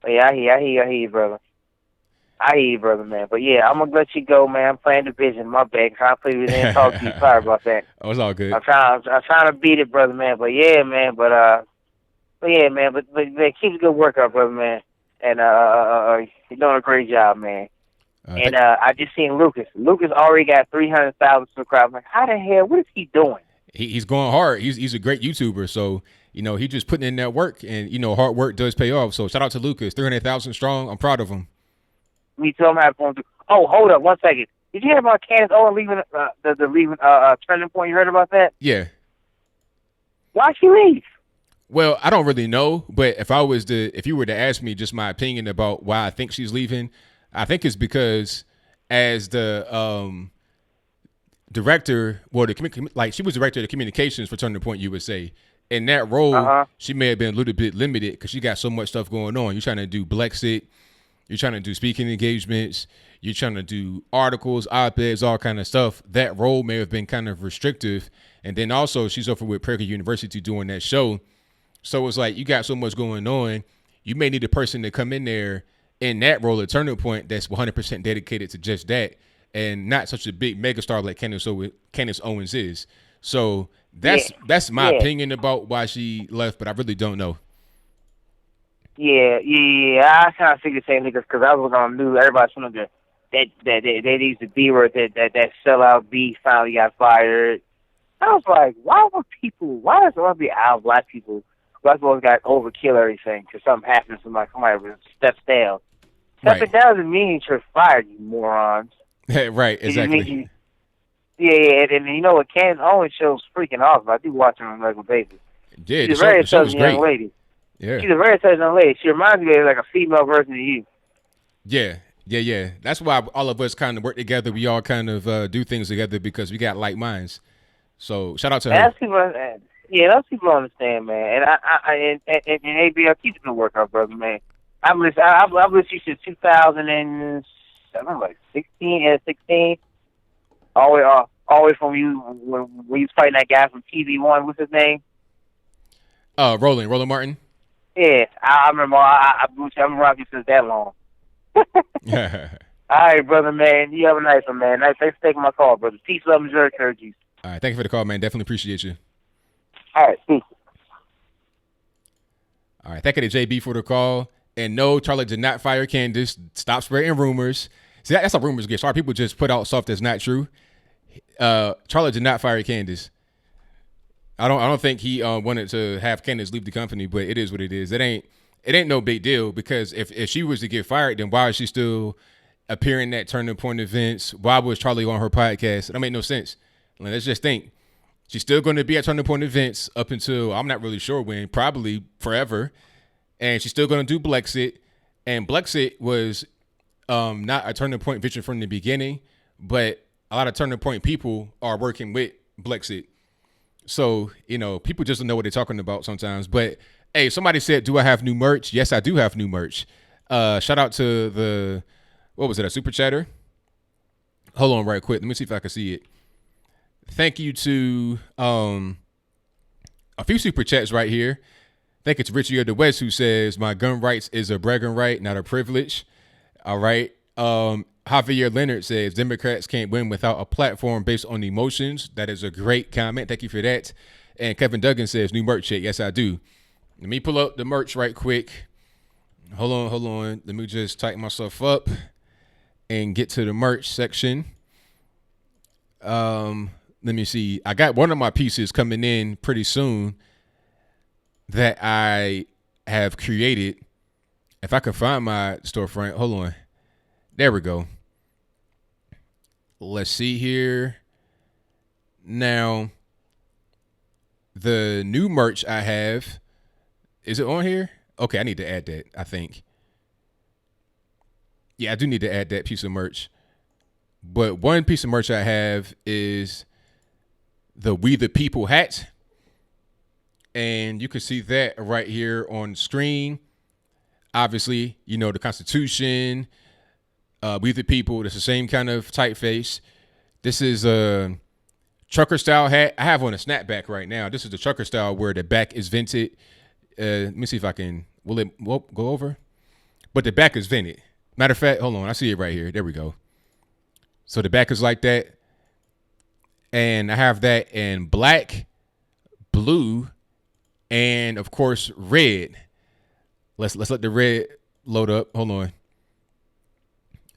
Yeah, I hear you, brother. I hear you, brother, man. But yeah, I'm gonna let you go, man. I'm playing division. My bad. Trying to play with and talk to you. Sorry about that. Oh, it's all good. I'm trying to beat it, brother, man. But yeah, man. But man. But keep a good workout, brother, man. And you're doing a great job, man. And I just seen Lucas. Lucas already got 300,000 subscribers. I'm like, how the hell? What is he doing? He's going hard. He's a great YouTuber. So he's just putting in that work, and hard work does pay off. So shout out to Lucas, 300,000 strong. I'm proud of him. We told him how to go through. Oh, hold up 1 second. Did you hear about Candace Owens leaving the leaving Turning Point? You heard about that? Yeah. Why'd she leave? Well, I don't really know, but if you were to ask me just my opinion about why I think she's leaving, I think it's because as the director, she was director of the communications for Turning Point USA. In that role, she may have been a little bit limited because she got so much stuff going on. You're trying to do Brexit. You're trying to do speaking engagements. You're trying to do articles, op-eds, all kind of stuff. That role may have been kind of restrictive. And then also she's over with Prager University doing that show. So it's like you got so much going on. You may need a person to come in there in that role at Turning Point that's 100% dedicated to just that and not such a big megastar like Candace Owens is. So that's my opinion about why she left, but I really don't know. Yeah. I kind of figured the same thing because I was on the news. Everybody's from that they used the B word that sellout B finally got fired. I was like, why does it be out black people got overkill everything because something happens to somebody steps down. Stepping down doesn't mean you're fired, you morons. Right, exactly. And you know what? Candace Owens show's freaking awesome. I do watch her on a regular basis. Yeah, she's a very intelligent young lady. Yeah. She's a very intelligent young lady. She reminds me of like a female version of you. Yeah. That's why all of us kind of work together. We all kind of do things together because we got like minds. So shout out to her. Those people understand, man. And ABL, keep it good workout, brother, man. I've listened you since 2016. All the way from you when you was fighting that guy from TV1. What's his name? Roland Martin. Yeah, I remember. I've been rocking since that long. All right, brother, man. You have a nice one, man. Thanks for taking my call, brother. Peace, love, and joy, courage. All right, thank you for the call, man. Definitely appreciate you. All right, peace. All right, thank you to JB for the call. And no, Charlie did not fire Candace. Stop spreading rumors. See, that's how rumors get. Sorry, people just put out stuff that's not true. Charlie did not fire Candace. I don't think he wanted to have Candace leave the company, but it is what it is. It ain't no big deal because if she was to get fired, then why is she still appearing at Turning Point events? Why was Charlie on her podcast? That make no sense. Let's just think. She's still going to be at Turning Point events up until I'm not really sure when, probably forever. And she's still going to do Brexit. And Brexit was not a Turning Point vision from the beginning, but a lot of Turning Point people are working with Brexit. So, people just don't know what they're talking about sometimes. But, hey, somebody said, do I have new merch? Yes, I do have new merch. Shout out to a super chatter? Hold on right quick. Let me see if I can see it. Thank you to a few super chats right here. I think it's Richie of the West who says, my gun rights is a bragging right, not a privilege. All right. Javier Leonard says, Democrats can't win without a platform based on emotions. That is a great comment. Thank you for that. And Kevin Duggan says, new merch check. Yes, I do. Let me pull up the merch right quick. Hold on. Let me just tighten myself up and get to the merch section. Let me see. I got one of my pieces coming in pretty soon that I have created. If I can find my storefront, hold on. There we go. Let's see here. Now, the new merch I have, is it on here? Okay, I need to add that, I think. Yeah, I do need to add that piece of merch. But one piece of merch I have is the We the People hat. And you can see that right here on screen. Obviously, you know, the Constitution, We the People. It's the same kind of typeface. This is a trucker style hat. I have on a snapback right now. This is the trucker style where the back is vented. Let me see if I can. Will it go over? But the back is vented. Matter of fact, hold on. I see it right here. There we go. So the back is like that. And I have that in black, blue, and of course red. Let's let the red load up. Hold on.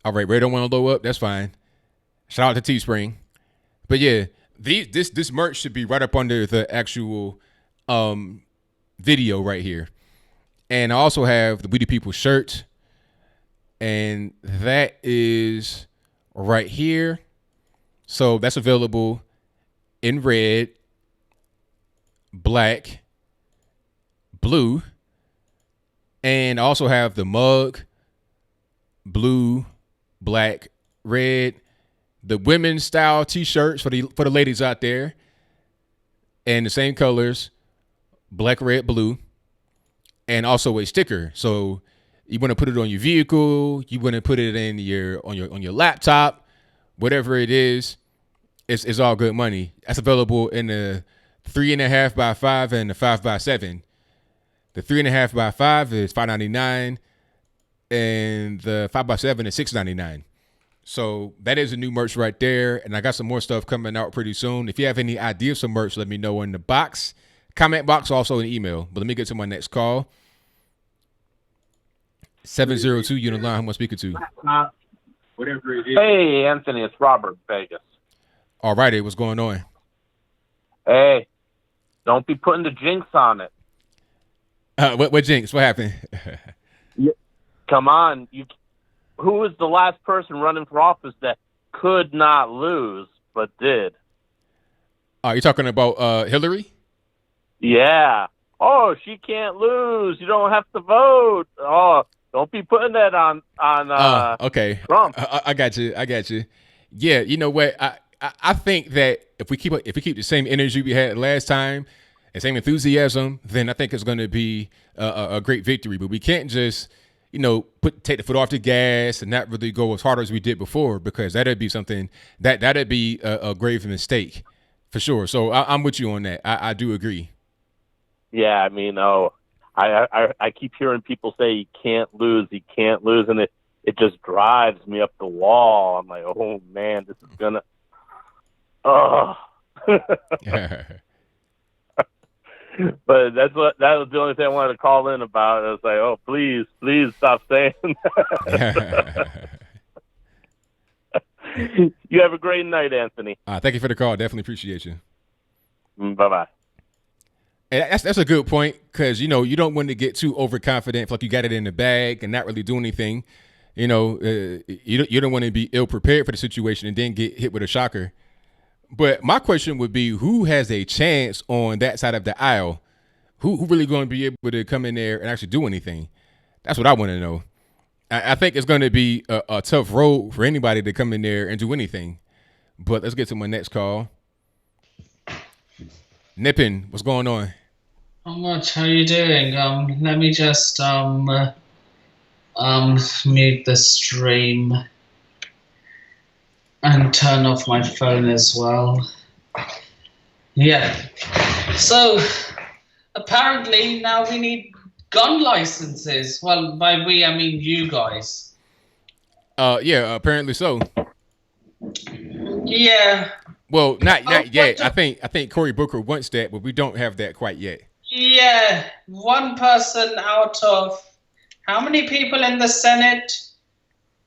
All right, red don't want to load up. That's fine. Shout out to Teespring. But yeah, this merch should be right up under the actual video right here. And I also have the We the People shirt. And that is right here. So that's available in red, black, blue. And I also have the mug, blue, black, red, the women's style t-shirts for the ladies out there. And the same colors, black, red, blue. And also a sticker. So you want to put it on your vehicle, you want to put it in on your laptop, whatever it is, it's all good money. That's available in the 3.5 by 5 and the 5 by 7. The 3.5 by 5 is $5.99, and the 5 by 7 is $6.99. So that is a new merch right there, and I got some more stuff coming out pretty soon. If you have any ideas for merch, let me know in the box, comment box, also an email. But let me get to my next call. 702 Uniline. Who am I speaking to? Whatever it is. Hey, Anthony, it's Robert, Vegas. All righty, what's going on? Hey, don't be putting the jinx on it. What jinx? What happened? Come on, who was the last person running for office that could not lose but did? Are you talking about Hillary? Yeah. Oh, she can't lose. You don't have to vote. Oh, don't be putting that on okay. Trump. I got you. Yeah, you know what? I think that if we keep the same energy we had last time and same enthusiasm, then I think it's going to be a great victory. But we can't just, take the foot off the gas and not really go as hard as we did before, because that'd be something that'd be a grave mistake for sure. So I'm with you on that. I do agree. Yeah, I mean, I keep hearing people say he can't lose, and it just drives me up the wall. I'm like, oh man, this is gonna. Oh. But that was the only thing I wanted to call in about. I was like, oh, please stop saying that. You have a great night, Anthony. Thank you for the call. Definitely appreciate you. Bye-bye. And that's a good point, because, you don't want to get too overconfident, like you got it in the bag and not really do anything. You don't want to be ill prepared for the situation and then get hit with a shocker. But my question would be, who has a chance on that side of the aisle? Who really going to be able to come in there and actually do anything? That's what I want to know. I think it's going to be a tough road for anybody to come in there and do anything. But let's get to my next call. Nippin, what's going on? Not much. How you doing? Let me just mute the stream and turn off my phone as well. Yeah. So apparently now we need gun licenses. Well, by we I mean you guys. Yeah, apparently so. Yeah. Well, not yet. I think Cory Booker wants that, but we don't have that quite yet. Yeah, one person out of how many people in the Senate?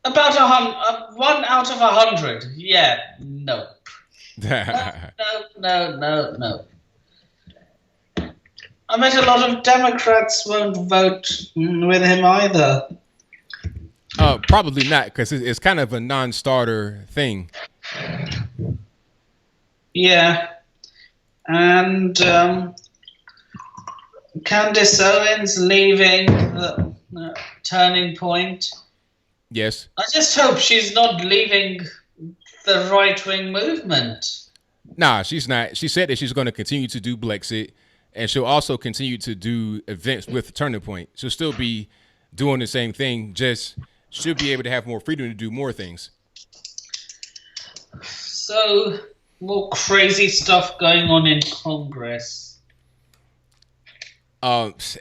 About 100. 1 out of 100. Yeah, no. No. I bet a lot of Democrats won't vote with him either. Probably not, because it's kind of a non-starter thing. Yeah, and Candace Owens leaving the Turning Point. Yes. I just hope she's not leaving the right-wing movement. Nah, she's not. She said that she's going to continue to do Blexit, and she'll also continue to do events with Turning Point. She'll still be doing the same thing, just she'll be able to have more freedom to do more things. So, more crazy stuff going on in Congress.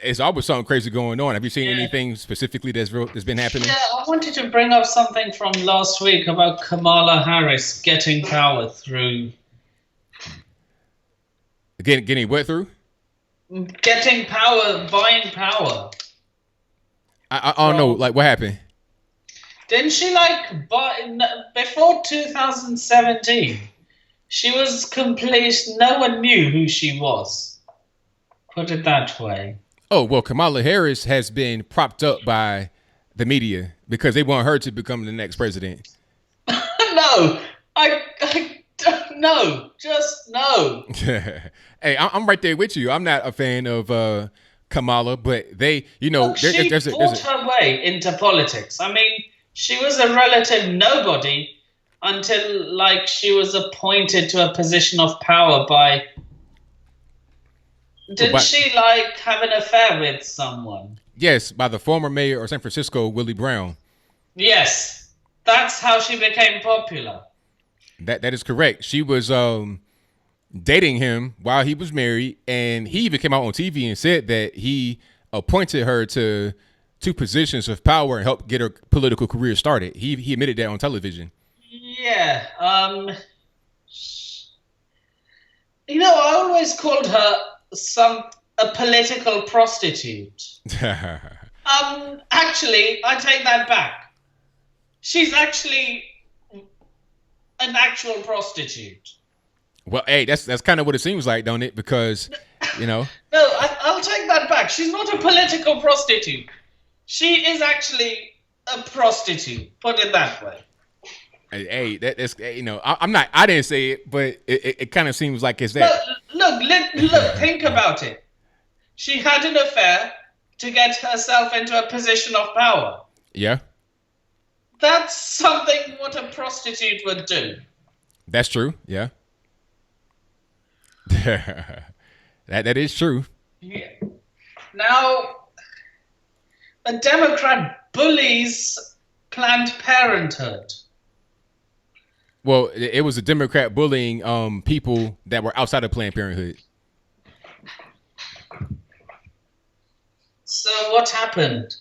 It's always something crazy going on. Have you seen anything specifically that's been happening? Yeah, I wanted to bring up something from last week about Kamala Harris getting power through. Getting what through? Getting power, buying power. I don't know. Like, what happened? Didn't she before 2017? She was complete. No one knew who she was. Put it that way. Oh, well, Kamala Harris has been propped up by the media because they want her to become the next president. No, no, just no. Hey, I'm right there with you. I'm not a fan of Kamala, but they, she fought her way into politics. I mean, she was a relative nobody until, she was appointed to a position of power by... Didn't she have an affair with someone? Yes, by the former mayor of San Francisco, Willie Brown. Yes, that's how she became popular. That is correct. She was dating him while he was married, and he even came out on TV and said that he appointed her to 2 positions of power and helped get her political career started. He admitted that on television. Yeah. I always called her a political prostitute. Actually, I take that back. She's actually an actual prostitute. Well, hey, that's kind of what it seems like, don't it? Because, No, I'll take that back. She's not a political prostitute. She is actually a prostitute. Put it that way. Hey, that's I'm not. I didn't say it, but it kind of seems like it's that. Look, think about it. She had an affair to get herself into a position of power. Yeah. That's something what a prostitute would do. That's true. Yeah. that is true. Yeah. Now, a Democrat bullies Planned Parenthood. Well, it was a Democrat bullying people that were outside of Planned Parenthood. So what happened?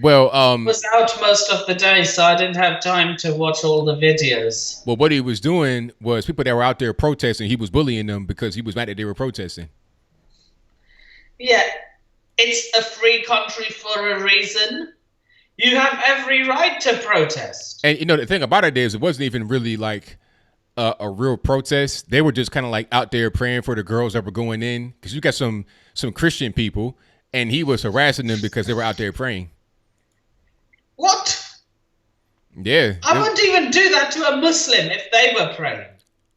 Well, I was out most of the day, so I didn't have time to watch all the videos. Well, what he was doing was people that were out there protesting, he was bullying them because he was mad that they were protesting. Yeah, it's a free country for a reason. You have every right to protest. And the thing about it is, it wasn't even really like a real protest. They were just kind of like out there praying for the girls that were going in, because you got some Christian people, and he was harassing them because they were out there praying. What? Yeah. I wouldn't even do that to a Muslim if they were praying.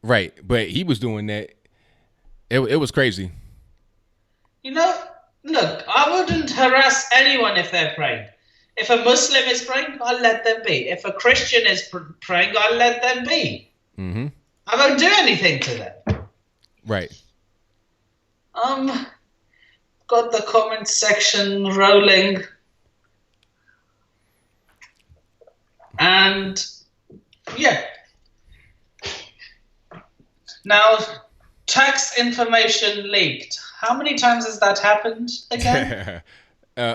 Right, but he was doing that. It was crazy. Look, I wouldn't harass anyone if they're praying. If a Muslim is praying, I'll let them be. If a Christian is praying, I'll let them be. Mm-hmm. I won't do anything to them. Right. Got the comment section rolling. And, yeah. Now, tax information leaked. How many times has that happened again?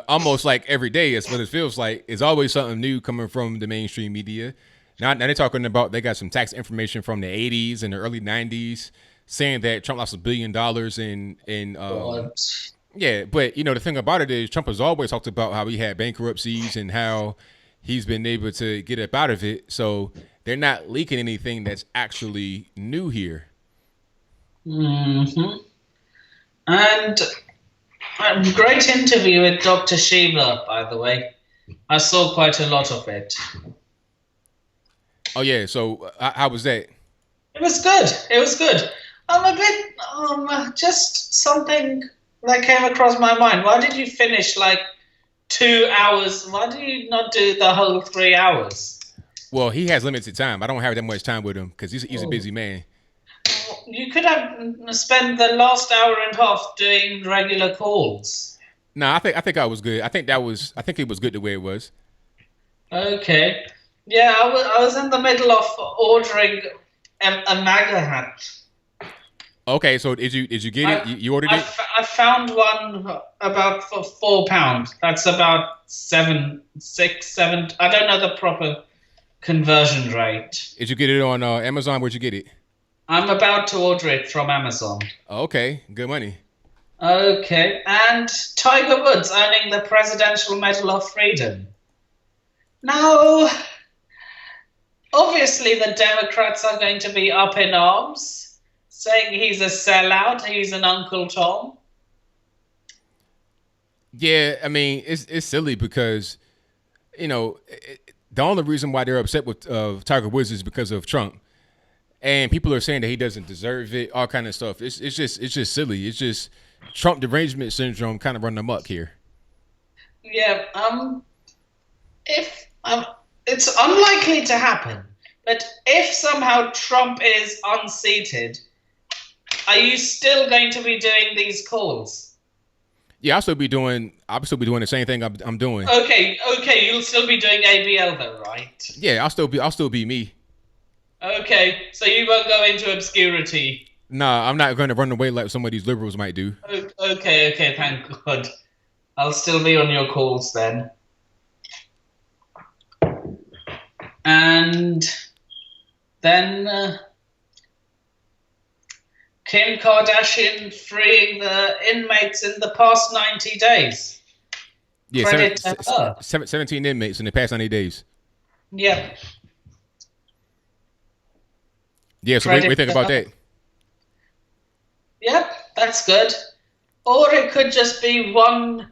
Almost like every day is what it feels like. It's always something new coming from the mainstream media. Now they're talking about they got some tax information from the 80s and the early 90s saying that Trump lost $1 billion in yeah, but the thing about it is Trump has always talked about how he had bankruptcies and how he's been able to get up out of it. So they're not leaking anything that's actually new here. Mm-hmm. And a great interview with Dr. Shiva, by the way. I saw quite a lot of it. Oh, yeah. So how was that? It was good. I'm a bit, just something that came across my mind. Why did you finish 2 2 hours. Why do you not do the whole 3 hours? Well, he has limited time. I don't have that much time with him because he's a busy man. You could have spent the last hour and a half doing regular calls. No, I think I was good. I think it was good the way it was. Okay. Yeah, I was in the middle of ordering a MAGA hat. Okay, so did you get it? You ordered it? I found one about for £4. That's about 7. I don't know the proper conversion rate. Did you get it on Amazon? Where'd you get it? I'm about to order it from Amazon. Okay, good money. Okay, and Tiger Woods earning the Presidential Medal of Freedom. Now, obviously the Democrats are going to be up in arms, saying he's a sellout, he's an Uncle Tom. Yeah, I mean, it's silly because, the only reason why they're upset with Tiger Woods is because of Trump. And people are saying that he doesn't deserve it, all kind of stuff. It's just silly. It's just Trump derangement syndrome kind of running amok here. Yeah, it's unlikely to happen, but if somehow Trump is unseated, are you still going to be doing these calls? Yeah, I'll still be doing the same thing I'm doing. Okay, you'll still be doing ABL though, right? Yeah, I'll still be me. Okay, so you won't go into obscurity. Nah, I'm not going to run away like some of these liberals might do. Okay, thank God. I'll still be on your calls then. And then Kim Kardashian freeing the inmates in the past 90 days. Yeah, 17 inmates in the past 90 days. Yep. Yeah, so what do you think about that? Yep, that's good. Or it could just be one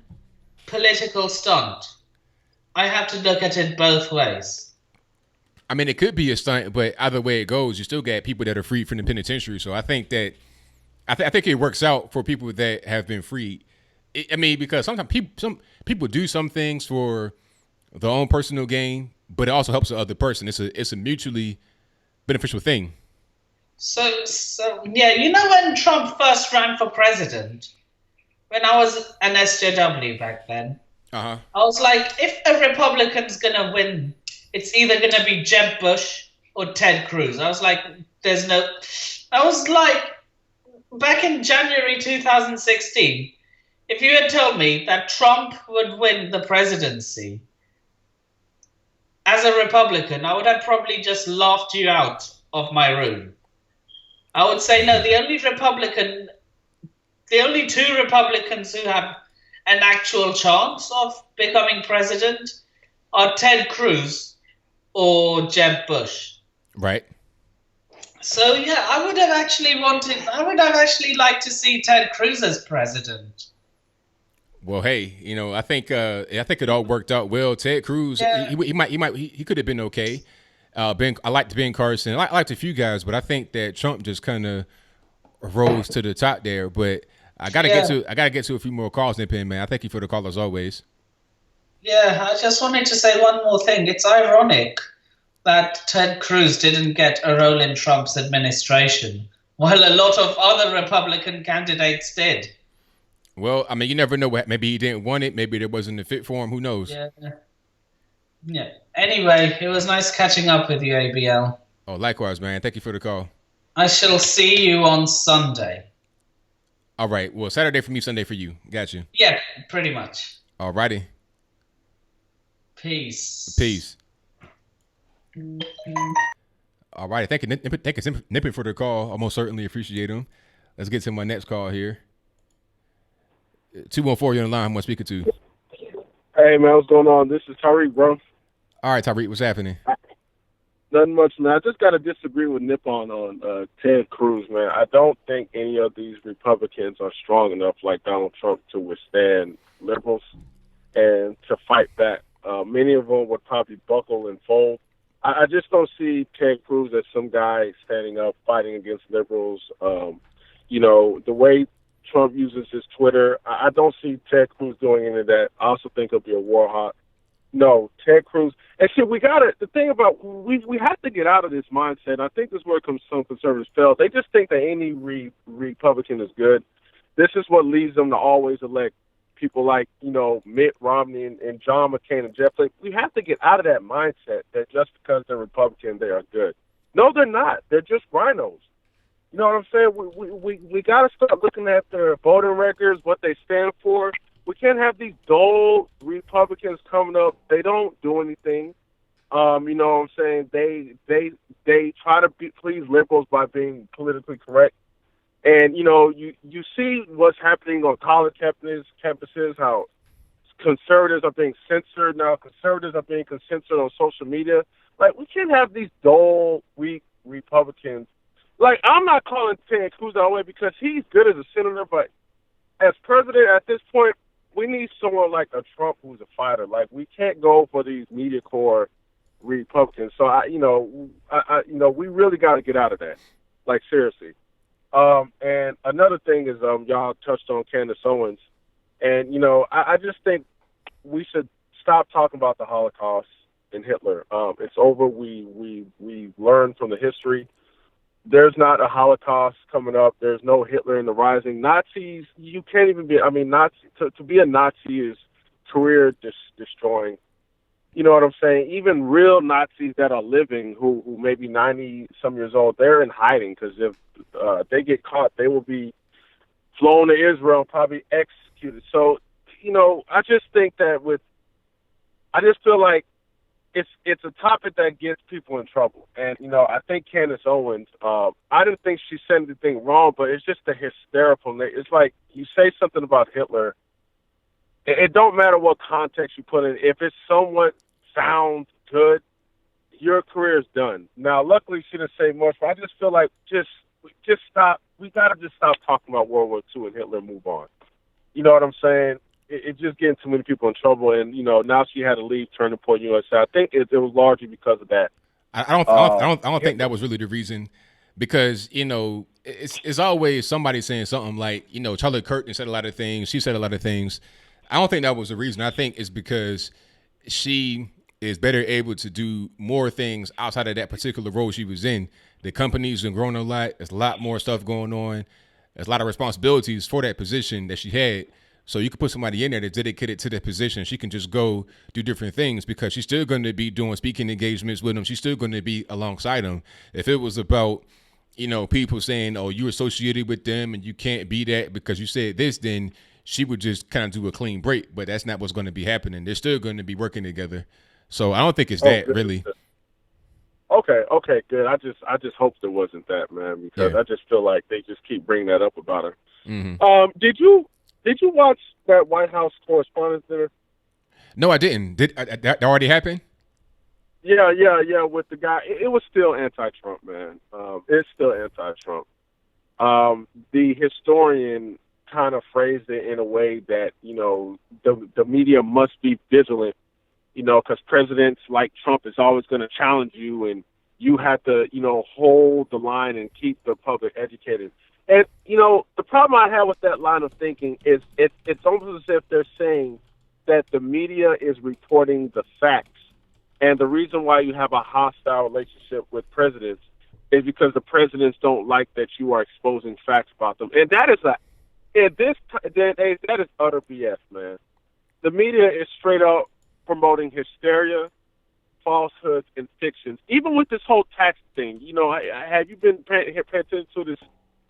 political stunt. I have to look at it both ways. I mean, it could be a stunt, but either way it goes, you still got people that are freed from the penitentiary. So I think that I think it works out for people that have been freed. Because sometimes some people do some things for their own personal gain, but it also helps the other person. It's a mutually beneficial thing. So yeah, when Trump first ran for president, when I was an SJW back then, I was like, if a Republican's gonna win, it's either gonna be Jeb Bush or Ted Cruz. I was like, back in January 2016, if you had told me that Trump would win the presidency as a Republican, I would have probably just laughed you out of my room. I would say no, the only two Republicans who have an actual chance of becoming president are Ted Cruz or Jeb Bush. Right. So yeah, I would have actually liked to see Ted Cruz as president. Well, hey, I think it all worked out well. Ted Cruz, he could have been okay. I liked Ben Carson. I liked a few guys, but I think that Trump just kind of rose to the top there. But I gotta get to a few more calls, Nipin, man. I thank you for the call as always. Yeah, I just wanted to say one more thing. It's ironic that Ted Cruz didn't get a role in Trump's administration, while a lot of other Republican candidates did. Well, I mean, you never know. Maybe he didn't want it. Maybe there wasn't a fit for him. Who knows? Yeah. Anyway, it was nice catching up with you, ABL. Oh, likewise, man. Thank you for the call. I shall see you on Sunday. All right. Well, Saturday for me, Sunday for you. Got you. Yeah, pretty much. All righty. Peace. All right. Thank you, Nippin, for the call. I most certainly appreciate him. Let's get to my next call here. 214, you're on the line. Who am I speaking to? Hey, man, what's going on? This is Tariq, bro. All right, Tariq, what's happening? Nothing much, man. I just got to disagree with Nippon on Ted Cruz, man. I don't think any of these Republicans are strong enough like Donald Trump to withstand liberals and to fight back. Many of them would probably buckle and fold. I just don't see Ted Cruz as some guy standing up, fighting against liberals. The way Trump uses his Twitter. I don't see Ted Cruz doing any of that. I also think he'll be a war hawk. No, Ted Cruz. And shit, the thing about, we have to get out of this mindset. I think this is where some conservatives fail. They just think that any Republican is good. This is what leads them to always elect people like, Mitt Romney and John McCain and Jeff Flake. We have to get out of that mindset that just because they're Republican, they are good. No, they're not. They're just rhinos. You know what I'm saying? We got to start looking at their voting records, what they stand for. We can't have these dull Republicans coming up. They don't do anything. You know what I'm saying? They try to please liberals by being politically correct. And, you see what's happening on college campuses, how conservatives are being censored now. Conservatives are being censored on social media. Like, we can't have these dull, weak Republicans. Like, I'm not calling Ted Cruz that way because he's good as a senator, but as president at this point, we need someone like a Trump who's a fighter. Like, we can't go for these media core Republicans. So, we really got to get out of that. Like, seriously. And another thing is, y'all touched on Candace Owens. And, I just think we should stop talking about the Holocaust and Hitler. It's over. We learned from the history. There's not a Holocaust coming up. There's no Hitler in the rising. Nazis, you can't even be, to be a Nazi is career destroying. You know what I'm saying? Even real Nazis that are living who may be 90 some years old, they're in hiding because if they get caught, they will be flown to Israel and probably executed. So, I just think that I just feel like it's a topic that gets people in trouble. And, I think Candace Owens, I didn't think she said anything wrong, but it's just the hysterical. It's like you say something about Hitler. It don't matter what context you put in. If it's somewhat sounds good, your career is done. Now, luckily, she didn't say much, but I just feel like just stop. We got to just stop talking about World War II and Hitler and move on. You know what I'm saying? It's just getting too many people in trouble, and now she had to leave Turning Point USA. I think it was largely because of that. I don't think that was really the reason, because it's always somebody saying something like Charlotte Curtin said a lot of things, she said a lot of things. I don't think that was the reason. I think it's because she is better able to do more things outside of that particular role she was in. The company's been growing a lot. There's a lot more stuff going on. There's a lot of responsibilities for that position that she had. So you could put somebody in there that's dedicated to that position. She can just go do different things because she's still going to be doing speaking engagements with them. She's still going to be alongside them. If it was about, people saying, oh, you're associated with them and you can't be that because you said this, then she would just kind of do a clean break. But that's not what's going to be happening. They're still going to be working together. So I don't think it's that, really. Okay, good. I just hope there wasn't that, man, because I just feel like they just keep bringing that up about her. Mm-hmm. Did you watch that White House Correspondents' Dinner? No, I didn't. That already happen? Yeah. With the guy, it was still anti-Trump, man. It's still anti-Trump. The historian kind of phrased it in a way that the media must be vigilant, because presidents like Trump is always going to challenge you, and you have to hold the line and keep the public educated. And, the problem I have with that line of thinking is it's almost as if they're saying that the media is reporting the facts. And the reason why you have a hostile relationship with presidents is because the presidents don't like that you are exposing facts about them. And that is that is utter BS, man. The media is straight up promoting hysteria, falsehoods, and fictions. Even with this whole tax thing, have you been paying attention to this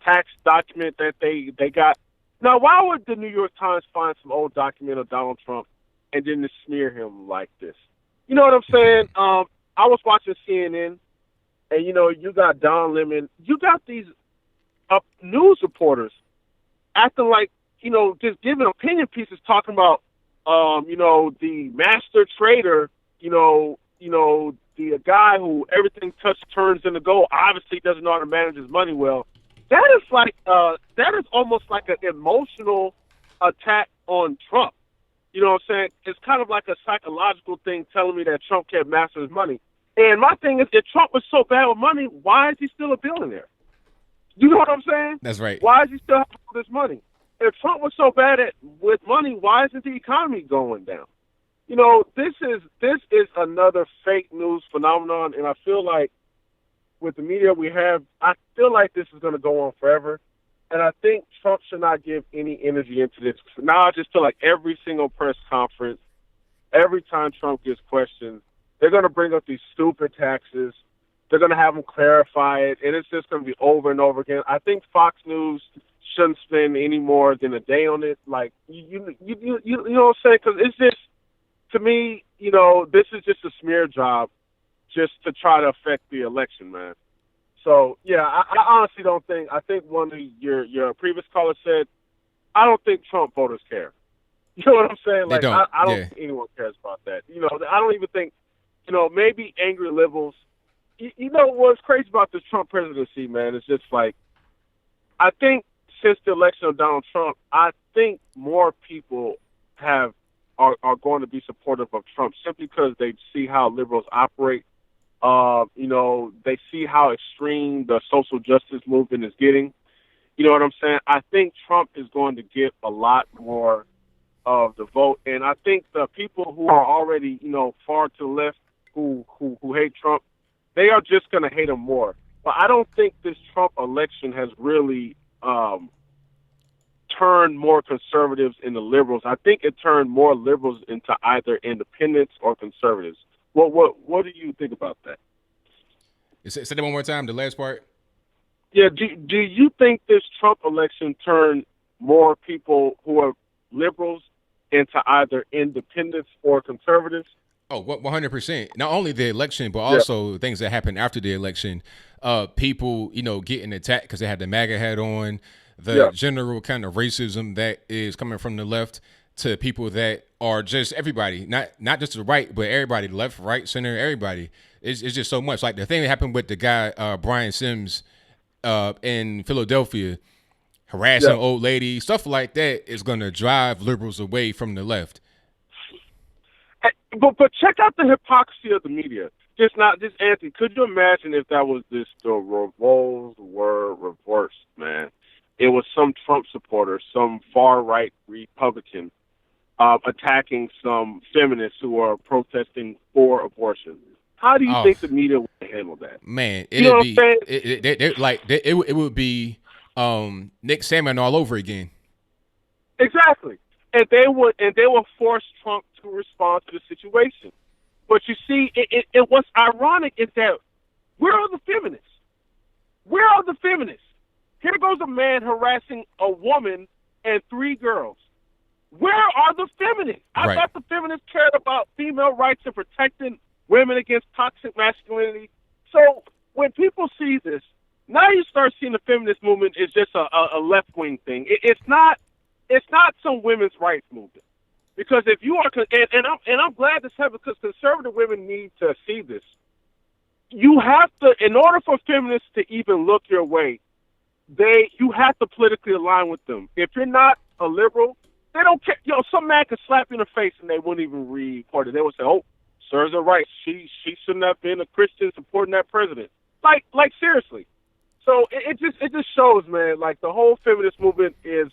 tax document that they got? Now, why would the New York Times find some old document of Donald Trump and then smear him like this? You know what I'm saying? I was watching CNN, and you got Don Lemon, you got these news reporters acting like just giving opinion pieces, talking about the master trader, the guy who everything touched turns into gold, obviously doesn't know how to manage his money well. That is almost like an emotional attack on Trump. You know what I'm saying? It's kind of like a psychological thing telling me that Trump can't master his money. And my thing is, if Trump was so bad with money, why is he still a billionaire? You know what I'm saying? That's right. Why is he still having all this money? if Trump was so bad with money, why isn't the economy going down? You know, this is another fake news phenomenon, and I feel like with the media we have, I feel like this is going to go on forever. And I think Trump should not give any energy into this. Now I just feel like every single press conference, every time Trump gets questioned, they're going to bring up these stupid taxes. They're going to have him clarify it, and it's just going to be over and over again. I think Fox News shouldn't spend any more than a day on it. Like, you know what I'm saying? Because it's just, to me, you know, this is just a smear job just to try to affect the election, man. So, yeah, I honestly don't think, I think one of your previous callers said, I don't think Trump voters care. You know what I'm saying? Like, I don't think anyone cares about that. You know, I don't even think, you know, maybe angry liberals. You know what's crazy about this Trump presidency, man, is just like, I think since the election of Donald Trump, I think more people are going to be supportive of Trump simply because they see how liberals operate. You know, they see how extreme the social justice movement is getting. You know what I'm saying? I think Trump is going to get a lot more of the vote. And I think the people who are already, you know, far to the left who hate Trump, they are just going to hate him more. But I don't think this Trump election has really turned more conservatives into liberals. I think it turned more liberals into either independents or conservatives. What do you think about that? Say that one more time, the last part. Yeah, do you think this Trump election turned more people who are liberals into either independents or conservatives? Oh, 100%. Not only the election, but also things that happened after the election. People, you know, getting attacked because they had the MAGA hat on. The general kind of racism that is coming from the left to people that are just everybody, not just the right, but everybody, left, right, center, everybody. It's just so much. Like the thing that happened with the guy, Brian Sims, in Philadelphia, harassing old ladies, stuff like that is going to drive liberals away from the left. But check out the hypocrisy of the media. Just Anthony, could you imagine if that was the roles were reversed, man? It was some Trump supporter, some far-right Republican, attacking some feminists who are protesting for abortion. How do you think the media would handle that? Man, it would be Nick Salmon all over again. Exactly. And they would force Trump to respond to the situation. But you see, what's ironic is that where are the feminists? Where are the feminists? Here goes a man harassing a woman and 3 girls. Where are the feminists? I thought the feminists cared about female rights and protecting women against toxic masculinity. So when people see this, now you start seeing the feminist movement is just a left-wing thing. It's not some women's rights movement. Because if you are, and I'm glad this happened because conservative women need to see this. You have to, in order for feminists to even look your way, you have to politically align with them. If you're not a liberal, they don't care. You know, some man could slap you in the face and they wouldn't even report it. They would say, "Oh, serves her right. She shouldn't have been a Christian supporting that president." Like seriously. So it just shows, man. Like the whole feminist movement is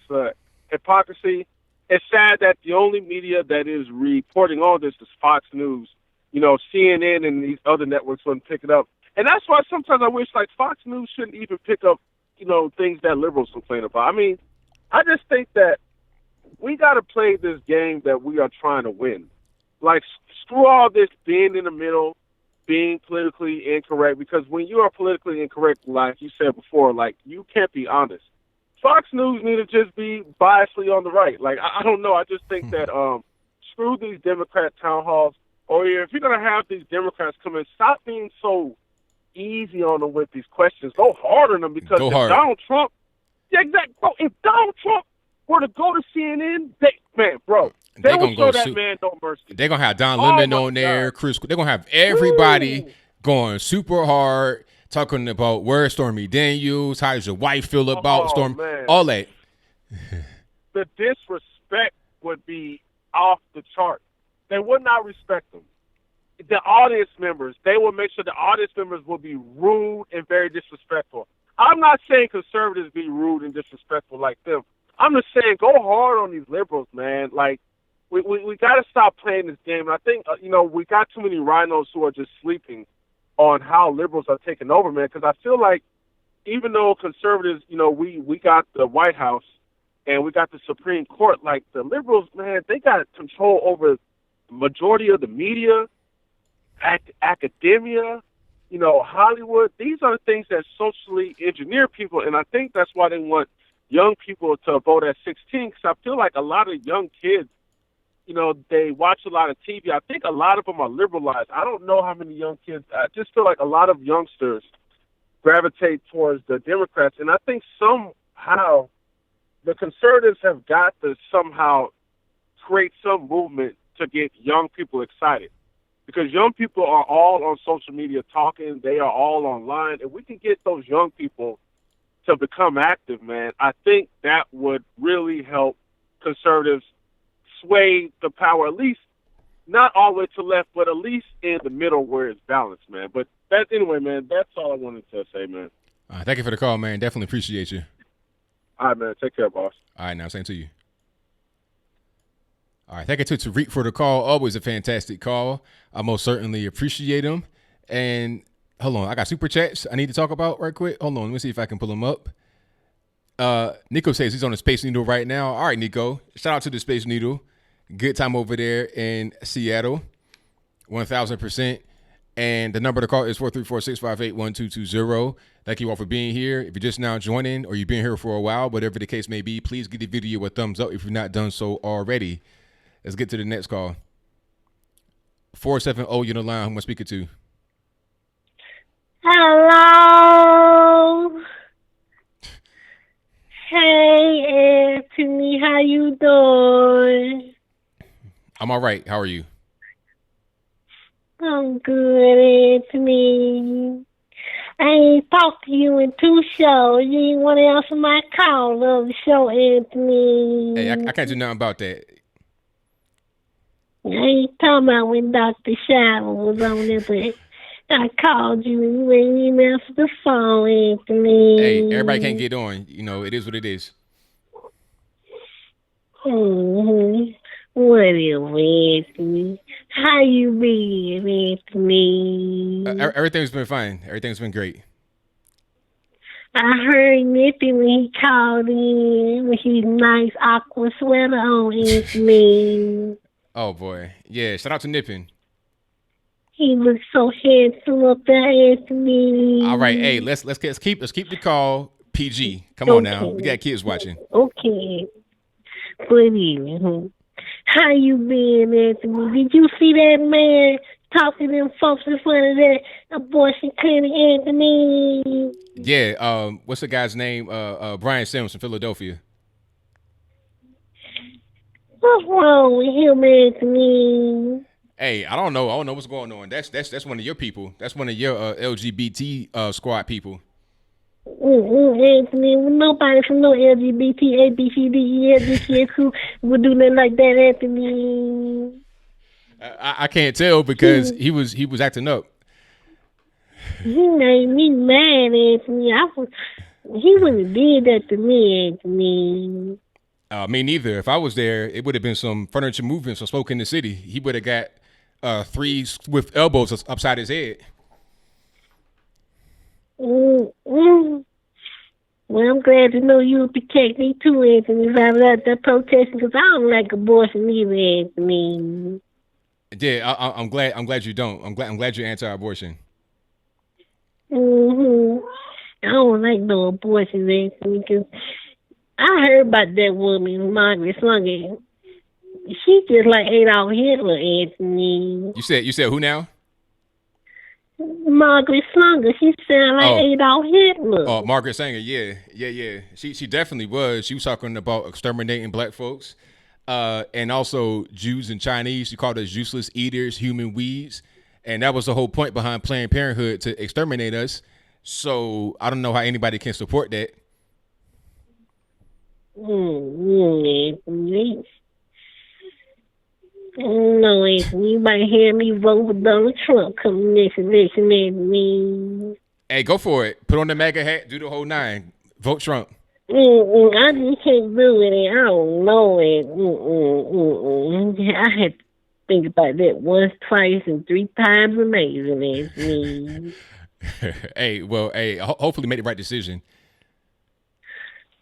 hypocrisy. It's sad that the only media that is reporting all this is Fox News. You know, CNN and these other networks wouldn't pick it up. And that's why sometimes I wish like Fox News shouldn't even pick up, you know, things that liberals complain about. I mean, I just think that we got to play this game that we are trying to win. Like, screw all this being in the middle, being politically incorrect, because when you are politically incorrect, like you said before, like, you can't be honest. Fox News need to just be biasly on the right. Like, I don't know. I just think that screw these Democrat town halls. Or if you're going to have these Democrats come in, stop being so easy on them with these questions. Go hard on them because Donald Trump, exactly. Bro, if Donald Trump were to go to CNN, they will show that man no mercy. They're going to have Don Lemon on there, Chris. They're going to have everybody going super hard, talking about where Stormy Daniels, how does your wife feel about Stormy, all that. The disrespect would be off the chart. They would not respect them. The audience members, they will make sure the audience members will be rude and very disrespectful. I'm not saying conservatives be rude and disrespectful like them. I'm just saying, go hard on these liberals, man. Like, we got to stop playing this game. And I think, we got too many rhinos who are just sleeping on how liberals are taking over, man, because I feel like even though conservatives, we got the White House and we got the Supreme Court, like the liberals, man, they got control over the majority of the media, academia, Hollywood. These are the things that socially engineer people, and I think that's why they want young people to vote at 16, because I feel like a lot of young kids, they watch a lot of TV. I think a lot of them are liberalized. I don't know how many young kids. I just feel like a lot of youngsters gravitate towards the Democrats. And I think somehow the conservatives have got to somehow create some movement to get young people excited. Because young people are all on social media talking. They are all online. If we can get those young people to become active, man, I think that would really help conservatives sway the power, at least not all the way to left, but at least in the middle where it's balanced, man. But anyway, man, that's all I wanted to say, man. Thank you for the call, man. Definitely appreciate you. All right, man. Take care, boss. All right, now, same to you. All right, thank you to Tariq for the call. Always a fantastic call. I most certainly appreciate him. And hold on, I got super chats I need to talk about right quick. Hold on, let me see if I can pull them up. Nico says he's on the Space Needle right now. All right, Nico. Shout out to the Space Needle. Good time over there in Seattle. 1,000%. And the number to call is 434-658-1220. Thank you all for being here. If you're just now joining or you've been here for a while, whatever the case may be, please give the video a thumbs up if you've not done so already. Let's get to the next call. 470, you're on the line. Who am I speaking to? Hello. Hey, Anthony. How you doing? I'm all right. How are you? I'm good, Anthony. I ain't talked to you in 2 shows. You ain't want to answer my call of the show, Anthony. Hey, I can't do nothing about that. I ain't talking about when Dr. Shiver was on there, but I called you and you ain't even answer the phone, Anthony. Hey, everybody can't get on. It is what it is. Mm-hmm. Whatever, Anthony. How you been, Anthony? Everything's been fine. Everything's been great. I heard Nippy when he called in with his nice aqua sweater on, Anthony. Oh, boy. Yeah, shout out to Nippin. He looks so handsome up there, Anthony. All right, hey, let's keep the call PG. Come on now. We got kids watching. Okay. But anyway, how you been, Anthony? Did you see that man talking to them folks in front of that abortion clinic, Anthony? Yeah, what's the guy's name? Brian Sims from Philadelphia. What's wrong with him, Anthony? Hey, I don't know what's going on. That's one of your people. That's one of your LGBT squad people. Anthony, nobody from no LGBT, A, B, C, D, E, F, G, K, H, who would do nothing like that, Anthony. I can't tell because he was acting up. He made me mad, Anthony. He wouldn't have did that to me, Anthony. Me neither. If I was there, it would have been some furniture moving, some smoke in the city. He would have got 3 swift elbows upside his head. Well, I'm glad to know you would protect me too, Anthony, if I was out there protesting, because I don't like abortion either, Anthony. Yeah, I'm glad you don't. I'm glad you're anti-abortion. I don't like no abortion, Anthony, because I heard about that woman, Margaret Sanger. She just like Adolf Hitler, Anthony. You said who now? Margaret Sanger. She sounded like Adolf Hitler. Oh, Margaret Sanger. Yeah. She definitely was. She was talking about exterminating black folks, and also Jews and Chinese. She called us useless eaters, human weeds, and that was the whole point behind Planned Parenthood, to exterminate us. So I don't know how anybody can support that. Anthony. No, Anthony, you might hear me vote for Donald Trump coming next election, Anthony. Hey, go for it. Put on the MAGA hat, do the whole 9. Vote Trump. I just can't do it. I don't know it. I had to think about that once, twice, and 3 times amazing, Anthony. Hopefully make the right decision.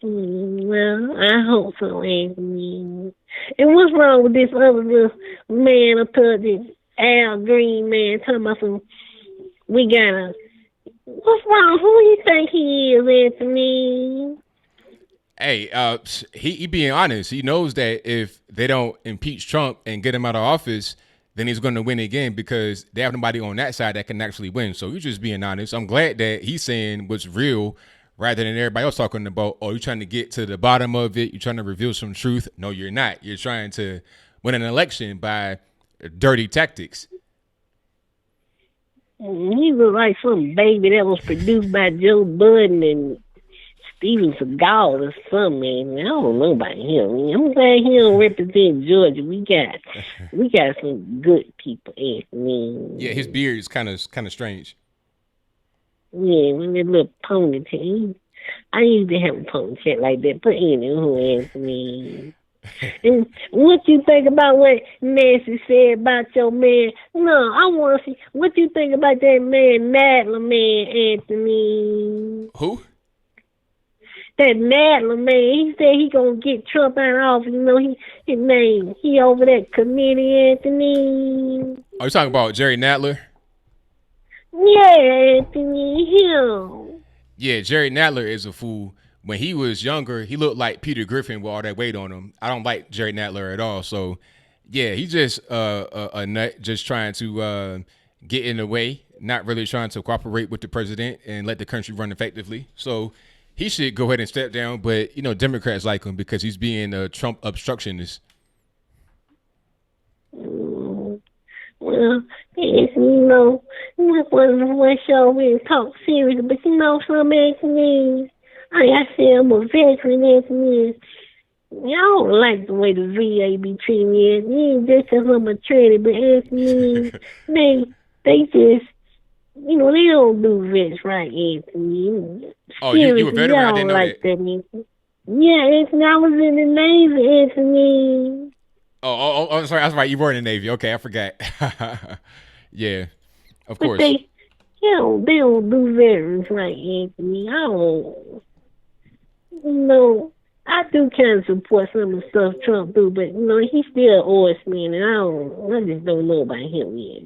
Well, I hope so, Anthony. And what's wrong with this other little man up there, this Al Green man, talking about some, what's wrong? Who do you think he is, Anthony? Hey, he being honest. He knows that if they don't impeach Trump and get him out of office, then he's going to win again because they have nobody on that side that can actually win. So he's just being honest. I'm glad that he's saying what's real rather than everybody else talking about, oh, you're trying to get to the bottom of it. You're trying to reveal some truth. No, you're not. You're trying to win an election by dirty tactics. He looked like some baby that was produced by Joe Budden and Steven Seagal or something. I don't know about him. I'm glad he don't represent Georgia. We got some good people, Anthony. Yeah, his beard is kind of strange. Yeah, with that little ponytail. I used to have a ponytail like that. But anywho, Anthony. And what you think about what Nancy said about your man? No, I want to see what you think about that man, Nadler man, Anthony. Who? That Nadler man. He said he gonna get Trump out of office. You know, he over that committee, Anthony. Are you talking about Jerry Nadler? Yeah, Anthony, him. Yeah, Jerry Nadler is a fool. When he was younger, he looked like Peter Griffin with all that weight on him. I don't like Jerry Nadler at all. So, yeah, he's just a nut, just trying to get in the way, not really trying to cooperate with the president and let the country run effectively. So he should go ahead and step down. But, you know, Democrats like him because he's being a Trump obstructionist. Well, yes, you know, that wasn't one show we talk serious, but you know something, Anthony? Like I said, I'm a veteran, Anthony. I don't like the way the VA be treating me. It ain't just because I'm a tranny, but Anthony, they just, you know, they don't do vets right, Anthony. Oh, you a veteran? I didn't know like that. Anthony. Yeah, Anthony, I was in the Navy, Anthony. Oh, sorry. That's right. You were in the Navy. Okay, I forgot. Yeah, of course. They don't do veterans right, Anthony. I don't. You know, I do kind of support some of the stuff Trump do, but you know, he's still an horseman, and I just don't know about him yet.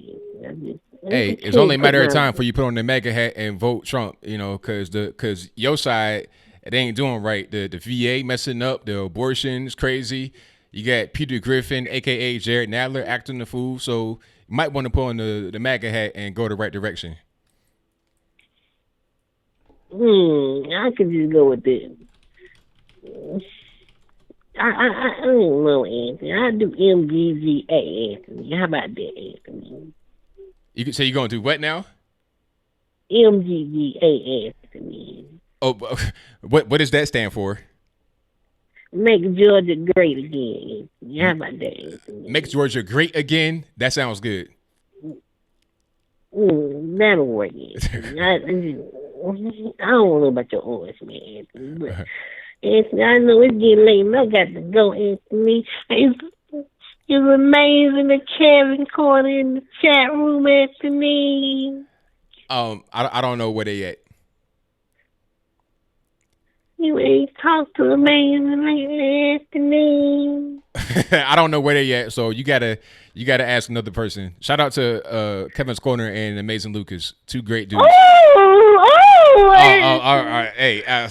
Hey, it's only a matter of time for you put on the MAGA hat and vote Trump. You know, because your side, it ain't doing right. The VA messing up, the abortion's crazy. You got Peter Griffin, a.k.a. Jared Nadler, acting the fool. So you might want to put on the MAGA hat and go the right direction. I could just go with it. I don't know, Anthony. I do MGGA, Anthony. How about that, Anthony? You could say you're going to do what now? MGGA, Anthony. Oh, what does that stand for? Make Georgia great again. How about that? Make Georgia great again? That sounds good. That'll work. I don't know about your horse, man, Anthony. But Anthony, I know it's getting late and I got to go, Anthony. It's amazing that Kevin Cory in the chat room, Anthony. I don't know where they at. You ain't talked to amazing Anthony. I don't know where they at, so you gotta ask another person. Shout out to Kevin's Corner and Amazing Lucas, two great dudes. All right. Hey, I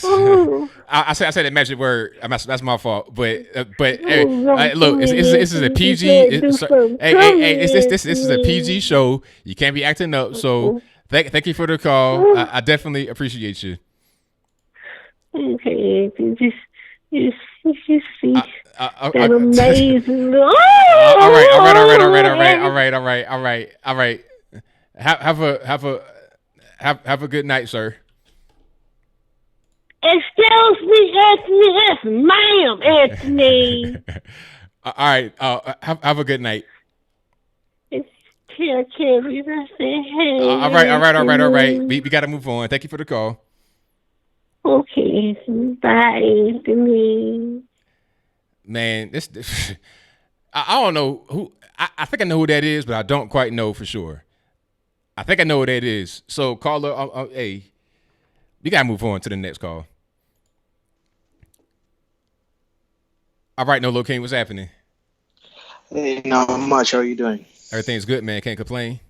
said that magic word. That's my fault. But look, this is a PG. Hey, this is a PG show. You can't be acting up. So thank you for the call. I definitely appreciate you. Okay, just see that amazing. All right. Have a good night, sir. Excuse me, Anthony. Yes, ma'am, Anthony. All right. Have a good night. Tell Kevin I said hey. All right. We got to move on. Thank you for the call. Okay, bye, Anthony. Man, this I don't know who. I think I know who that is, but I don't quite know for sure. I think I know who that is. So, caller, hey, you gotta move on to the next call. All right, No King, what's happening? Hey, not much. How are you doing? Everything's good, man. Can't complain.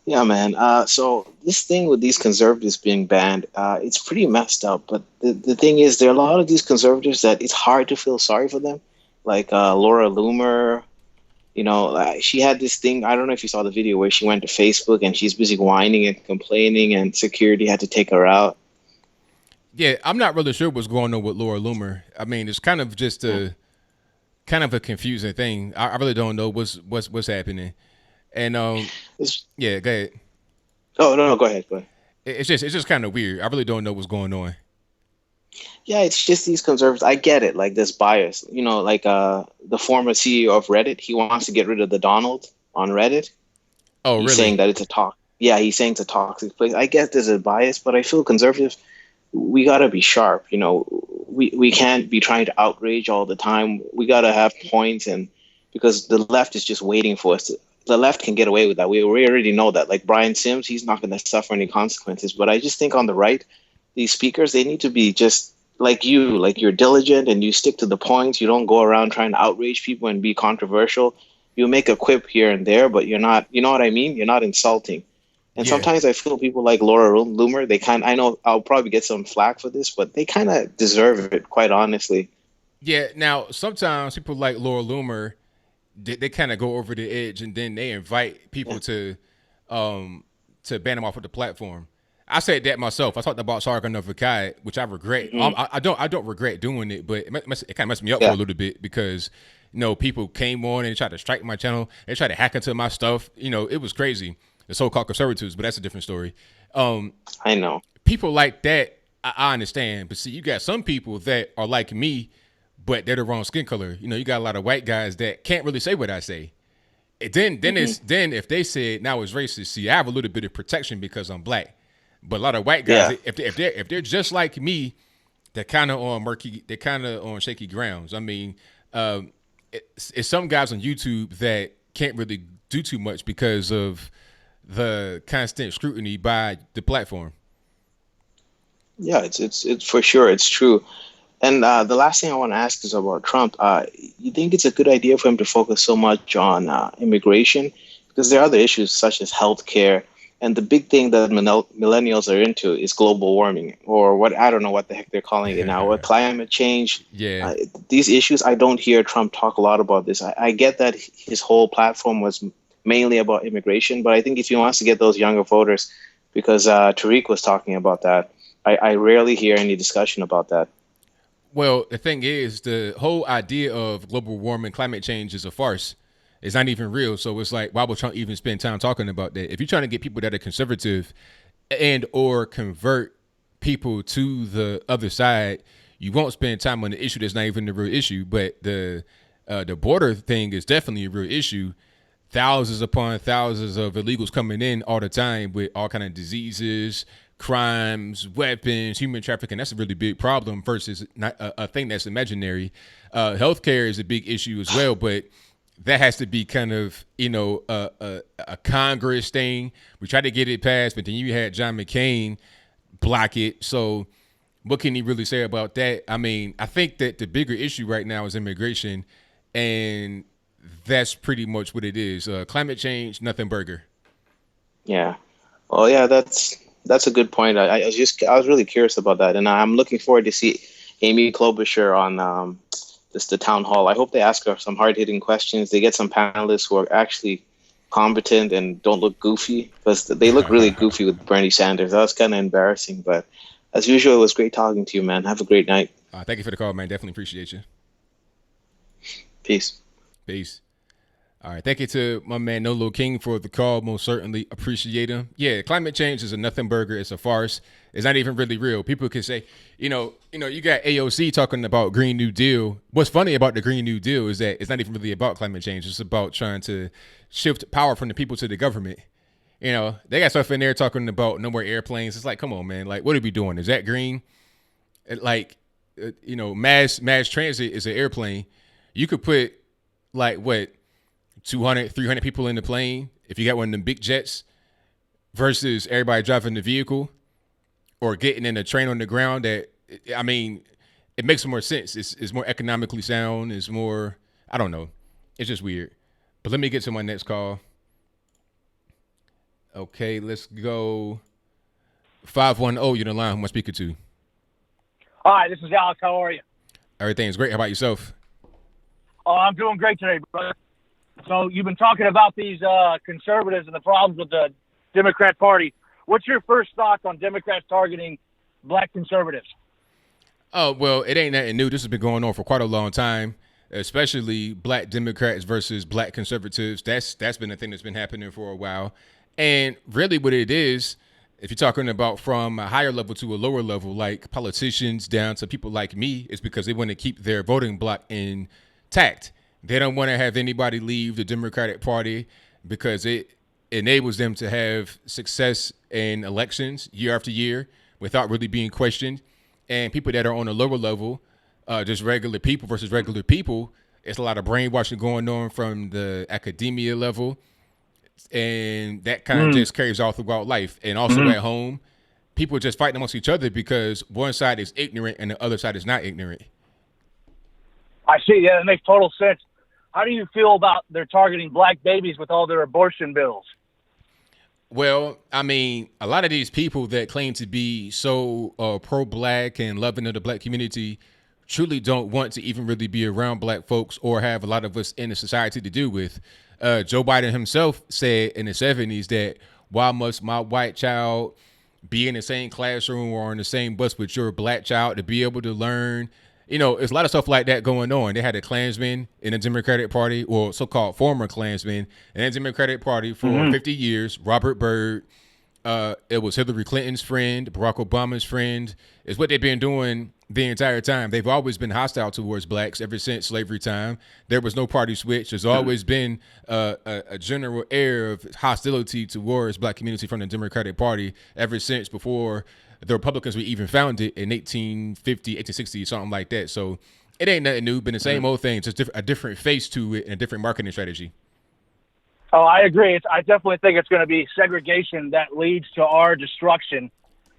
Yeah, man. So this thing with these conservatives being banned, it's pretty messed up. But the thing is, there are a lot of these conservatives that it's hard to feel sorry for them. Like Laura Loomer, she had this thing. I don't know if you saw the video where she went to Facebook and she's busy whining and complaining, and security had to take her out. Yeah, I'm not really sure what's going on with Laura Loomer. I mean, it's kind of just a confusing thing. I really don't know what's happening. And yeah, go ahead. Oh no, go ahead. Go ahead. It's just kind of weird. I really don't know what's going on. Yeah, it's just these conservatives. I get it, like this bias. Like the former CEO of Reddit, he wants to get rid of the Donald on Reddit. Oh, really? He's saying that it's a talk. Yeah, he's saying it's a toxic place. I guess there's a bias, but I feel conservatives, we gotta be sharp. We can't be trying to outrage all the time. We gotta have points, and because the left is just waiting for us. The left can get away with that. We already know that. Like Brian Sims, he's not going to suffer any consequences. But I just think on the right, these speakers, they need to be just like you're diligent and you stick to the points. You don't go around trying to outrage people and be controversial. You make a quip here and there, but you're not, you know what I mean? You're not insulting. And sometimes I feel people like Laura Loomer, I know I'll probably get some flack for this, but they kind of deserve it, quite honestly. Yeah. Now, sometimes people like Laura Loomer, they kind of go over the edge, and then they invite people to ban them off of the platform. I said that myself. I talked about Sargon of Akkad, which I regret. Mm-hmm. I don't regret doing it, but it kind of messed me up for a little bit because people came on and they tried to strike my channel. They tried to hack into my stuff. It was crazy. The so-called conservatives, but that's a different story. I know people like that. I understand, but see, you got some people that are like me, but they're the wrong skin color. You got a lot of white guys that can't really say what I say. Then if they said now it's racist, see, I have a little bit of protection because I'm black. But a lot of white guys, if they're just like me, they're kind of on murky, they're kind of on shaky grounds. I mean, it's some guys on YouTube that can't really do too much because of the constant scrutiny by the platform. Yeah, it's for sure. It's true. And the last thing I want to ask is about Trump. You think it's a good idea for him to focus so much on immigration? Because there are other issues such as healthcare. And the big thing that millennials are into is global warming, or what, I don't know what the heck they're calling it now, or climate change. Yeah. These issues, I don't hear Trump talk a lot about this. I get that his whole platform was mainly about immigration, but I think if he wants to get those younger voters, because Tariq was talking about that, I rarely hear any discussion about that. Well, the thing is, the whole idea of global warming, climate change is a farce. It's not even real. So it's like, why would Trump even spend time talking about that? If you're trying to get people that are conservative and or convert people to the other side, you won't spend time on the issue that's not even the real issue. But the border thing is definitely a real issue. Thousands upon thousands of illegals coming in all the time with all kind of diseases, crimes, weapons, human trafficking. That's a really big problem versus not a thing that's imaginary. Healthcare is a big issue as well, but that has to be kind of, a Congress thing. We tried to get it passed, but then you had John McCain block it. So what can he really say about that? I mean, I think that the bigger issue right now is immigration, and that's pretty much what it is. Climate change, nothing burger. Yeah. Well, yeah, that's a good point. I was really curious about that, and I'm looking forward to see Amy Klobuchar on the town hall. I hope they ask her some hard-hitting questions. They get some panelists who are actually competent and don't look goofy, because they look really goofy with Bernie Sanders. That was kind of embarrassing, but as usual, it was great talking to you, man. Have a great night. Thank you for the call, man. Definitely appreciate you. Peace. All right. Thank you to my man Nolo King for the call. Most certainly appreciate him. Yeah, climate change is a nothing burger. It's a farce. It's not even really real. People can say, you got AOC talking about Green New Deal. What's funny about the Green New Deal is that it's not even really about climate change. It's about trying to shift power from the people to the government. You know, they got stuff in there talking about no more airplanes. It's like, come on, man. Like, what are we doing? Is that green? Like, you know, mass transit is an airplane. You could put like what 200, 300 people in the plane if you got one of them big jets versus everybody driving the vehicle or getting in a train on the ground. That, I mean, it makes more sense. It's more economically sound. It's more, I don't know. It's just weird. But let me get to my next call. Okay, let's go. 510, you're the line. Who am I speaking to? Hi, this is Alex. How are you? Everything's great. How about yourself? Oh, I'm doing great today, brother. So you've been talking about these conservatives and the problems with the Democrat Party. What's your first thoughts on Democrats targeting black conservatives? Oh, well, it ain't nothing new. This has been going on for quite a long time, especially black Democrats versus black conservatives. That's been a thing that's been happening for a while. And really what it is, if you're talking about from a higher level to a lower level, like politicians down to people like me, it's because they want to keep their voting bloc intact. They don't want to have anybody leave the Democratic Party because it enables them to have success in elections year after year without really being questioned. And people that are on a lower level, just regular people versus regular people, it's a lot of brainwashing going on from the academia level. And that kind of just carries all throughout life. And also at home, people just fighting amongst each other because one side is ignorant and the other side is not ignorant. I see. Yeah, that makes total sense. How do you feel about their targeting black babies with all their abortion bills? Well, I mean, a lot of these people that claim to be so pro-black and loving of the black community truly don't want to even really be around black folks or have a lot of us in the society to do with. Joe Biden himself said in the 70s that why must my white child be in the same classroom or on the same bus with your black child to be able to learn? You know, there's a lot of stuff like that going on. They had a Klansman in the Democratic Party, or so-called former Klansman in the Democratic Party for 50 years, Robert Byrd. It was Hillary Clinton's friend, Barack Obama's friend. It's what they've been doing the entire time. They've always been hostile towards blacks ever since slavery time. There was no party switch. There's always been a general air of hostility towards black community from the Democratic Party ever since before the Republicans were even founded in 1850, 1860, something like that. So it ain't nothing new. Been the same old thing, just a different face to it and a different marketing strategy. Oh, I agree. I definitely think it's going to be segregation that leads to our destruction.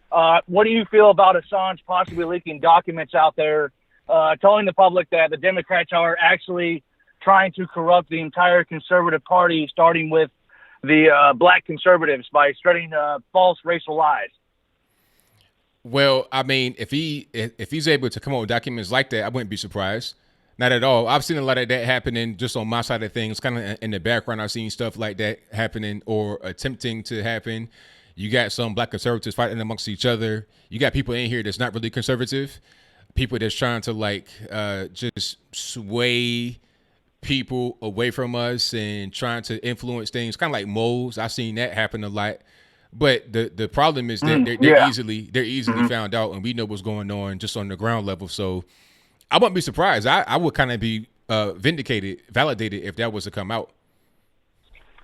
What do you feel about Assange possibly leaking documents out there, telling the public that the Democrats are actually trying to corrupt the entire conservative party, starting with the black conservatives by spreading false racial lies? Well, I mean, if he's able to come up with documents like that, I wouldn't be surprised. Not at all. I've seen a lot of that happening just on my side of things. Kind of in the background, I've seen stuff like that happening or attempting to happen. You got some black conservatives fighting amongst each other. You got people in here that's not really conservative. People that's trying to like just sway people away from us and trying to influence things, kind of like moles. I've seen that happen a lot. But the problem is that they're easily found out, and we know what's going on just on the ground level. So I wouldn't be surprised. I would kind of be validated if that was to come out.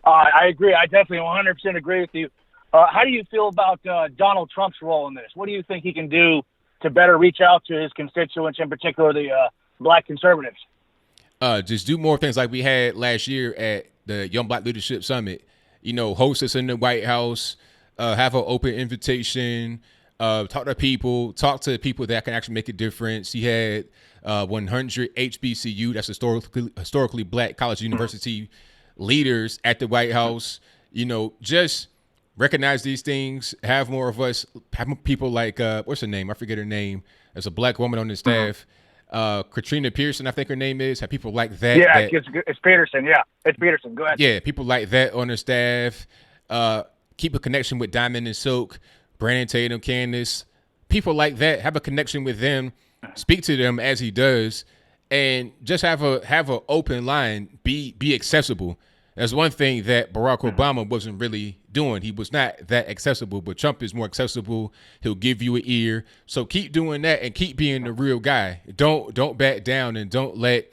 I agree. I definitely 100% agree with you. How do you feel about Donald Trump's role in this? What do you think he can do to better reach out to his constituents, in particular the black conservatives? Just do more things like we had last year at the Young Black Leadership Summit. You know, host us in the White House, have an open invitation, talk to people that can actually make a difference. He had 100 HBCU, that's historically black college university leaders at the White House. You know, just recognize these things, have more of us, have people like, what's her name? I forget her name. There's a black woman on the staff. Katrina Pearson, I think her name is. Have people like that. Yeah, it's Peterson. Yeah, it's Peterson. Go ahead. Yeah, people like that on the staff. Keep a connection with Diamond and Silk, Brandon Tatum, Candace. People like that, have a connection with them. Speak to them as he does, and just have a open line. Be accessible. That's one thing that Barack Obama wasn't really doing. He was not that accessible, but Trump is more accessible. He'll give you an ear. So keep doing that and keep being the real guy. Don't back down and don't let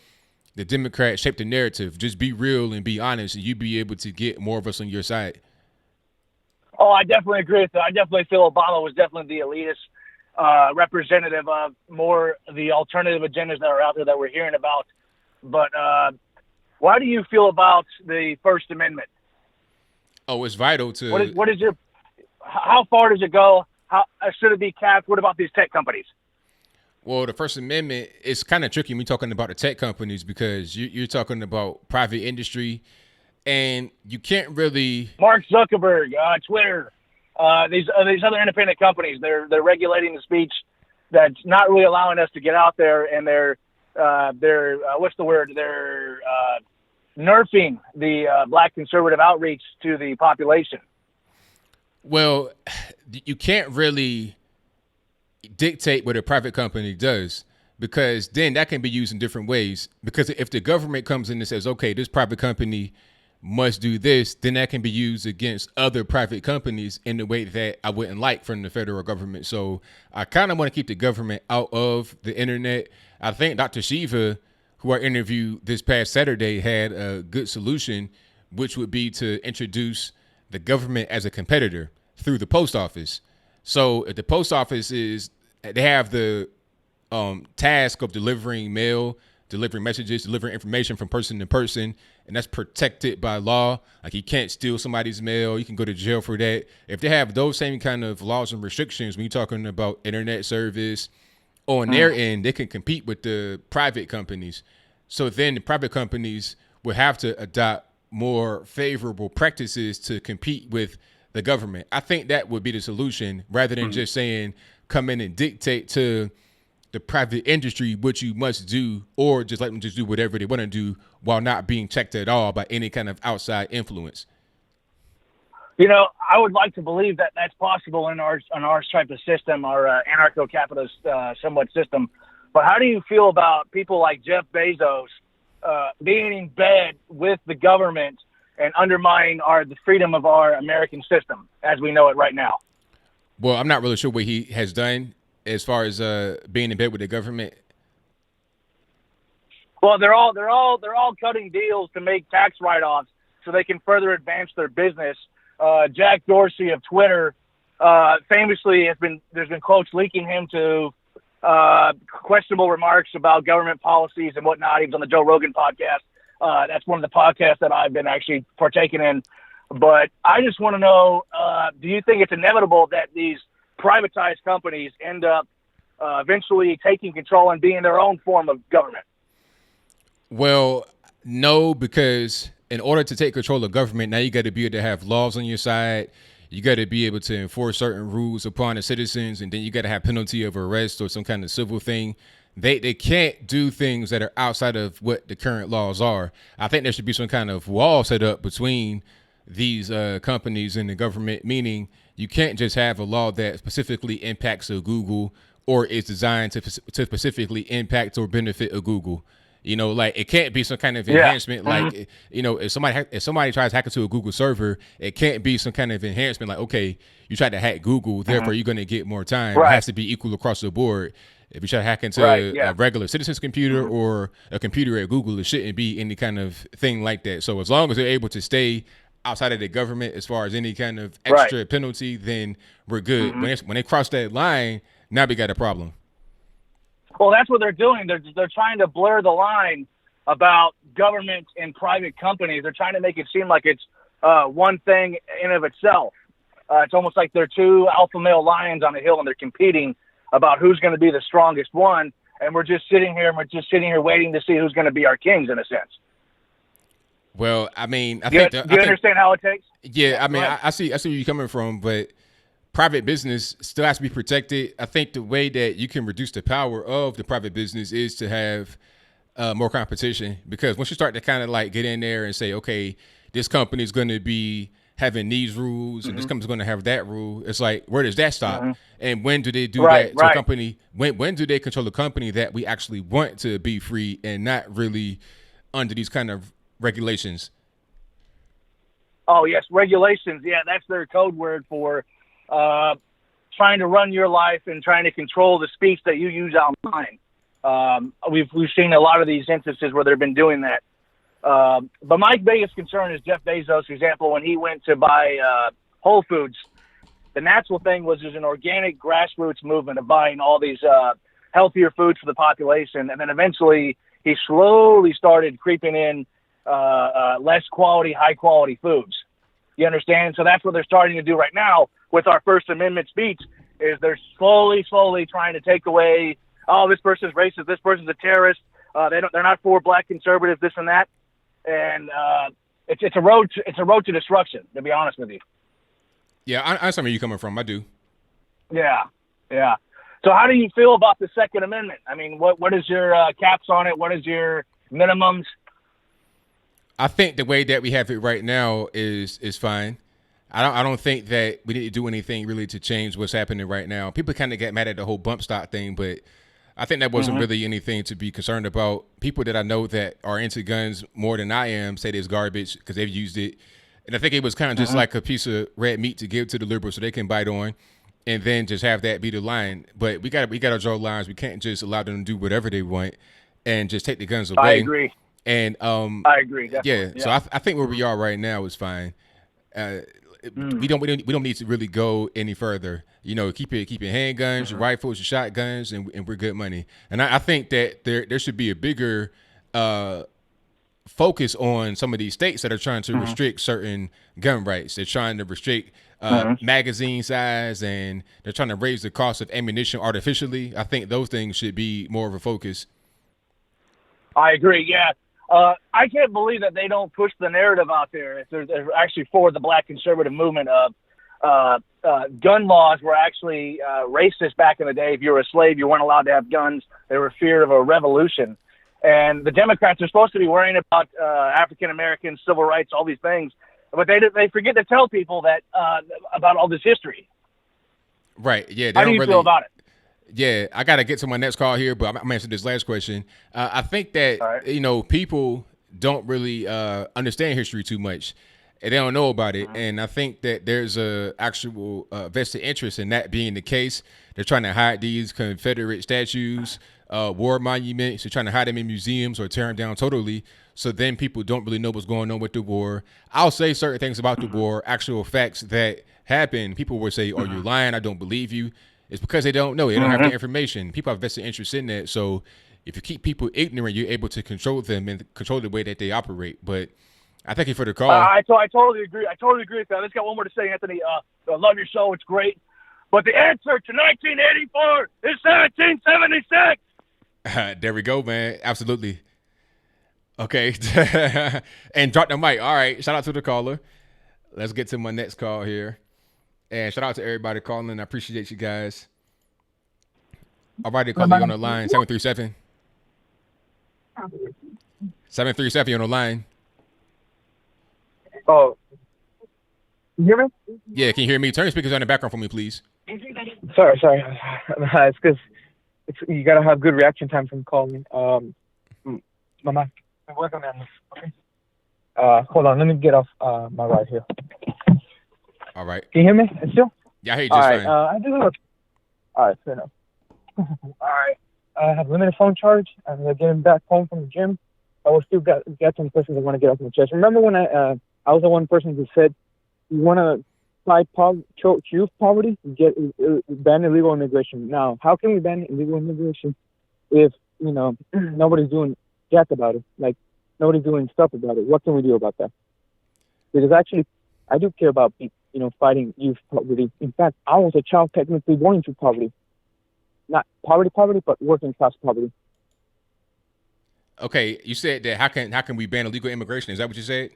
the Democrats shape the narrative. Just be real and be honest, and you'll be able to get more of us on your side. Oh, I definitely agree with that. I definitely feel Obama was definitely the elitist representative of more the alternative agendas that are out there that we're hearing about. But why do you feel about the First Amendment? Oh, it's vital to. What is your? How far does it go? How should it be capped? What about these tech companies? Well, the First Amendment is kind of tricky when you're talking about the tech companies because you're talking about private industry, and you can't really. Mark Zuckerberg, Twitter, these other independent companies, they're regulating the speech that's not really allowing us to get out there, and they're what's the word? They're nerfing the black conservative outreach to the population. Well, you can't really dictate what a private company does because then that can be used in different ways. Because if the government comes in and says, okay, this private company must do this, then that can be used against other private companies in the way that I wouldn't like from the federal government. So I kind of want to keep the government out of the internet. I think Dr. Shiva, who I interviewed this past Saturday, had a good solution, which would be to introduce the government as a competitor through the post office. So if the post office they have the task of delivering mail, delivering messages, delivering information from person to person, and that's protected by law. Like you can't steal somebody's mail. You can go to jail for that. If they have those same kind of laws and restrictions, when you're talking about internet service on their end, they can compete with the private companies. So then the private companies will have to adopt more favorable practices to compete with the government. I think that would be the solution rather than just saying come in and dictate to the private industry what you must do, or just let them just do whatever they want to do while not being checked at all by any kind of outside influence. You know, I would like to believe that that's possible in our type of system, our anarcho-capitalist somewhat system. But how do you feel about people like Jeff Bezos being in bed with the government and undermining the freedom of our American system as we know it right now? Well, I'm not really sure what he has done as far as being in bed with the government. Well, they're all cutting deals to make tax write-offs so they can further advance their business. Jack Dorsey of Twitter famously there's been quotes linking him to questionable remarks about government policies and whatnot. He was on the Joe Rogan podcast. That's one of the podcasts that I've been actually partaking in. But I just want to know, do you think it's inevitable that these privatized companies end up eventually taking control and being their own form of government? Well, no, because in order to take control of government, now you got to be able to have laws on your side. You got to be able to enforce certain rules upon the citizens, and then you got to have penalty of arrest or some kind of civil thing. They can't do things that are outside of what the current laws are. I think there should be some kind of wall set up between these companies and the government, meaning you can't just have a law that specifically impacts a Google or is designed to specifically impact or benefit a Google. You know, like it can't be some kind of enhancement. Like, you know, if somebody tries to hack into a Google server, it can't be some kind of enhancement. Like, okay, you tried to hack Google, therefore you're going to get more time. Right. It has to be equal across the board. If you try to hack into a regular citizen's computer or a computer at Google, it shouldn't be any kind of thing like that. So as long as they're able to stay outside of the government as far as any kind of extra penalty, then we're good. When they cross that line, now we got a problem. Well, that's what they're doing. They're trying to blur the line about government and private companies. They're trying to make it seem like it's one thing in of itself. It's almost like they're two alpha male lions on a hill, and they're competing about who's going to be the strongest one. And we're just sitting here waiting to see who's going to be our kings, in a sense. Well, I mean, do you understand how it takes? Yeah, I mean, I see where you're coming from, but private business still has to be protected. I think the way that you can reduce the power of the private business is to have more competition, because once you start to kind of like get in there and say, okay, this company is going to be having these rules and this company's going to have that rule, it's like, where does that stop? And when do they do that to a company? When do they control a company that we actually want to be free and not really under these kind of regulations? Oh, yes, regulations. Yeah, that's their code word for trying to run your life and trying to control the speech that you use online. We've seen a lot of these instances where they've been doing that. But my biggest concern is Jeff Bezos' example when he went to buy Whole Foods. The natural thing was there's an organic grassroots movement of buying all these healthier foods for the population, and then eventually he slowly started creeping in less quality, high quality foods. You understand? So that's what they're starting to do right now with our First Amendment speech. Is they're slowly trying to take away, oh, this person's racist, this person's a terrorist, they're not for black conservatives, this and that, and it's a road to destruction. To be honest with you. Yeah, I understand where you're coming from. I do. Yeah. So how do you feel about the Second Amendment? I mean, what is your caps on it? What is your minimums? I think the way that we have it right now is fine. I don't think that we need to do anything really to change what's happening right now. People kind of get mad at the whole bump stock thing, but I think that wasn't really anything to be concerned about. People that I know that are into guns more than I am say it's garbage because they've used it. And I think it was kind of just like a piece of red meat to give to the liberals so they can bite on and then just have that be the line. But we got to draw lines. We can't just allow them to do whatever they want and just take the guns away. I agree. And I agree. Yeah. So I think where we are right now is fine. We don't need to really go any further. You know, keep your handguns, your rifles, your shotguns, and we're good money. And I think that there should be a bigger focus on some of these states that are trying to restrict certain gun rights. They're trying to restrict magazine size, and they're trying to raise the cost of ammunition artificially. I think those things should be more of a focus. I agree. Yeah. I can't believe that they don't push the narrative out there. They're actually for the black conservative movement of gun laws were actually racist back in the day. If you were a slave, you weren't allowed to have guns. They were feared of a revolution. And the Democrats are supposed to be worrying about African Americans, civil rights, all these things, but they forget to tell people that about all this history. Right. Yeah. How do you feel about it? Yeah, I got to get to my next call here, but I'm going to answer this last question. I think that, people don't really understand history too much, and they don't know about it. And I think that there's a actual vested interest in that being the case. They're trying to hide these Confederate statues, war monuments. They're trying to hide them in museums or tear them down totally. So then people don't really know what's going on with the war. I'll say certain things about the war, actual facts that happened. People will say, "Oh, you're lying. I don't believe you." It's because they don't know. They don't have the information. People have vested interest in that. So if you keep people ignorant, you're able to control them and control the way that they operate. But I thank you for the call. I totally agree. I totally agree with that. Let's got one more to say, Anthony. I love your show. It's great. But the answer to 1984 is 1776. There we go, man. Absolutely. Okay. And drop the mic. All right. Shout out to the caller. Let's get to my next call here. And shout out to everybody calling. I appreciate you guys. All right, call you on the line. 737. 737, you're on the line. Oh, you hear me? Yeah, can you hear me? Turn your speakers on in the background for me, please. Sorry. It's because you gotta have good reaction time from calling. Mama, work on that. Okay. Hold on, let me get off my ride here. All right. Can you hear me? Still? Yeah, I hear you just fine. I do have all right, fair enough. All right. I have limited phone charge. I'm getting back home from the gym. I will still get some questions I want to get off my chest. Remember when I was the one person who said you want to fight youth poverty, ban illegal immigration. Now, how can we ban illegal immigration if nobody's doing jack about it? Like nobody's doing stuff about it. What can we do about that? Because actually, I do care about fighting youth poverty. In fact, I was a child technically born into poverty. Not poverty, but working class poverty. Okay, you said that how can we ban illegal immigration? Is that what you said?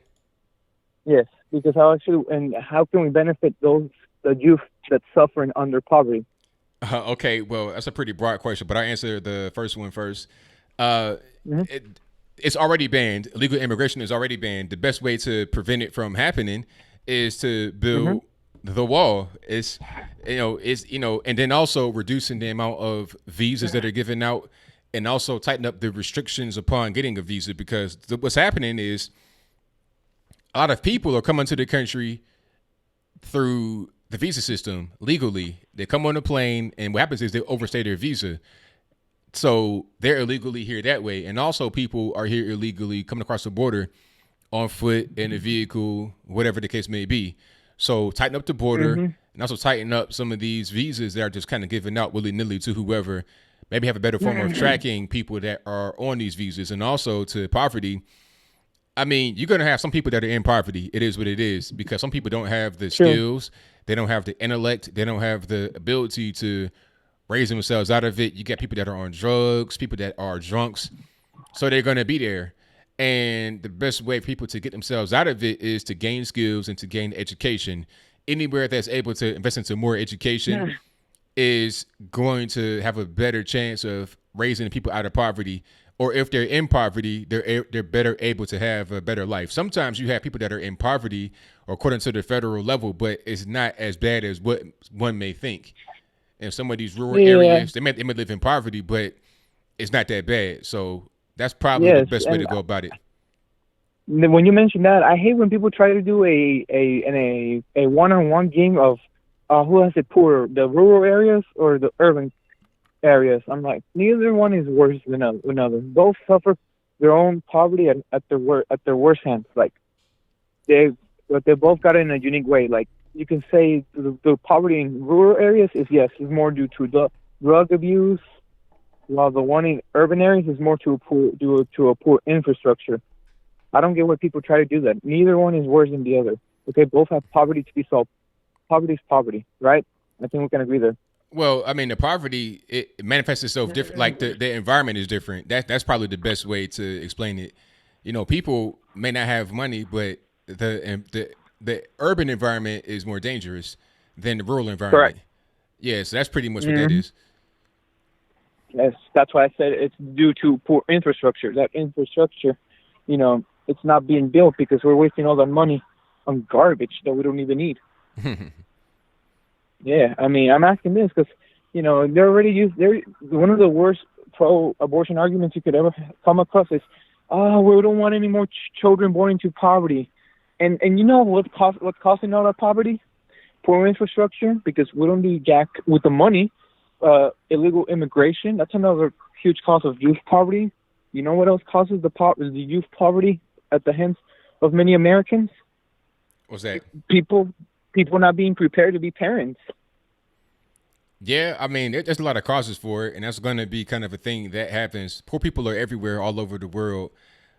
Yes, because how can we benefit the youth that's suffering under poverty? Okay, well, that's a pretty broad question, but I'll answer the first one first. It's already banned. Illegal immigration is already banned. The best way to prevent it from happening is to build the wall. And then also reducing the amount of visas that are given out, and also tighten up the restrictions upon getting a visa, because what's happening is a lot of people are coming to the country through the visa system legally. They come on a plane, and what happens is they overstay their visa. So they're illegally here that way. And also people are here illegally coming across the border on foot, in a vehicle, whatever the case may be. So tighten up the border Mm-hmm. and also tighten up some of these visas that are just kind of given out willy-nilly to whoever. Maybe have a better form of tracking people that are on these visas, and also to poverty. I mean, you're going to have some people that are in poverty. It is what it is, because some people don't have the skills. They don't have the intellect. They don't have the ability to raise themselves out of it. You got people that are on drugs, people that are drunks. So they're going to be there. And the best way for people to get themselves out of it is to gain skills and to gain education. Anywhere that's able to invest into more education is going to have a better chance of raising people out of poverty. Or if they're in poverty, they're better able to have a better life. Sometimes you have people that are in poverty, or according to the federal level, but it's not as bad as what one may think. In some of these rural areas, they may live in poverty, but it's not that bad. So that's probably the best way to go about it. When you mention that, I hate when people try to do a one-on-one game of who has it poorer, the rural areas or the urban areas. I'm like, neither one is worse than another. Both suffer their own poverty at their worst hands. Like they both got it in a unique way. Like you can say the poverty in rural areas is more due to the drug abuse, while the one in urban areas is more due to a poor infrastructure. I don't get why people try to do that. Neither one is worse than the other. Okay, both have poverty to be solved. Poverty is poverty, right? I think we can agree there. Well, I mean, the poverty, it manifests itself different. Like the environment is different. That's probably the best way to explain it. You know, people may not have money, but the urban environment is more dangerous than the rural environment. Correct. Yeah, so that's pretty much what that is. Yes, that's why I said it's due to poor infrastructure. That infrastructure, you know, it's not being built because we're wasting all that money on garbage that we don't even need. Yeah, I mean, I'm asking this because, you know, they're one of the worst pro-abortion arguments you could ever come across is, we don't want any more children born into poverty. And you know what's causing all that poverty? Poor infrastructure, because we don't need jack with the money. Illegal immigration, that's another huge cause of youth poverty. You know what else causes the youth poverty at the hands of many Americans? What's that? People not being prepared to be parents. Yeah, I mean, there's a lot of causes for it, and that's going to be kind of a thing that happens. Poor people are everywhere, all over the world.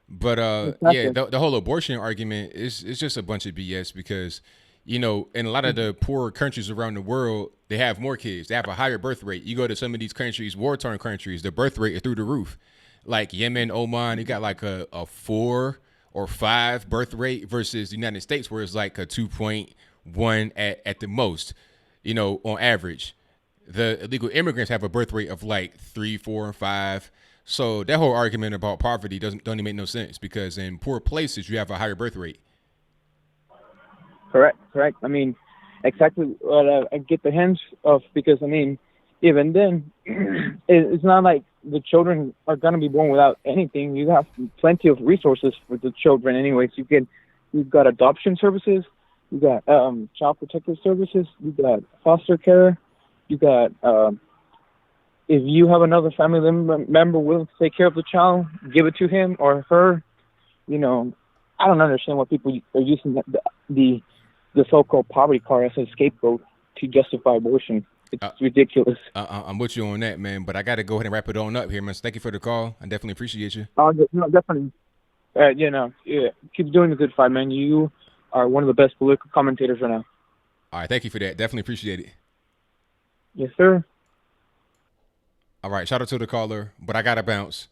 But exactly. Yeah, the whole abortion argument is just a bunch of BS because, you know, in a lot of the poorer countries around the world, they have more kids. They have a higher birth rate. You go to some of these countries, war-torn countries, the birth rate is through the roof. Like Yemen, Oman, you got like a 4 or 5 birth rate versus the United States, where it's like a 2.1 at the most, you know, on average. The illegal immigrants have a birth rate of like 3, 4, and 5. So that whole argument about poverty don't even make no sense because in poor places you have a higher birth rate. Correct. I mean, exactly what I get the hands of because, I mean, even then, it's not like the children are going to be born without anything. You have plenty of resources for the children anyways. You've got adoption services, you've got child protective services, you've got foster care, you got if you have another family member willing to take care of the child, give it to him or her. You know, I don't understand why people are using the so-called poverty card as a scapegoat to justify abortion. It's ridiculous. I'm with you on that, man. But I got to go ahead and wrap it on up here, man. So thank you for the call. I definitely appreciate you. No, definitely. Keep doing the good fight, man. You are one of the best political commentators right now. All right, thank you for that. Definitely appreciate it. Yes, sir. All right, shout out to the caller, but I got to bounce.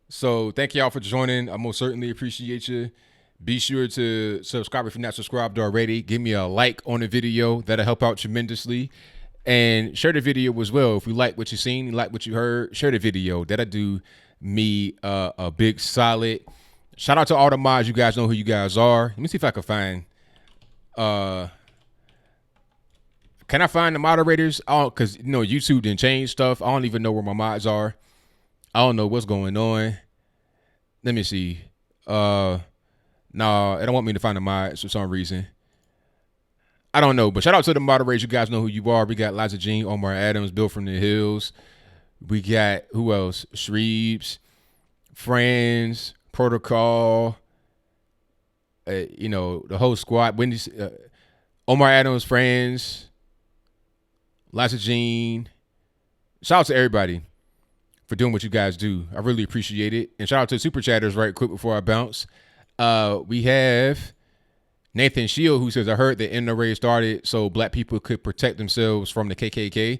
So thank y'all for joining. I most certainly appreciate you. Be sure to subscribe if you're not subscribed already. Give me a like on the video. That'll help out tremendously. And share the video as well. If you like what you seen, you like what you heard, share the video. That'll do me a big solid. Shout out to all the mods. You guys know who you guys are. Let me see if I can find. Can I find the moderators? Because, you know, YouTube didn't change stuff. I don't even know where my mods are. I don't know what's going on. Let me see. No, it don't want me to find the mods for some reason. I don't know. But shout out to the moderators. You guys know who you are. We got Liza Jean, Omar Adams, Bill from the Hills. We got, who else? Shreebs, Friends, Protocol. You know, the whole squad. Wendy's... Omar Adams, friends, Liza Jean. Shout out to everybody for doing what you guys do. I really appreciate it. And shout out to Super Chatters right quick before I bounce. We have Nathan Shield, who says, I heard the NRA started so black people could protect themselves from the KKK.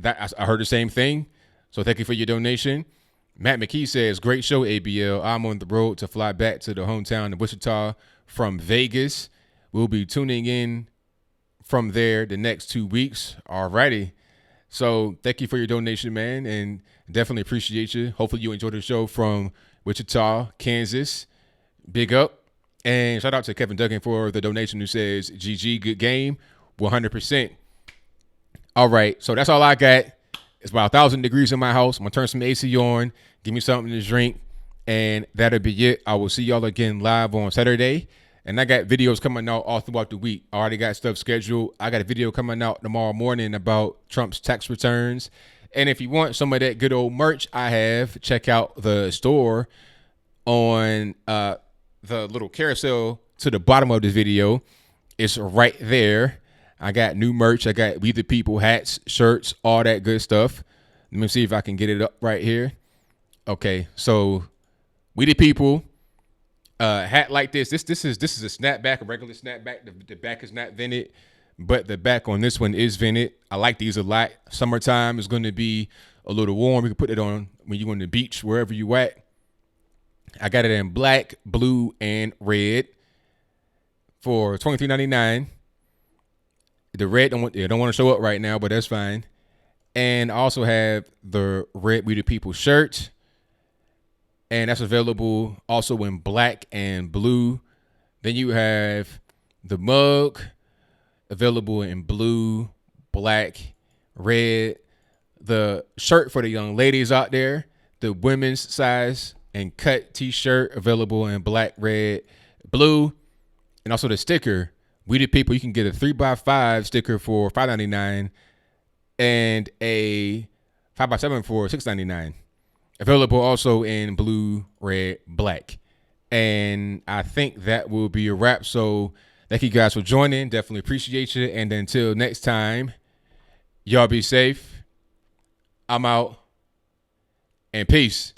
I heard the same thing. So thank you for your donation. Matt McKee says, great show, ABL. I'm on the road to fly back to the hometown of Wichita from Vegas. We'll be tuning in from there the next 2 weeks. Alrighty. So thank you for your donation, man, and definitely appreciate you. Hopefully you enjoyed the show from Wichita, Kansas. Big up. And shout out to Kevin Duggan for the donation who says, GG, good game, 100%. All right, so that's all I got. It's about 1,000 degrees in my house. I'm going to turn some AC on, give me something to drink, and that'll be it. I will see y'all again live on Saturday. And I got videos coming out all throughout the week. I already got stuff scheduled. I got a video coming out tomorrow morning about Trump's tax returns. And if you want some of that good old merch I have, check out the store on the little carousel to the bottom of the video. It's right there. I got new merch. I got We the People hats, shirts, all that good stuff. Let me see if I can get it up right here. Okay, so We the People. Hat like this. This is a snapback, a regular snapback. The back is not vented, but the back on this one is vented. I like these a lot. Summertime is going to be a little warm. You can put it on when you're on the beach, wherever you at. I got it in black, blue, and red for $23.99. The red don't want to show up right now, but that's fine. And I also have the red We the People shirt. And that's available also in black and blue. Then you have the mug available in blue, black, red. The shirt for the young ladies out there, the women's size and cut t-shirt available in black, red, blue. And also the sticker, We the People. You can get a 3x5 sticker for $5.99 and a 5x7 for $6.99. Available also in blue, red, black. And I think that will be a wrap. So thank you guys for joining. Definitely appreciate you. And until next time, y'all be safe. I'm out. And peace.